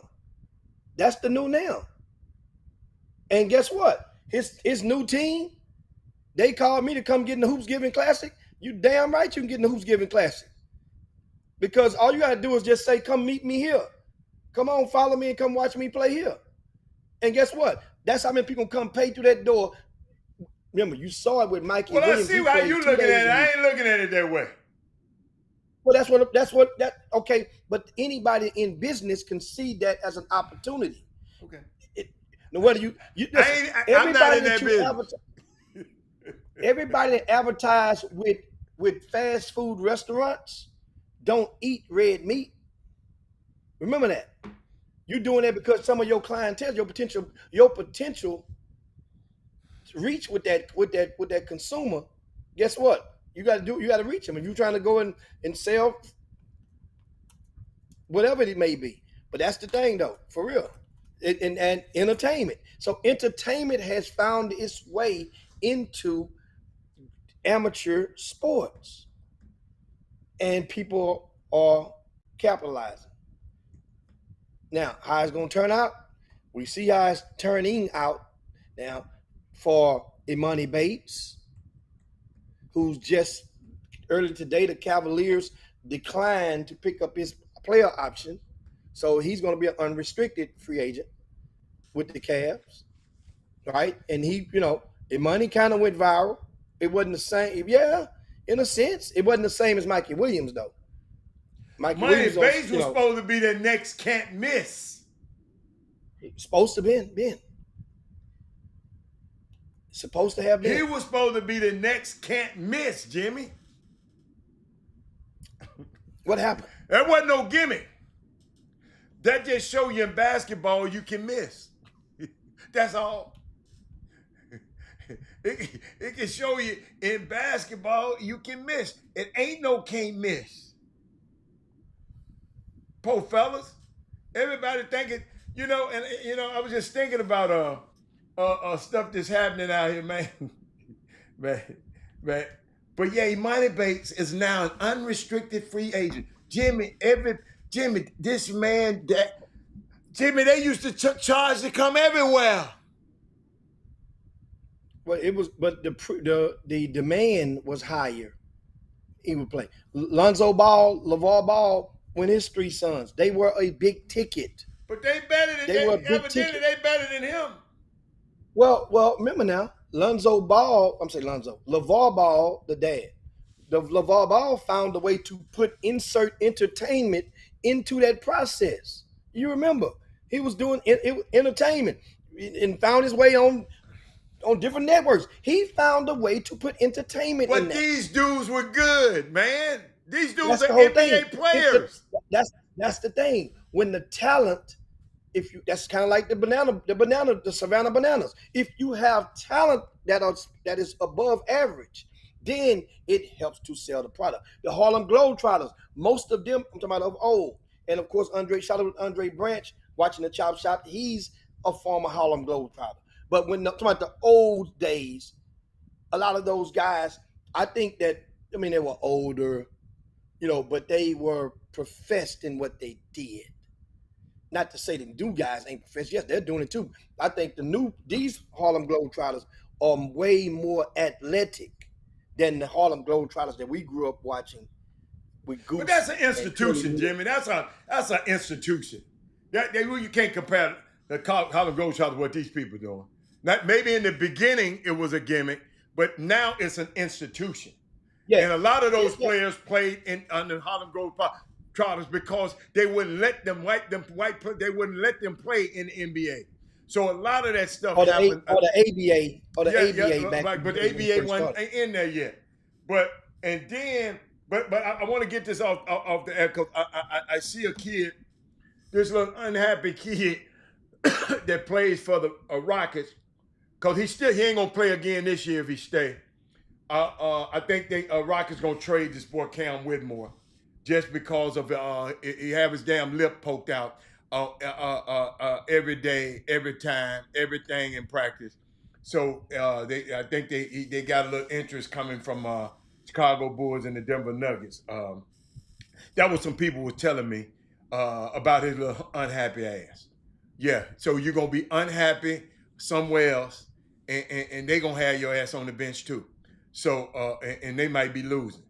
And guess what? His new team, they called me to come get in the Hoops Giving Classic. You damn right you can get in the Hoops Giving Classic. Because all you got to do is just say, come meet me here. Come on, follow me and come watch me play here. And guess what? That's how many people come pay through that door. Remember, you saw it with Mikey Williams. I see how you looking at it. I ain't looking at it that way. Well, okay. But anybody in business can see that as an opportunity. Okay. Now, whether I'm not in that business. Everybody that advertise with fast food restaurants don't eat red meat. Remember that. You're doing that because some of your clientele, your potential reach with that consumer. Guess what? You got to reach them if you're trying to go and sell whatever it may be. But that's the thing, though, for real. And entertainment. So entertainment has found its way into amateur sports, and people are capitalizing. Now, how it's going to turn out? We see how it's turning out now for Imani Bates, who's just earlier today, the Cavaliers declined to pick up his player option. So he's going to be an unrestricted free agent with the Cavs, right? And Imani kind of went viral. It wasn't the same. Yeah, in a sense, it wasn't the same as Mikey Williams, though. Mikey Williams Bates was supposed to be the next can't miss. Supposed to been. Supposed to have been. He was supposed to be the next can't miss, Jimmy. What happened? That wasn't no gimmick. That just show you in basketball you can miss. That's all. It can show you in basketball you can miss. It ain't no can't miss. Poor fellas. Everybody thinking, I was just thinking about stuff that's happening out here, man. man. But yeah, Money Bates is now an unrestricted free agent. Jimmy, this man, Jimmy, they used to charge to come everywhere. Well, it was, but the demand was higher. He would play. Lonzo Ball, LeVar Ball, when his three sons, they were a big ticket. But they better than They were a big evidently ticket. they better than him. Well, remember now, Lonzo Ball, LeVar Ball, the dad. The LeVar Ball found a way to insert entertainment into that process. You remember, he was doing entertainment and found his way on different networks. He found a way to put entertainment in But that. these dudes were good, man. These dudes That's are the whole NBA thing. players. That's the thing. When the talent, that's kind of like the Savannah Bananas. If you have talent that is above average, then it helps to sell the product. The Harlem Globetrotters, most of them, I'm talking about of old, and of course shout out to Andre Branch watching the Chop Shop. He's a former Harlem Globetrotter. But when talking about the old days, a lot of those guys, I think that they were older, but they were professed in what they did. Not to say the new guys ain't professed. Yes, they're doing it too. I think these Harlem Globetrotters are way more athletic than the Harlem Globetrotters that we grew up watching with Goose. But that's an institution, Jimmy. That's an institution. You can't compare the Harlem Globetrotters with what these people are doing. Maybe in the beginning it was a gimmick, but now it's an institution. Yeah. And a lot of those players played on the Harlem Globetrotters because they wouldn't let them they wouldn't let them play in the NBA. So a lot of that stuff happened. Or the ABA back. Right, but the ABA wasn't in there yet. But I want to get this off the air because I see a kid, this little unhappy kid that plays for the Rockets, because he ain't gonna play again this year if he stay. I think Rockets gonna trade this boy Cam Whitmore just because of he have his damn lip poked out every day, every time, everything in practice. So I think they got a little interest coming from Chicago Bulls and the Denver Nuggets. That was some people were telling me about his little unhappy ass. Yeah, so you're gonna be unhappy somewhere else, and they gonna have your ass on the bench too. So and they might be losing.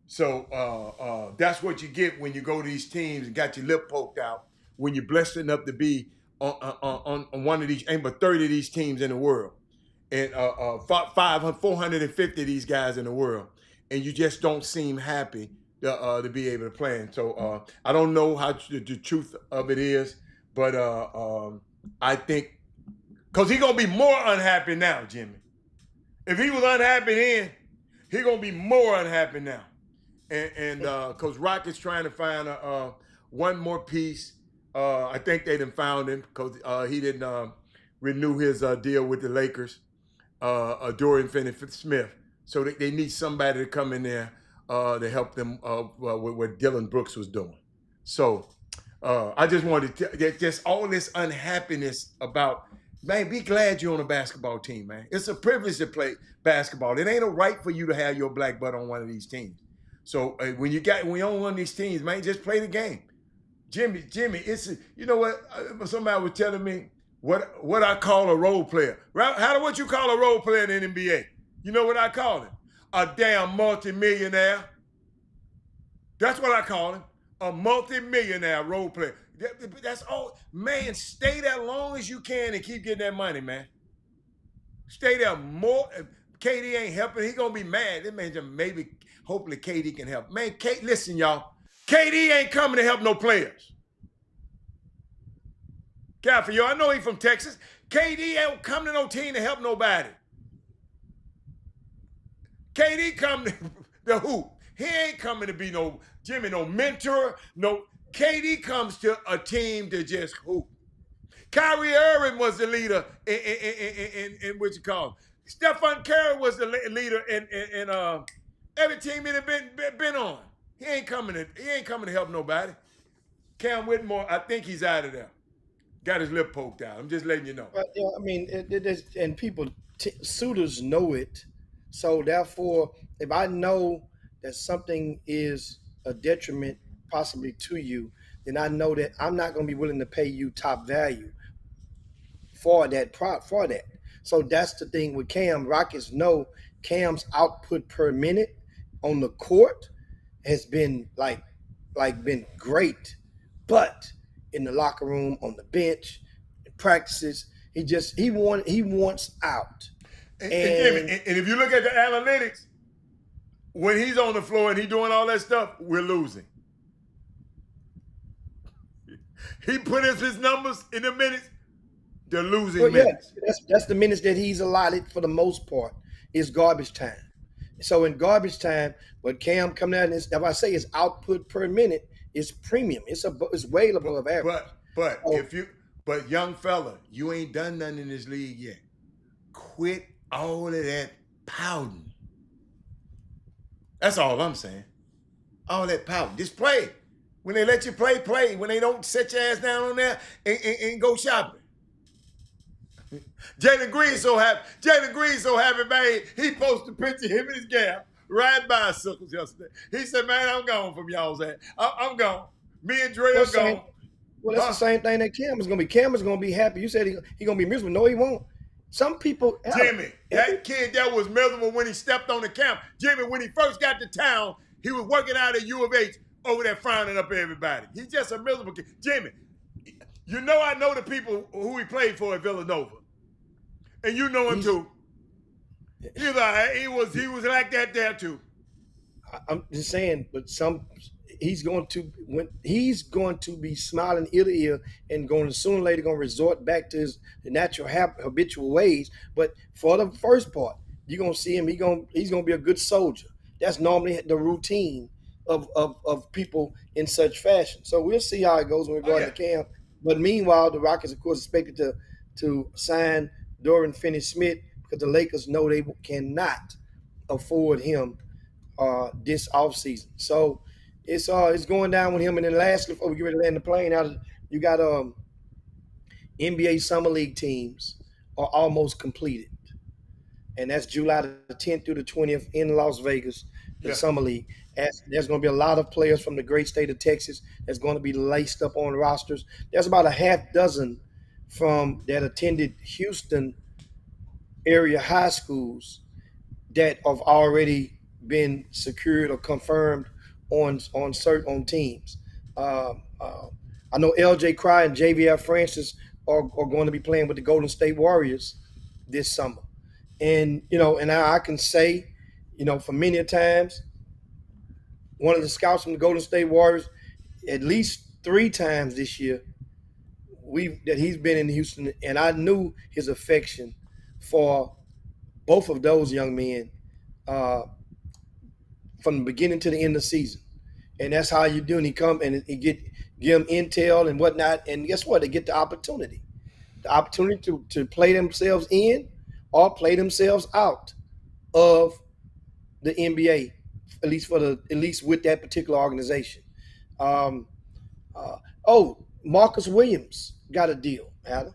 So that's what you get when you go to these teams and got your lip poked out. When you're blessed enough to be on one of these, ain't but 30 of these teams in the world, and 450 of these guys in the world, and you just don't seem happy to be able to play. And so I don't know how the truth of it is, but I think because he's gonna be more unhappy now, Jimmy. If he was unhappy then, he's gonna be more unhappy now. And because Rockets trying to find one more piece. I think they done found him because he didn't renew his deal with the Lakers, Dorian Finney-Smith. So they need somebody to come in there to help them with what Dylan Brooks was doing. So I just wanted to just all this unhappiness about, man, be glad you're on a basketball team, man. It's a privilege to play basketball. It ain't a right for you to have your black butt on one of these teams. So when you're on one of these teams, man, just play the game. Jimmy, you know what? Somebody was telling me what I call a role player. What you call a role player in the NBA? You know what I call him? A damn multimillionaire. That's what I call him. A multimillionaire role player. That's all. Man, stay there long as you can and keep getting that money, man. Stay there more. KD ain't helping. He gonna be mad. That means hopefully KD can help. Man, listen, y'all. KD ain't coming to help no players. God for you, I know he from Texas. KD ain't coming to no team to help nobody. KD come to the hoop. He ain't coming to be no mentor. No, KD comes to a team to just hoop. Kyrie Irving was the leader in what you call him. Stephen Curry was the leader in every team he been on. He ain't coming to help nobody. Cam Whitmore, I think he's out of there. Got his lip poked out. I'm just letting you know. And people, suitors know it. So therefore, if I know that something is a detriment possibly to you, then I know that I'm not going to be willing to pay you top value for that. So that's the thing with Cam. Rockets know Cam's output per minute on the court has been been great, but in the locker room, on the bench, in practices, he wants out. And Jimmy, And and if you look at the analytics, when he's on the floor and he's doing all that stuff, we're losing. He put his numbers in the minutes, they're losing minutes. that's the minutes that he's allotted for the most part is garbage time. So in garbage time, when Cam coming out and if I say his output per minute is premium, it's way above average. But if you young fella, you ain't done nothing in this league yet. Quit all of that pouting. That's all I'm saying. All that pouting. Just play. When they let you play, play. When they don't set your ass down on there and go shopping. Jalen Green so happy, man. He posted a picture of him and his gal riding bicycles yesterday. He said, man, I'm gone from y'all's ass. I'm gone. Me and Dre are gone. Well, that's the same thing that Cam is going to be. Cam is going to be happy. You said he going to be miserable. No, he won't. Some people... Jimmy, that kid that was miserable when he stepped on the camp. Jimmy, when he first got to town, he was working out at U of H over there frowning up everybody. He's just a miserable kid. Jimmy, you know I know the people who he played for at Villanova. And you know him too. He's like, he was like that there too. I'm just saying, but he's going to be smiling ear to ear and going sooner or later going to resort back to his natural habitual ways. But for the first part, you're going to see him. He's going to be a good soldier. That's normally the routine of people in such fashion. So we'll see how it goes with regard to Cam. But meanwhile, the Rockets, of course, expected to sign Dorian Finney-Smith because the Lakers know they cannot afford him this offseason. So it's going down with him. And then lastly, before we get ready to land the plane, you got NBA Summer League teams are almost completed. And that's July the 10th through the 20th in Las Vegas, the Summer League. There's going to be a lot of players from the great state of Texas that's going to be laced up on rosters. There's about a half dozen that attended Houston area high schools that have already been secured or confirmed on teams. I know LJ Cry and JVR Francis are going to be playing with the Golden State Warriors this summer. And, and I can say, for many times, one of the scouts from the Golden State Warriors, at least 3 times this year, that he's been in Houston, and I knew his affection for both of those young men from the beginning to the end of the season. And that's how you do. And he come and he give them intel and whatnot. And guess what? They get the opportunity to play themselves in or play themselves out of the NBA, at least with that particular organization. Marcus Williams got a deal, Adam.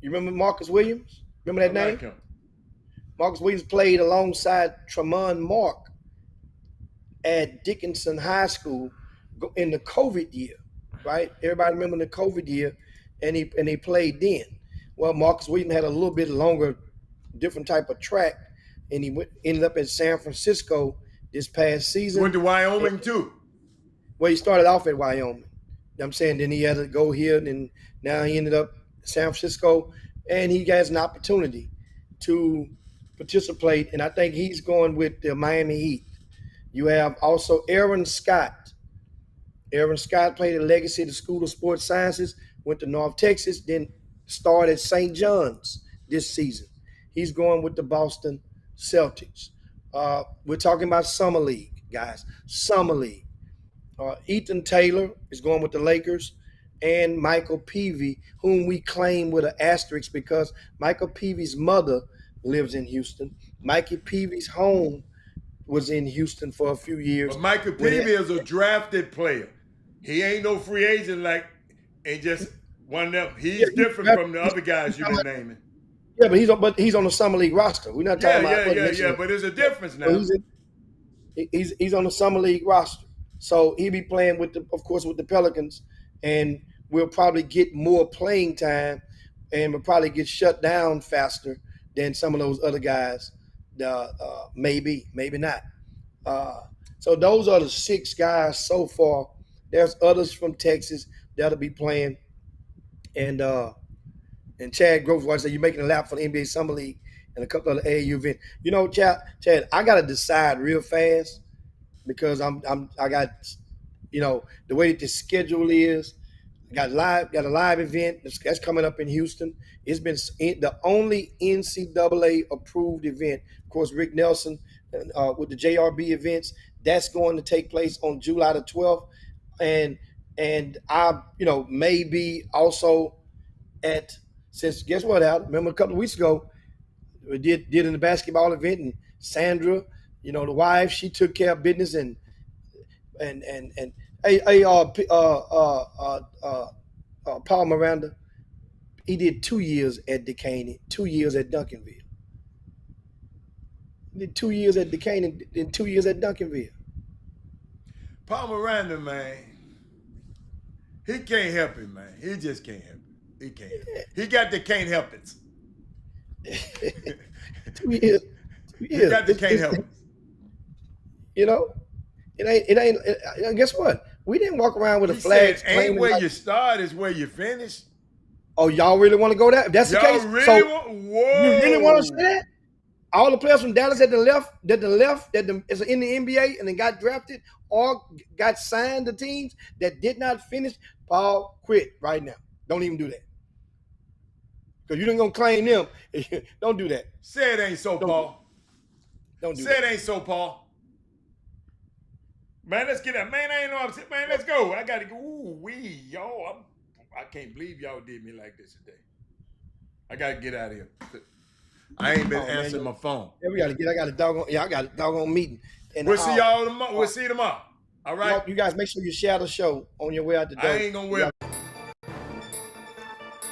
You remember Marcus Williams? Remember that name? Him. Marcus Williams played alongside Tremont Mark at Dickinson High School in the COVID year, right? Everybody remember the COVID year, and he played then. Well, Marcus Williams had a little bit longer, different type of track, and he ended up at San Francisco this past season. Went to Wyoming too. Well, he started off at Wyoming. I'm saying then he had to go here, and now he ended up San Francisco, and he has an opportunity to participate, and I think he's going with the Miami Heat. You have also Aaron Scott. Aaron Scott played at Legacy, the School of Sports Sciences, went to North Texas, then started at St. John's this season. He's going with the Boston Celtics. We're talking about Summer League, guys. Summer League. Ethan Taylor is going with the Lakers, and Michael Peavy, whom we claim with an asterisk because Michael Peavy's mother lives in Houston. Mikey Peavy's home was in Houston for a few years. But Michael Peavy is a drafted player. He ain't no free agent and just one of them. He's different from the other guys you've been naming. Yeah, but he's on the summer league roster. We're not talking about But there's a difference So now. he's on the summer league roster. So he'll be playing of course, with the Pelicans, and we'll probably get more playing time, and we'll probably get shut down faster than some of those other guys. Maybe not. So those are the 6 guys so far. There's others from Texas that'll be playing, and Chad Groves said you're making a lap for the NBA Summer League and a couple of the AAU events. You know, Chad, I gotta decide real fast because I got, the way that the schedule is. Got a live event that's coming up in Houston. It's been the only NCAA approved event. Of course, Rick Nelson with the JRB events. That's going to take place on July the 12th, and I maybe also since guess what, Al? Remember a couple of weeks ago we did in the basketball event, and Sandra, the wife, she took care of business, and Paul Miranda, he did 2 years at Decaney, 2 years at Duncanville. He did 2 years at Decaney and 2 years at Duncanville. Paul Miranda, man, he can't help it, man. He just can't help it. He can't help it. He got the can't help it. 2 years. 2 years. He got the can't help it. It ain't. Guess what? We didn't walk around with a flag. Ain't where you start, is where you finish. Oh, y'all really want to go there? If that's the case, You really want to say that? All the players from Dallas that is in the NBA and then got drafted or got signed to teams that did not finish, Paul, quit right now. Don't even do that. Because you ain't going to claim them. Don't do that. Say it ain't so, Paul. Don't do Say that. It ain't so, Paul. Man, let's get that. Man, I ain't know. Man, let's go. I got to go. Ooh, y'all. I can't believe y'all did me like this today. I got to get out of here. I ain't been answering my phone. Yeah, I got a doggone meeting. And we'll see y'all tomorrow. We'll see you tomorrow. All right? You guys make sure you share the show on your way out the door. I ain't going to wear.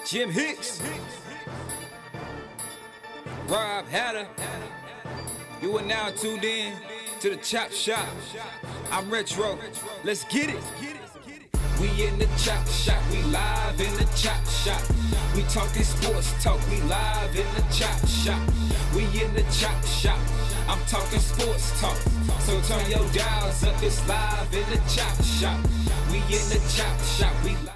Jim Hicks. Rob Hatter. You are now tuned in to the Chop Shop. I'm Retro. Let's get it. We in the Chop Shop. We live in the Chop Shop. We talking sports talk. We live in the Chop Shop. We in the Chop Shop. I'm talking sports talk. So turn your dials up. It's live in the Chop Shop. We in the Chop Shop. We live.